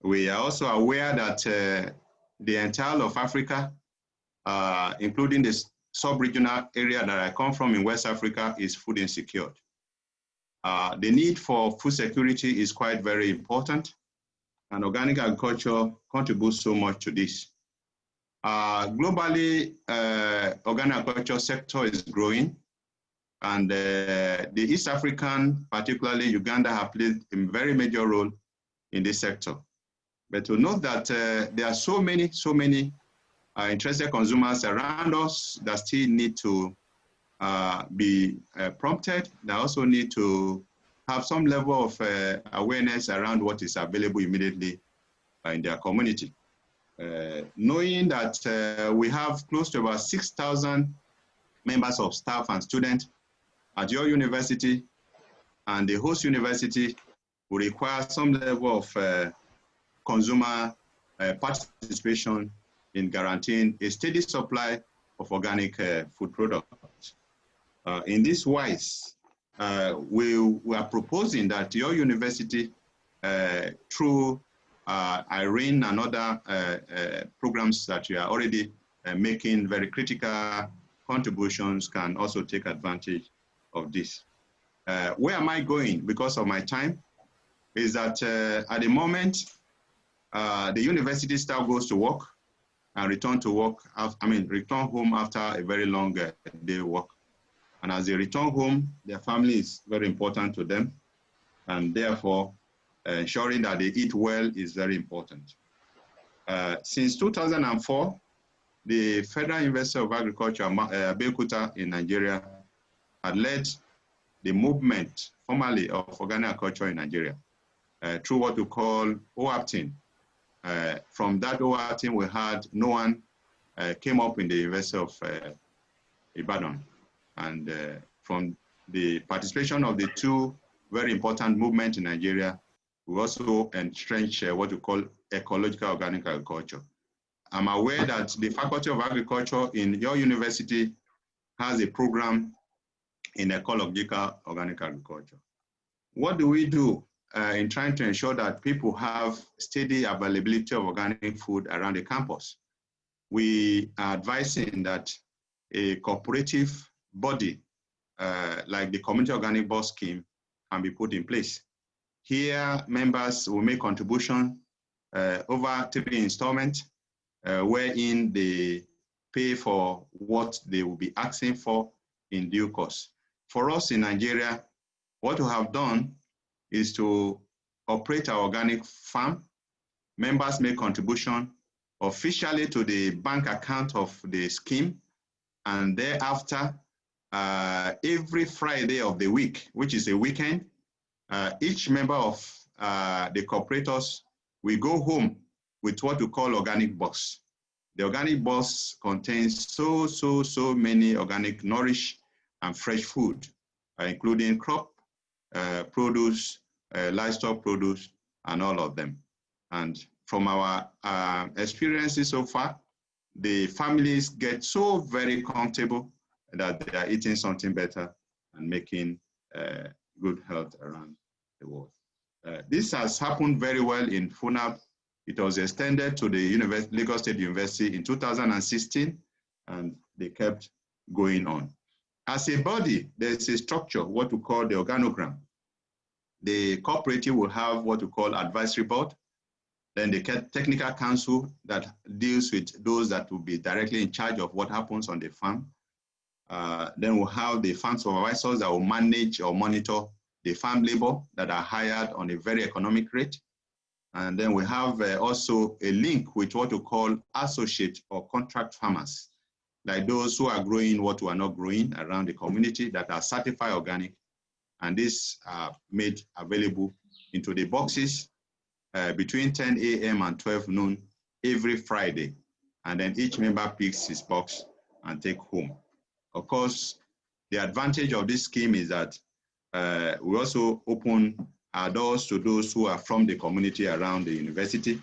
We are also aware that the entire of Africa, including the sub-regional area that I come from in West Africa, is food insecure. The need for food security is quite very important, and organic agriculture contributes so much to this. Globally, organic agriculture sector is growing, and the East African, particularly Uganda, have played a very major role in this sector. But to note that there are so many interested consumers around us that still need to be prompted. They also need to have some level of awareness around what is available immediately in their community. Knowing that we have close to about 6,000 members of staff and students at your university, and the host university will require some level of consumer participation in guaranteeing a steady supply of organic food products. In this wise, we are proposing that your university, through Irene and other programs that you are already making very critical contributions, can also take advantage of this. Where am I going because of my time? Is that at the moment, the university staff goes to work and return home after a very long day work. And as they return home, their family is very important to them. And therefore, ensuring that they eat well is very important. Since 2004, the Federal University of Agriculture, Abeokuta in Nigeria, had led the movement formally of organic agriculture in Nigeria through what we call OAPTIN. From that OAPTIN, we had no one came up in the University of Ibadan. And from the participation of the two very important movements in Nigeria, we also entrenched what we call ecological organic agriculture. I'm aware that the Faculty of Agriculture in your university has a program in ecological organic agriculture. What do we do in trying to ensure that people have steady availability of organic food around the campus? We are advising that a cooperative body like the Community Organic Board Scheme can be put in place. Here, members will make contribution over 3 installments, wherein they pay for what they will be asking for in due course. For us in Nigeria, what we have done is to operate our organic farm. Members make contribution officially to the bank account of the scheme, and thereafter, every Friday of the week, which is a weekend, each member of the cooperators will go home with what we call organic box. The organic box contains so many organic, nourish, and fresh food, including crop produce, livestock produce, and all of them. And from our experiences so far, the families get so very comfortable that they are eating something better and making good health around the world. This has happened very well in FUNAB. It was extended to the Lagos State University in 2016, and they kept going on. As a body, there's a structure, what we call the organogram. The cooperative will have what we call advisory board, then the technical council that deals with those that will be directly in charge of what happens on the farm. Then we'll have the farm supervisors that will manage or monitor the farm labor that are hired on a very economic rate. And then we have also a link with what we call associate or contract farmers, like those who are growing what we are not growing around the community that are certified organic. And these are made available into the boxes between 10 a.m. and 12 noon every Friday. And then each member picks his box and take home. Of course, the advantage of this scheme is that we also open our doors to those who are from the community around the university.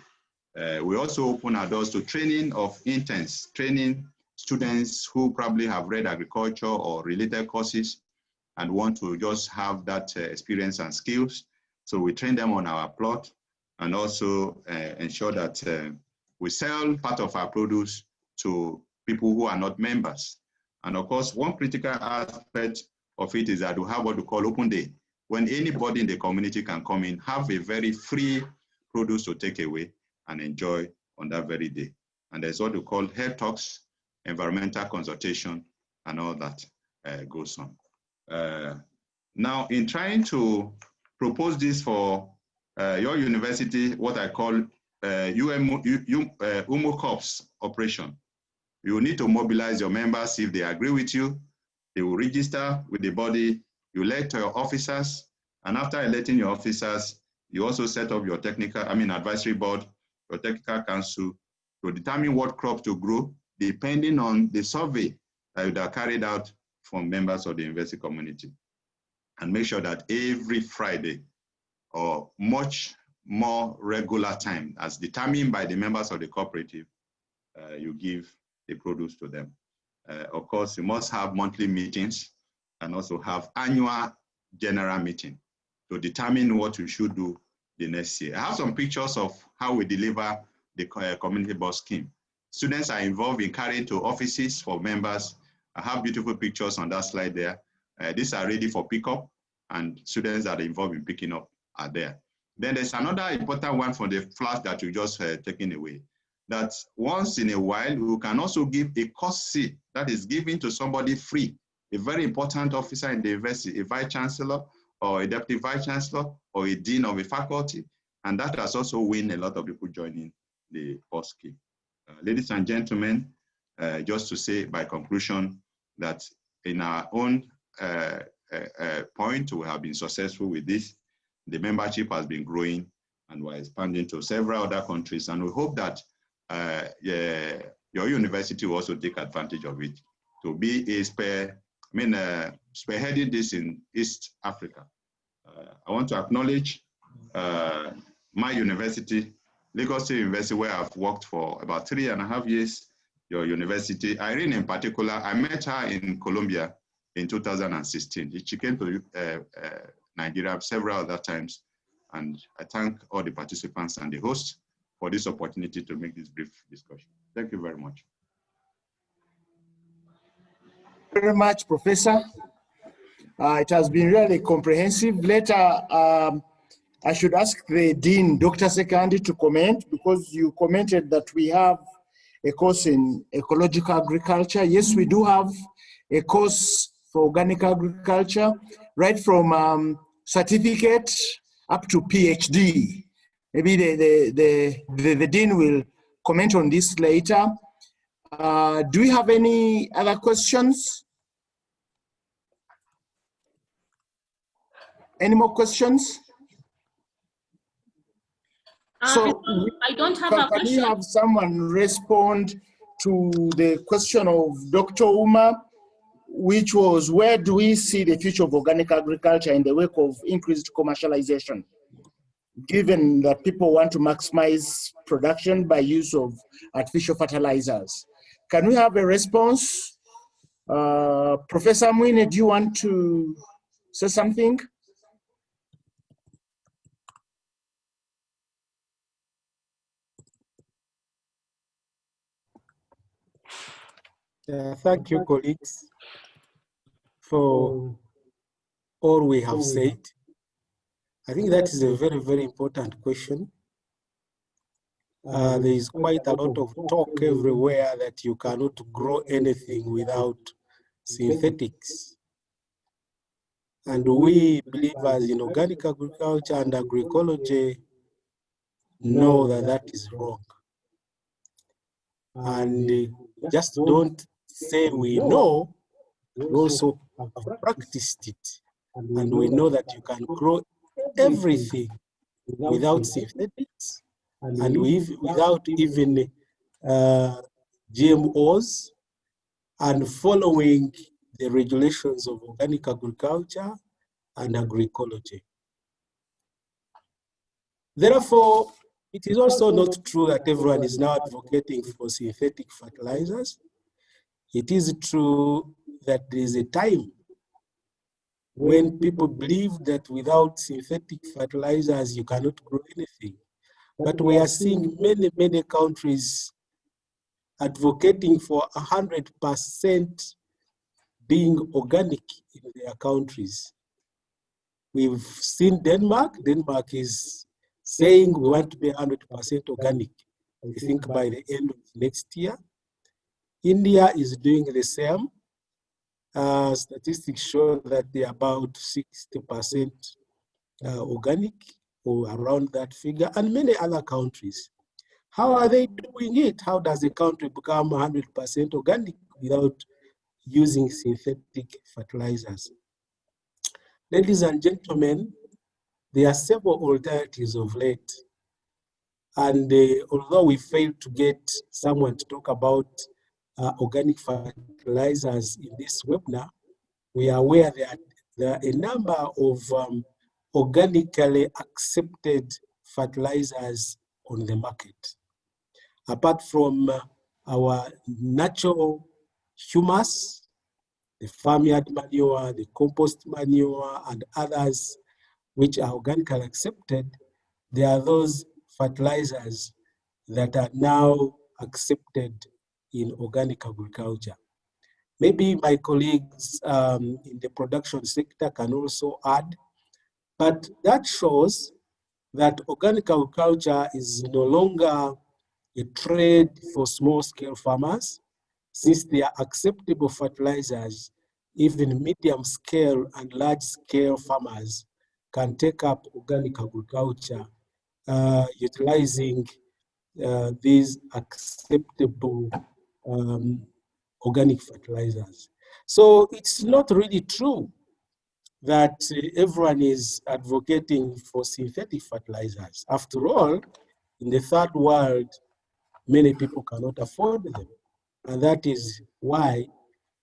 We also open our doors to training of interns, training students who probably have read agriculture or related courses and want to just have that experience and skills. So we train them on our plot and also ensure that we sell part of our produce to people who are not members. And of course, one critical aspect of it is that we have what we call open day, when anybody in the community can come in, have a very free produce to take away and enjoy on that very day. And there's what we call health talks, environmental consultation, and all that goes on. Now, in trying to propose this for your university, what I call UMO Corps operation, you need to mobilize your members. If they agree with you, they will register with the body, you elect your officers, and after electing your officers, you also set up your advisory board, your technical council, to determine what crops to grow, depending on the survey that are carried out from members of the university community. And make sure that every Friday or much more regular time as determined by the members of the cooperative, you give the produce to them. Of course, you must have monthly meetings and also have annual general meeting to determine what you should do the next year. I have some pictures of how we deliver the community board scheme. Students are involved in carrying to offices for members. I have beautiful pictures on that slide there. These are ready for pickup, and students that are involved in picking up are there. Then there's another important one for the flash that you just taken away, that once in a while, we can also give a courtesy that is given to somebody free, a very important officer in the university, a vice chancellor or a deputy vice chancellor or a dean of a faculty. And that has also won a lot of people joining the board scheme. Ladies and gentlemen, just to say by conclusion that in our own point, we have been successful with this. The membership has been growing and we're expanding to several other countries. And we hope that your university will also take advantage of it to be a spearheading this in East Africa. I want to acknowledge my university Lagos State University, where I've worked for about 3.5 years, your university. Irene in particular, I met her in Colombia in 2016. She came to Nigeria several other times. And I thank all the participants and the host for this opportunity to make this brief discussion. Thank you very much. Very much, Professor. It has been really comprehensive. Later, I should ask the Dean, Dr. Sekandi, to comment, because you commented that we have a course in ecological agriculture. Yes, we do have a course for organic agriculture, right from certificate up to PhD. Maybe the Dean will comment on this later. Do we have any other questions? Any more questions? I don't have a question. Can we have someone respond to the question of Dr. Uma, which was, where do we see the future of organic agriculture in the wake of increased commercialization, given that people want to maximize production by use of artificial fertilizers? Can we have a response? Professor Mwine, do you want to say something? Thank you, colleagues, for all we have said. I think that is a very, very important question. There is quite a lot of talk everywhere that you cannot grow anything without synthetics. And we believers in organic agriculture and agroecology know that that is wrong. And just don't say we know, we also have practiced it. And we know that you can grow everything without synthetics and without even GMOs, and following the regulations of organic agriculture and agroecology. Therefore, it is also not true that everyone is now advocating for synthetic fertilizers. It is true that there is a time when people believe that without synthetic fertilizers, you cannot grow anything. But we are seeing many, many countries advocating for 100% being organic in their countries. We've seen Denmark. Denmark is saying we want to be 100% organic, I think by the end of next year. India is doing the same. Statistics show that they're about 60% organic, or around that figure, and many other countries. How are they doing it? How does a country become 100% organic without using synthetic fertilizers? Ladies and gentlemen, there are several alternatives of late. And although we failed to get someone to talk about organic fertilizers in this webinar, we are aware that there are a number of organically accepted fertilizers on the market. Apart from our natural humus, the farmyard manure, the compost manure, and others which are organically accepted, there are those fertilizers that are now accepted in organic agriculture. Maybe my colleagues in the production sector can also add, but that shows that organic agriculture is no longer a trade for small-scale farmers, since they are acceptable fertilizers. Even medium-scale and large-scale farmers can take up organic agriculture utilizing these acceptable organic fertilizers. So it's not really true that everyone is advocating for synthetic fertilizers. After all, in the third world, many people cannot afford them. And that is why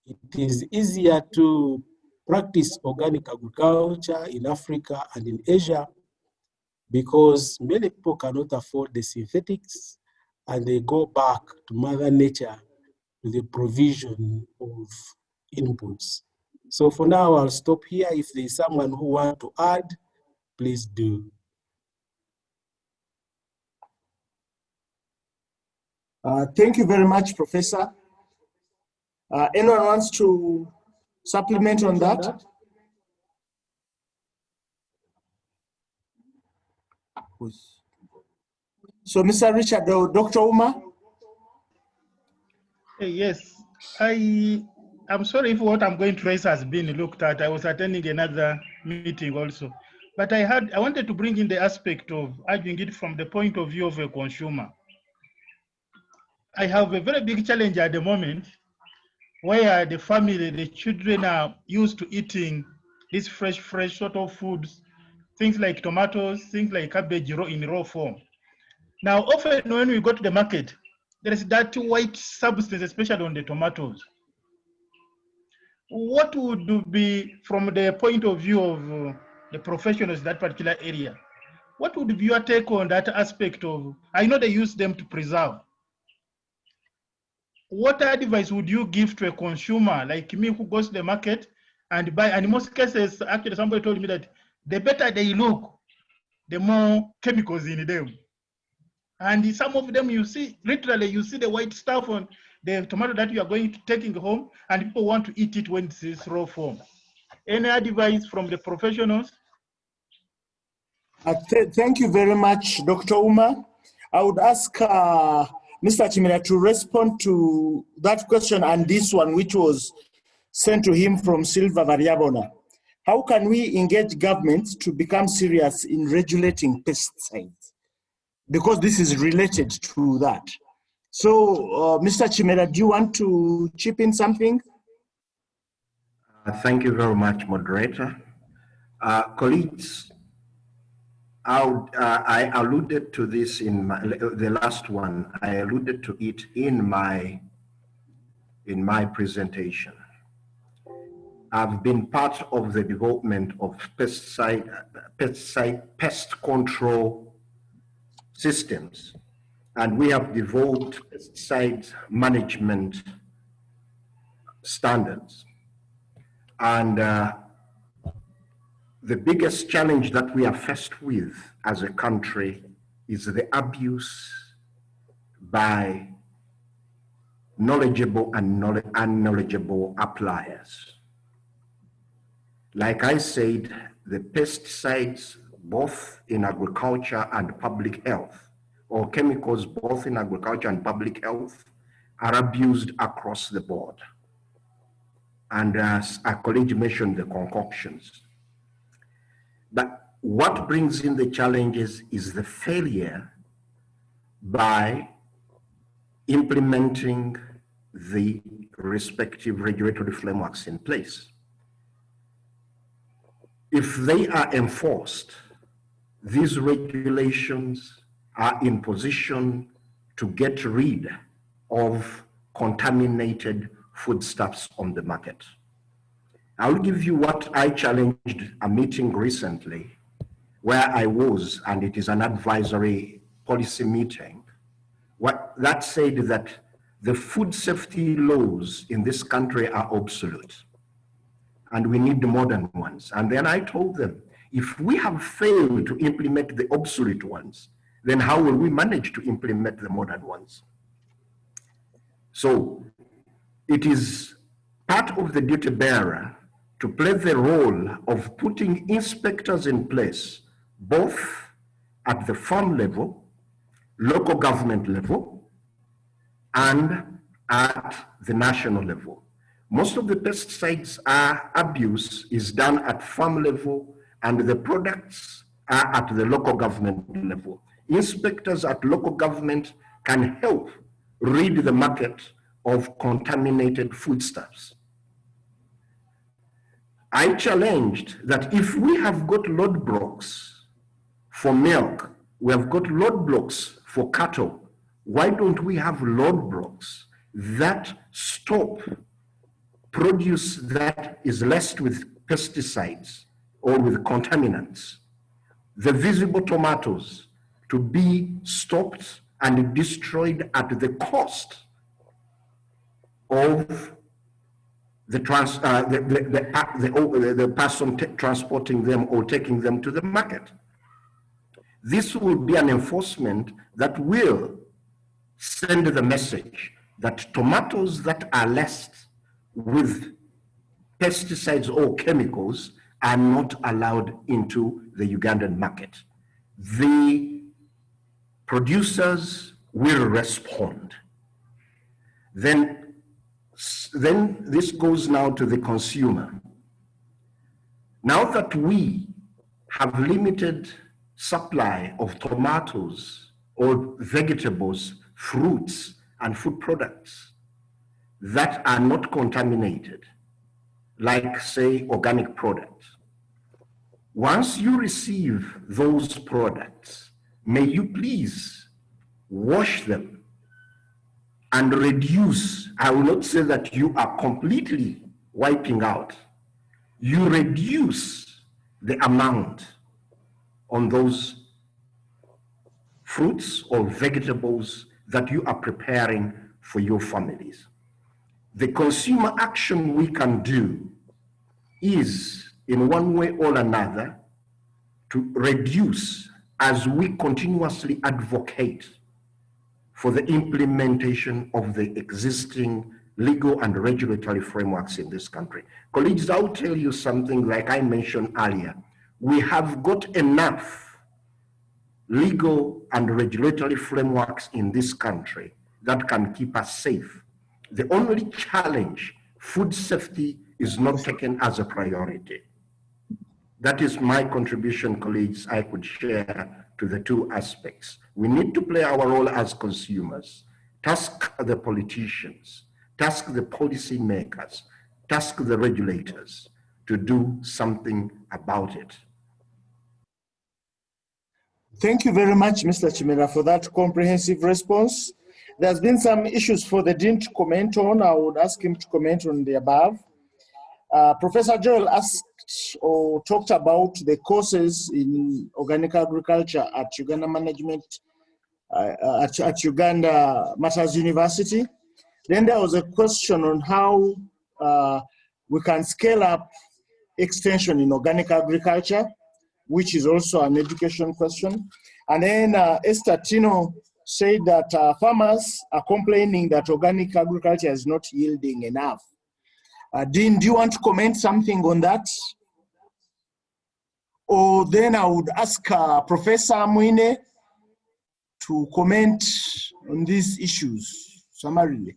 it is easier to practice organic agriculture in Africa and in Asia because many people cannot afford the synthetics and they go back to Mother Nature with the provision of inputs. So for now, I'll stop here. If there's someone who wants to add, please do. Thank you very much, Professor. Anyone wants to supplement on that? So, Mr. Richard or Dr. Uma? Yes, I'm sorry if what I'm going to raise has been looked at. I was attending another meeting also. But I wanted to bring in the aspect of arguing it from the point of view of a consumer. I have a very big challenge at the moment where the family, the children are used to eating these fresh sort of foods, things like tomatoes, things like cabbage in raw form. Now, often when we go to the market, there is that white substance, especially on the tomatoes. What would be, from the point of view of the professionals in that particular area, what would be your take on that aspect of, I know they use them to preserve. What advice would you give to a consumer like me who goes to the market and buy, and in most cases, actually somebody told me that the better they look, the more chemicals in them. And some of them you see, literally you see the white stuff on the tomato that you are going to taking home, and people want to eat it when it's in raw form. Any advice from the professionals? Thank you very much, Dr. Uma. I would ask Mr. Chimera to respond to that question and this one, which was sent to him from Silva Variabona. How can we engage governments to become serious in regulating pesticides? Because this is related to that. So, Mr. Chimera, do you want to chip in something? Thank you very much, moderator. Colleagues, I alluded to this in the last one. I alluded to it in my presentation. I've been part of the development of pest control systems, and we have developed pesticide management standards. And the biggest challenge that we are faced with as a country is the abuse by knowledgeable and unknowledgeable appliers. Like I said, the pesticides, both in agriculture and public health, or chemicals both in agriculture and public health, are abused across the board. And as our colleague mentioned, the concoctions. But what brings in the challenges is the failure by implementing the respective regulatory frameworks in place. If they are enforced, these regulations are in position to get rid of contaminated foodstuffs on the market. I'll give you what I challenged a meeting recently where I was, and it is an advisory policy meeting, that said that the food safety laws in this country are obsolete and we need the modern ones. And then I told them, if we have failed to implement the obsolete ones, then how will we manage to implement the modern ones? So it is part of the duty bearer to play the role of putting inspectors in place, both at the farm level, local government level, and at the national level. Most of the pesticides abuse is done at farm level, and the products are at the local government level. Inspectors at local government can help rid the market of contaminated foodstuffs. I challenged that if we have got roadblocks for milk, we have got roadblocks for cattle, why don't we have roadblocks that stop produce that is laced with pesticides or with contaminants? the visible tomatoes to be stopped and destroyed at the cost of the person transporting them or taking them to the market. This will be an enforcement that will send the message that tomatoes that are laced with pesticides or chemicals are not allowed into the Ugandan market. The producers will respond. Then this goes now to the consumer. Now that we have limited supply of tomatoes or vegetables, fruits, and food products that are not contaminated, like, say, organic products. Once you receive those products, may you please wash them and reduce. I will not say that you are completely wiping out. You reduce the amount on those fruits or vegetables that you are preparing for your families. The consumer action we can do is, in one way or another, to reduce as we continuously advocate for the implementation of the existing legal and regulatory frameworks in this country. Colleagues, I'll tell you something like I mentioned earlier. We have got enough legal and regulatory frameworks in this country that can keep us safe. The only challenge, food safety, is not taken as a priority. That is my contribution, colleagues, I could share to the two aspects. We need to play our role as consumers, task the politicians, task the policy makers, task the regulators to do something about it. Thank you very much, Mr. Chimera, for that comprehensive response. There's been some issues for the Dean to comment on. I would ask him to comment on the above. Professor Joel asked or talked about the courses in organic agriculture at Uganda Management, at Uganda Matters University. Then there was a question on how we can scale up extension in organic agriculture, which is also an education question. And then Esther Tino said that farmers are complaining that organic agriculture is not yielding enough. Dean, do you want to comment something on that? Or then I would ask Professor Mwine to comment on these issues summarily.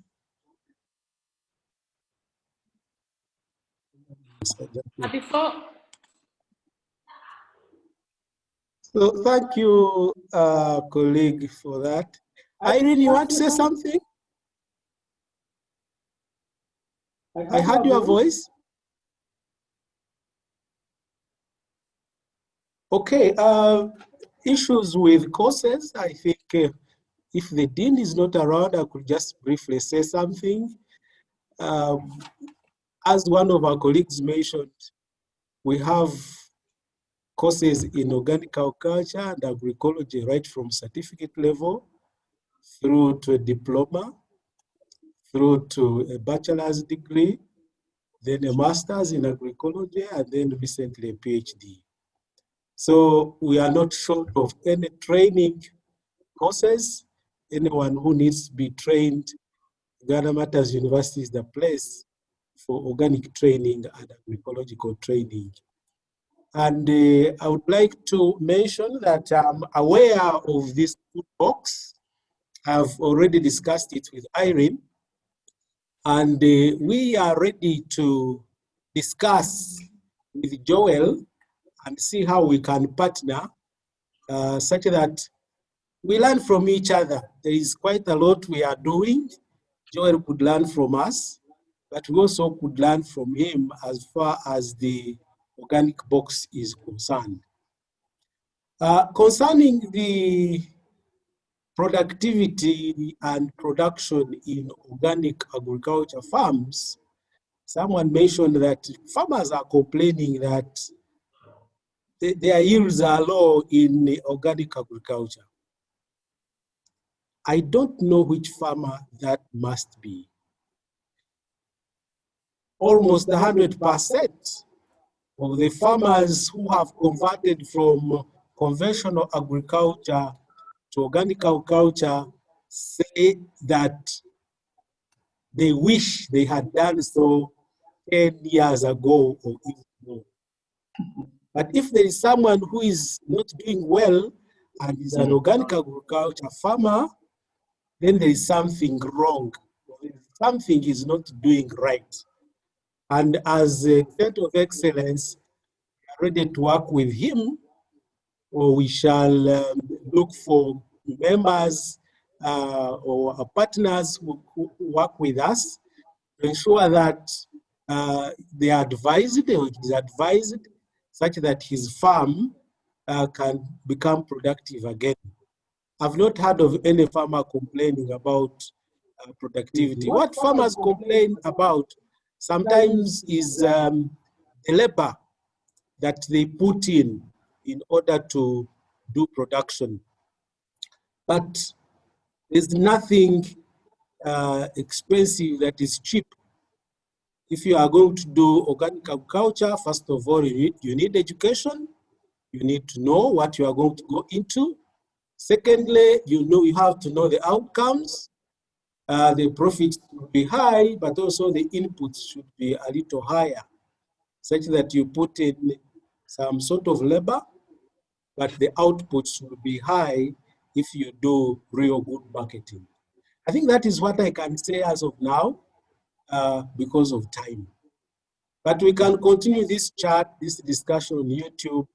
Before. So thank you, colleague, for that. Irene, you want to say something? I heard your voice. Okay, issues with courses. I think if the dean is not around, I could just briefly say something. As one of our colleagues mentioned, we have courses in organic agriculture and agroecology right from certificate level through to a diploma, through to a bachelor's degree, then a master's in agroecology, and then recently a PhD. So we are not short of any training courses. Anyone who needs to be trained, Uganda Matters University is the place for organic training and agroecological training. And I would like to mention that I'm aware of this food box. I've already discussed it with Irene. And we are ready to discuss with Joel and see how we can partner such that we learn from each other. There is quite a lot we are doing. Joel could learn from us, but we also could learn from him as far as the organic box is concerned. Concerning the productivity and production in organic agriculture farms, someone mentioned that farmers are complaining that their yields are low in organic agriculture. I don't know which farmer that must be. Almost 100% of the farmers who have converted from conventional agriculture to organic agriculture say that they wish they had done so 10 years ago or even more. But if there is someone who is not doing well and is an organic agriculture farmer, then there is something wrong. Something is not doing right. And as a Center of Excellence, we are ready to work with him, or we shall look for members or partners who work with us to ensure that they are advised, or it is advised, such that his farm can become productive again. I've not heard of any farmer complaining about productivity. What farmers complain about sometimes is the labor that they put in order to do production. But there's nothing expensive that is cheap. If you are going to do organic agriculture, first of all, you need education. You need to know what you are going to go into. Secondly, you have to know the outcomes. The profits should be high, but also the inputs should be a little higher, such that you put in some sort of labor, but the output should be high if you do real good marketing. I think that is what I can say as of now, because of time. But we can continue this chat, this discussion on YouTube,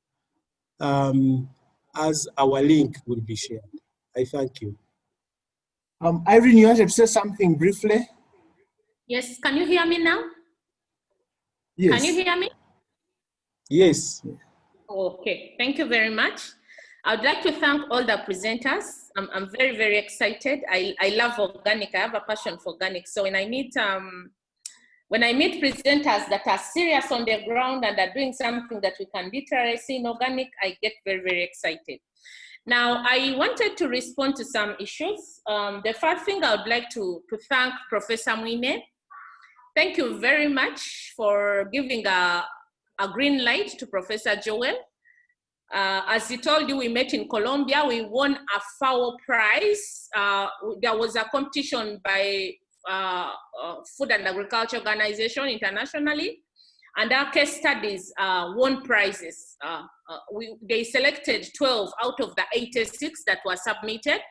as our link will be shared. I thank you. Irene, you wanted to say something briefly? Yes, can you hear me now? Yes. Can you hear me? Yes. Okay, thank you very much. I would like to thank all the presenters. I'm very, very excited. I love organic. I have a passion for organic. So when I meet presenters that are serious on the ground and are doing something that we can literally see in organic, I get very, very excited. Now, I wanted to respond to some issues. The first thing I would like to thank Professor Mwine. Thank you very much for giving a green light to Professor Joel. As he told you, we met in Colombia. We won a FAO prize. There was a competition by Food and Agriculture Organization internationally, and our case studies won prizes. They selected 12 out of the 86 that were submitted.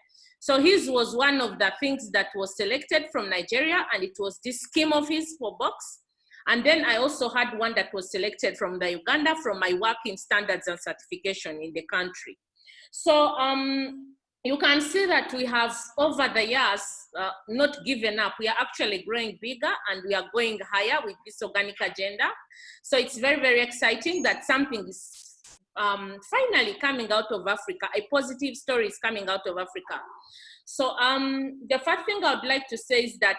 So his was one of the things that was selected from Nigeria, and it was this scheme of his for box. And then I also had one that was selected from the Uganda from my work in standards and certification in the country. So you can see that we have, over the years, not given up. We are actually growing bigger and we are going higher with this organic agenda. So it's very, very exciting that something is finally coming out of Africa. A positive story is coming out of Africa. So the first thing I would like to say is that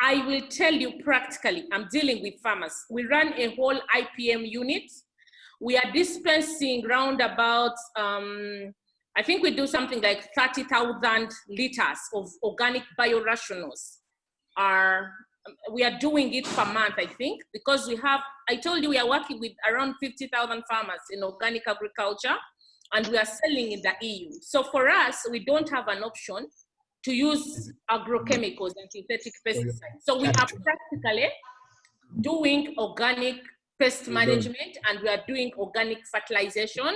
I will tell you practically, I'm dealing with farmers. We run a whole IPM unit. We are dispensing round about, I think we do something like 30,000 liters of organic biorationals. We are doing it per month, I think, because we have, I told you we are working with around 50,000 farmers in organic agriculture, and we are selling in the EU. So for us, we don't have an option to use agrochemicals and synthetic pesticides. So we are practically doing organic pest management, and we are doing organic fertilization.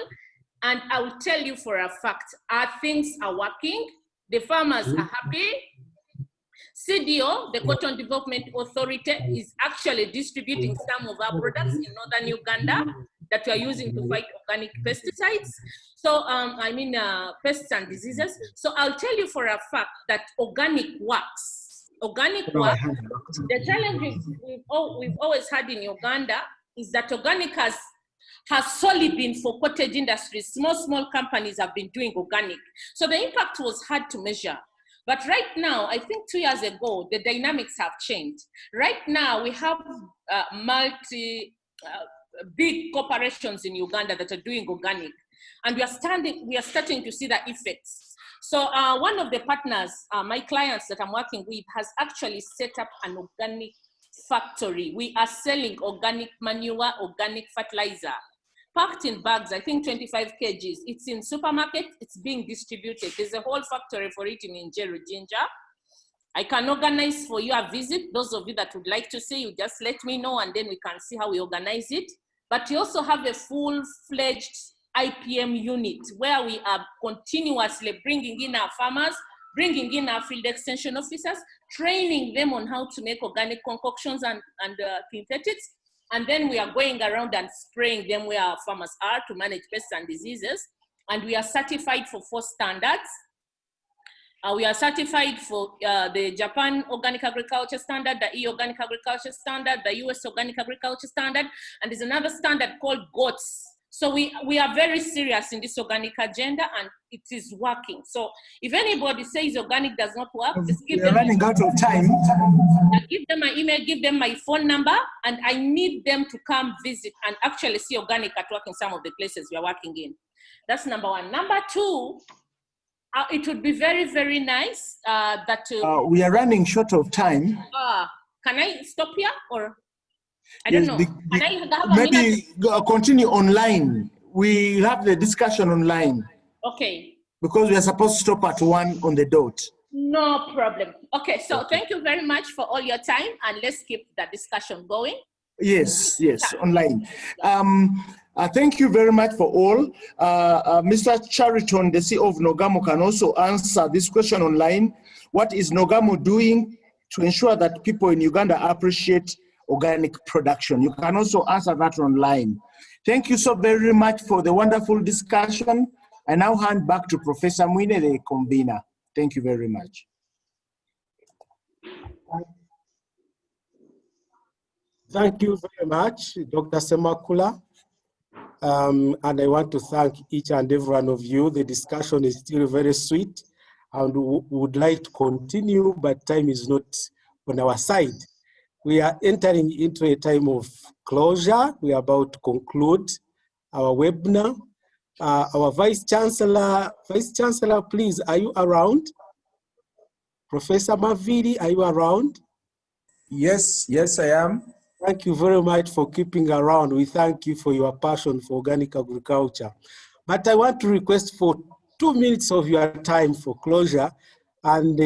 And I will tell you for a fact, our things are working. The farmers are happy. CDO, the Cotton Development Authority, is actually distributing some of our products in northern Uganda that we are using to fight organic pesticides. So, pests and diseases. So I'll tell you for a fact that organic works. Organic works. The challenge we've always had in Uganda is that organic has solely been for cottage industries. Small companies have been doing organic. So the impact was hard to measure. But right now, I think 2 years ago, the dynamics have changed. Right now, we have big corporations in Uganda that are doing organic. And we are starting to see the effects. So one of the partners, my clients that I'm working with, has actually set up an organic factory. We are selling organic manure, organic fertilizer, packed in bags, I think 25 kgs. It's in supermarket, it's being distributed. There's a whole factory for it in Njeru, Jinja. I can organize for you a visit. Those of you that would like to see, you just let me know and then we can see how we organize it. But we also have a full-fledged IPM unit where we are continuously bringing in our farmers, bringing in our field extension officers, training them on how to make organic concoctions and synthetics. And then we are going around and spraying them where our farmers are to manage pests and diseases. And we are certified for 4 standards. We are certified for the Japan Organic Agriculture Standard, the EU Organic Agriculture Standard, the US Organic Agriculture Standard, and there's another standard called GOTS. So we are very serious in this organic agenda and it is working. So if anybody says organic does not work, just give them running out of time. Give them my email, give them my phone number, and I need them to come visit and actually see organic at work in some of the places we are working in. That's number 1. Number 2, it would be very, very nice that... we are running short of time. Can I stop here or? I don't know. Can I have maybe continue online. We have the discussion online. Okay. Because we are supposed to stop at 1 on the dot. No problem. Okay, so thank you very much for all your time and let's keep the discussion going. Yes, online. Thank you very much for all. Mr. Chariton, the CEO of Nogamo, can also answer this question online. What is Nogamo doing to ensure that people in Uganda appreciate organic production? You can also answer that online. Thank you so very much for the wonderful discussion. I now hand back to Professor Mwine, the convener. Thank you very much. Thank you very much, Dr. Semakula. And I want to thank each and every one of you. The discussion is still very sweet and we would like to continue, but time is not on our side. We are entering into a time of closure. We are about to conclude our webinar. Our Vice Chancellor, please, are you around? Professor Maviri, are you around? Yes, I am. Thank you very much for keeping around. We thank you for your passion for organic agriculture. But I want to request for 2 minutes of your time for closure. And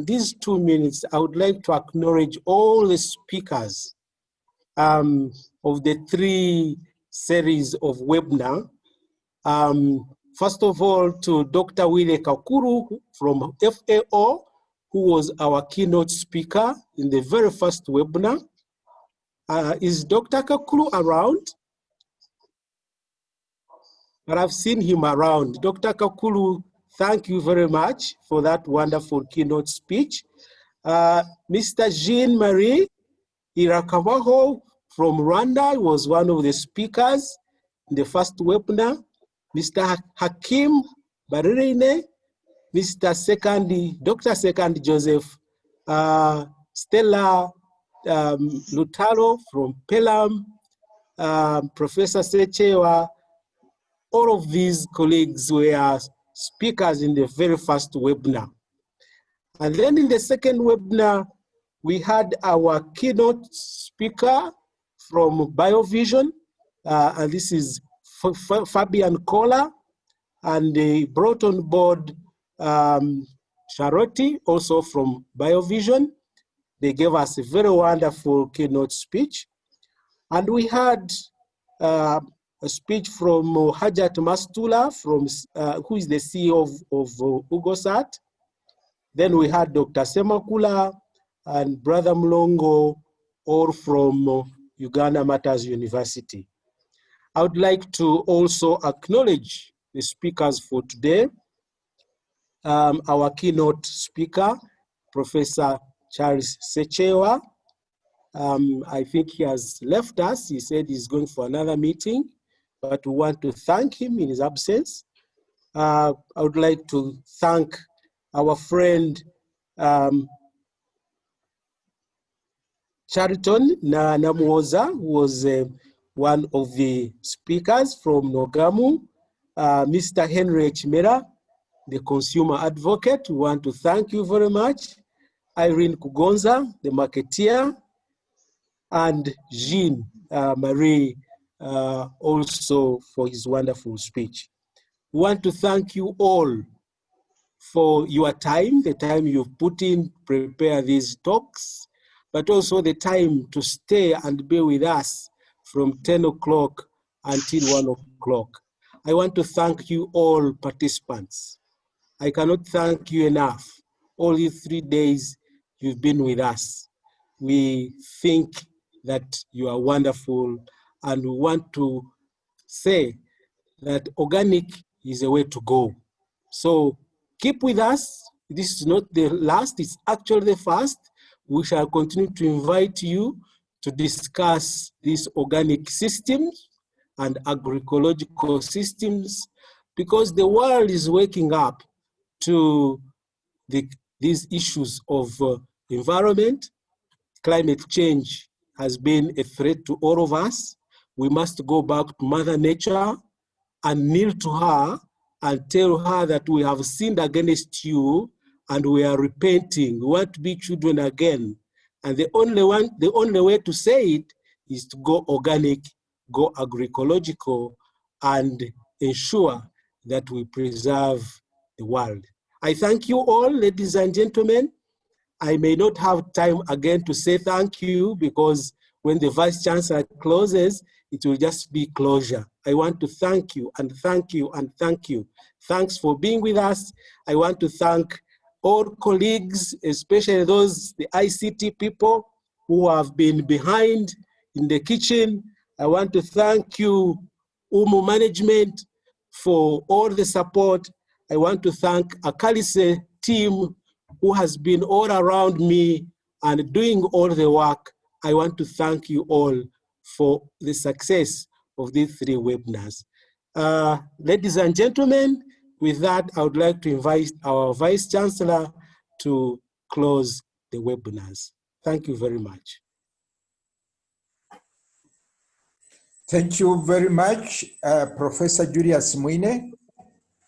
these 2 minutes, I would like to acknowledge all the speakers of the 3 series of webinar. First of all, to Dr. Wile Kakuru from FAO, who was our keynote speaker in the very first webinar. Is Dr. Kakuru around? But I've seen him around. Dr. Kakuru, thank you very much for that wonderful keynote speech. Mr. Jean-Marie Irakawaho from Rwanda was one of the speakers in the first webinar. Mr. Hakim Baririne, Dr. Second Joseph, Stella Lutalo from Pelham, Professor Sechewa. All of these colleagues were speakers in the very first webinar. And then in the second webinar, we had our keynote speaker from BioVision, and this is Fabian Kohler, and they brought on board Charlotte, also from BioVision. They gave us a very wonderful keynote speech. And we had a speech from Hajat Mastula, who is the CEO of Ugosat. Then we had Dr. Semakula and Brother Mlongo, all from Uganda Matters University. I would like to also acknowledge the speakers for today. Our keynote speaker, Professor Charles Sechewa. I think he has left us. He said he's going for another meeting, but we want to thank him in his absence. I would like to thank our friend Chariton Namuoza, who was one of the speakers from Nogamu, Mr. Henry Chimera, the consumer advocate. We want to thank you very much. Irene Kugonza, the marketeer, and Jean Marie also for his wonderful speech. We want to thank you all for your time, the time you've put in, prepare these talks, but also the time to stay and be with us from 10 o'clock until 1 o'clock. I want to thank you all participants. I cannot thank you enough. All these 3 days you've been with us. We think that you are wonderful, and we want to say that organic is a way to go. So keep with us. This is not the last, it's actually the first. We shall continue to invite you to discuss these organic systems and agroecological systems, because the world is waking up to these issues of environment. Climate change has been a threat to all of us. We must go back to Mother Nature and kneel to her and tell her that we have sinned against you and we are repenting. We want to be children again. And the only way to say it is to go organic, go agroecological, and ensure that we preserve the world. I thank you all, ladies and gentlemen. I may not have time again to say thank you, because when the Vice Chancellor closes, it will just be closure. I want to thank you and thank you and thank you. Thanks for being with us. I want to thank all colleagues, especially those, the ICT people who have been behind in the kitchen. I want to thank you, UMU management, for all the support. I want to thank ACALISE team who has been all around me and doing all the work. I want to thank you all for the success of these 3 webinars. Ladies and gentlemen, with that, I would like to invite our Vice Chancellor to close the webinars. Thank you very much. Thank you very much, Professor Julius Mwine.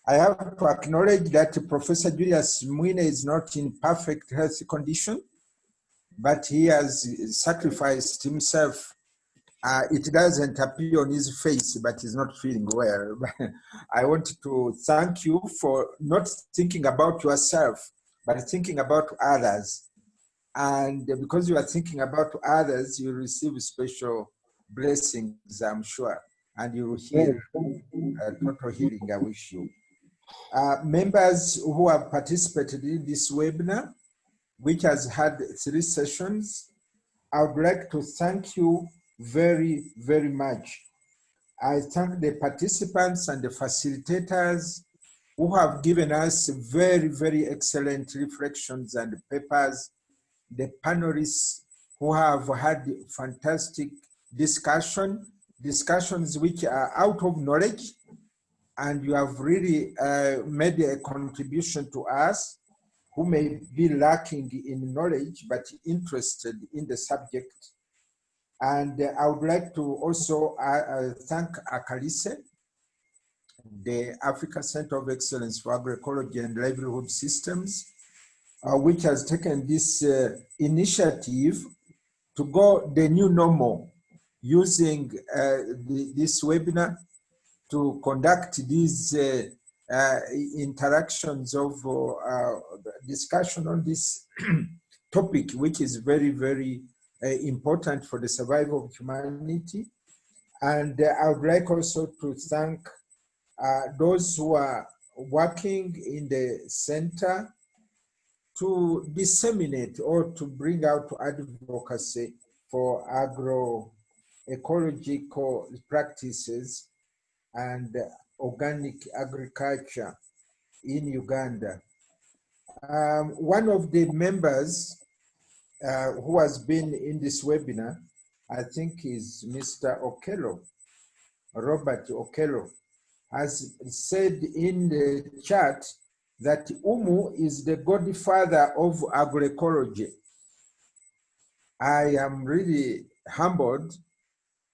I have to acknowledge that Professor Julius Mwine is not in perfect health condition, but he has sacrificed himself. It doesn't appear on his face, but he's not feeling well. I want to thank you for not thinking about yourself, but thinking about others. And because you are thinking about others, you receive special blessings, I'm sure, and you will heal. Total healing, I wish you. Members who have participated in this webinar, which has had 3 sessions, I would like to thank you very, very much. I thank the participants and the facilitators who have given us very, very excellent reflections and papers, the panelists who have had fantastic discussions which are out of knowledge, and you have really made a contribution to us who may be lacking in knowledge but interested in the subject. And I would like to also thank ACALISE, the Africa Center of Excellence for Agroecology and Livelihood Systems, which has taken this initiative to go the new normal, using this webinar to conduct these interactions of discussion on this topic, which is very, very important for the survival of humanity. And I would like also to thank those who are working in the center to disseminate or to bring out advocacy for agroecological practices and organic agriculture in Uganda. One of the members who has been in this webinar, I think is Mr. Okello, Robert Okello, has said in the chat that UMU is the godfather of agroecology. I am really humbled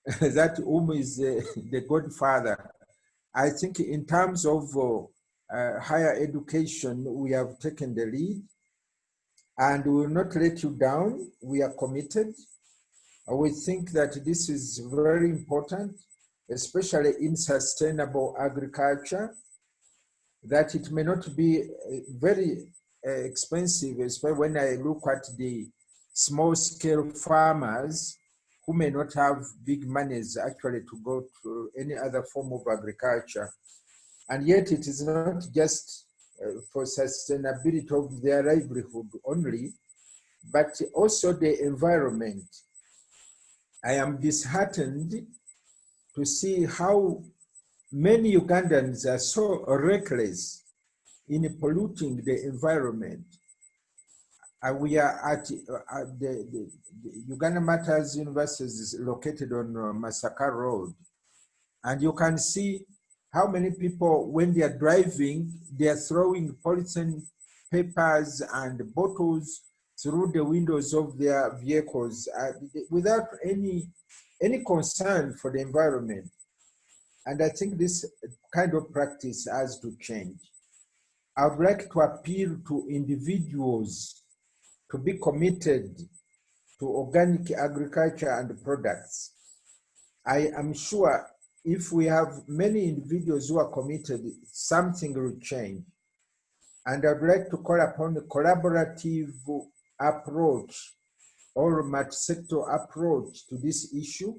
that is the godfather. I think in terms of higher education, we have taken the lead and we will not let you down. We are committed. We think that this is very important, especially in sustainable agriculture, that it may not be very expensive, especially when I look at the small scale farmers who may not have big monies actually to go to any other form of agriculture. And yet it is not just for sustainability of their livelihood only, but also the environment. I am disheartened to see how many Ugandans are so reckless in polluting the environment. We are at the Uganda Matters University is located on Masaka Road. And you can see how many people, when they are driving, they are throwing polythene papers and bottles through the windows of their vehicles without any concern for the environment. And I think this kind of practice has to change. I would like to appeal to individuals to be committed to organic agriculture and products. I am sure if we have many individuals who are committed, something will change. And I'd like to call upon a collaborative approach or multi-sector approach to this issue,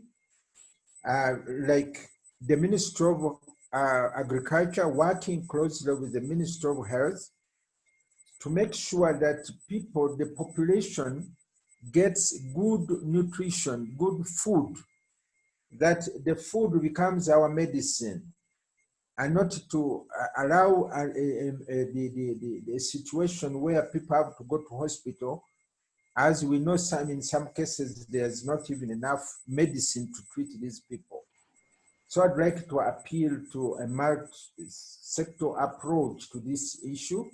like the Ministry of Agriculture working closely with the Ministry of Health to make sure that people, the population, gets good nutrition, good food, that the food becomes our medicine, and not to allow the situation where people have to go to hospital. As we know, in some cases, there's not even enough medicine to treat these people. So I'd like to appeal to a multi-sector approach to this issue,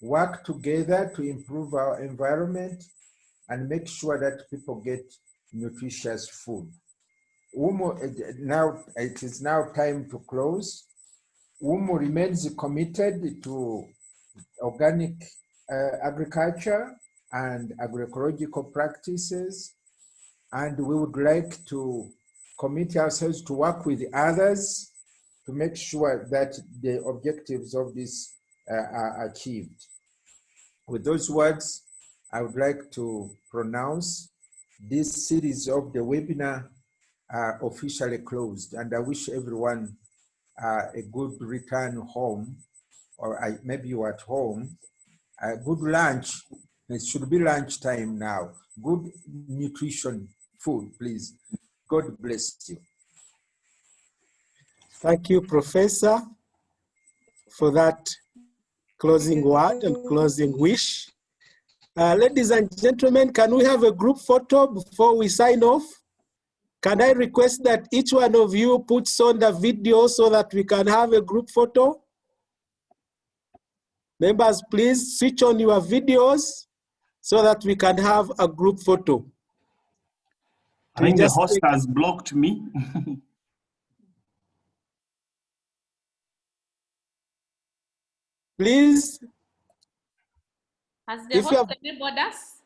work together to improve our environment and make sure that people get nutritious food. Now, it is now time to close. WUMU remains committed to organic agriculture and agroecological practices, and we would like to commit ourselves to work with others to make sure that the objectives of this are achieved. With those words, I would like to pronounce this series of the webinar officially closed, and I wish everyone a good return home, or maybe you're at home, a good lunch. It should be lunchtime now. Good nutrition food, please. God bless you. Thank you, Professor, for that closing word and closing wish. Ladies and gentlemen, can we have a group photo before we sign off? Can I request that each one of you puts on the video so that we can have a group photo? Members, please switch on your videos so that we can have a group photo. I think the host has blocked me. Please. Has the host enabled us?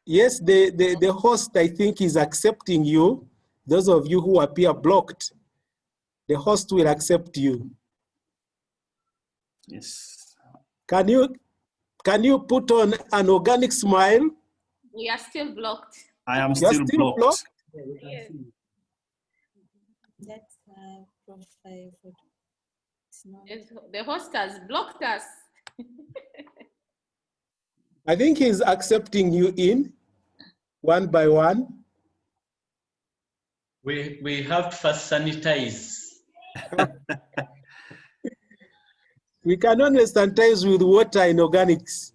Yes, the host, I think, is accepting you. Those of you who appear blocked, the host will accept you. Yes. Can you put on an organic smile? We are still blocked. I am still blocked. Yes. That's profile photo. The host has blocked us. I think he's accepting you in one by one. We have to first sanitize. We can only sanitize with water in organics.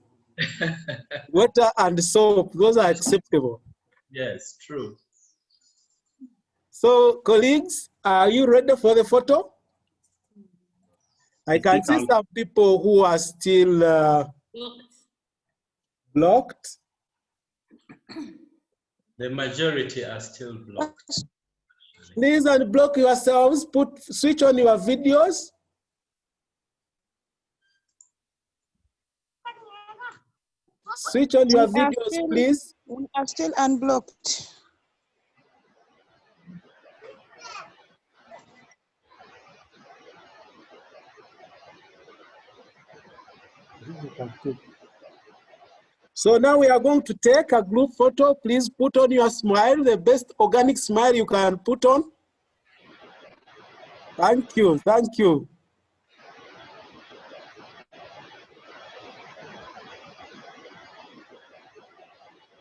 Water and soap, those are acceptable. Yes, true. So, colleagues, are you ready for the photo? I can see some people who are still blocked. The majority are still blocked. Please unblock yourselves, switch on your videos. Switch on your videos, please. We are still unblocked. So now we are going to take a group photo. Please put on your smile, the best organic smile you can put on. Thank you, thank you.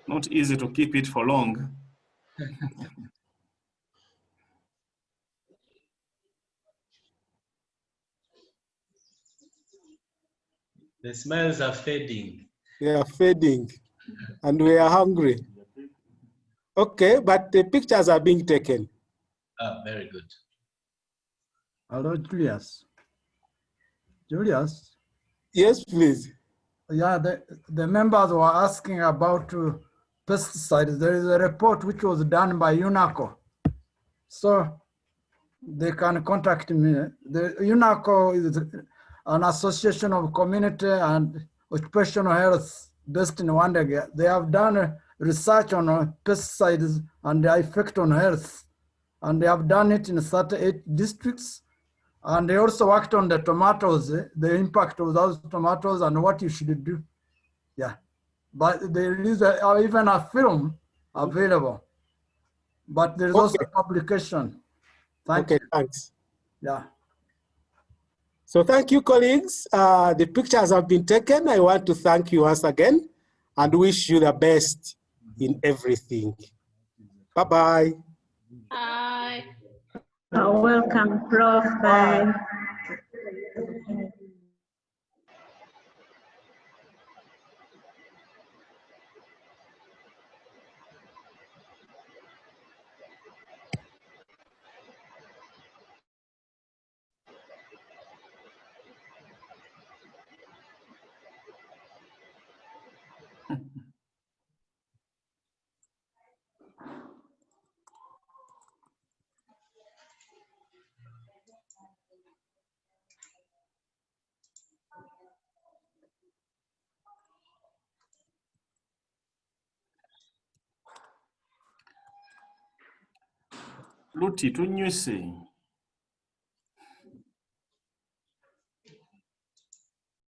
Not easy to keep it for long. The smiles are fading. They are fading, and we are hungry. Okay, but the pictures are being taken. Ah, very good. Hello, Julius. Julius? Yes, please. Yeah, the members were asking about pesticides. There is a report which was done by UNACO. So they can contact me. The UNACO is an association of community and occupational health based in Wandega. They have done research on pesticides and their effect on health. And they have done it in 38 districts. And they also worked on the tomatoes, the impact of those tomatoes and what you should do. Yeah. But there is even a film available. But there is also a publication. Thank you. Thanks. Yeah. So thank you, colleagues. The pictures have been taken. I want to thank you once again and wish you the best in everything. Bye-bye. Bye. Welcome, Prof. Bye. Luti tunywese.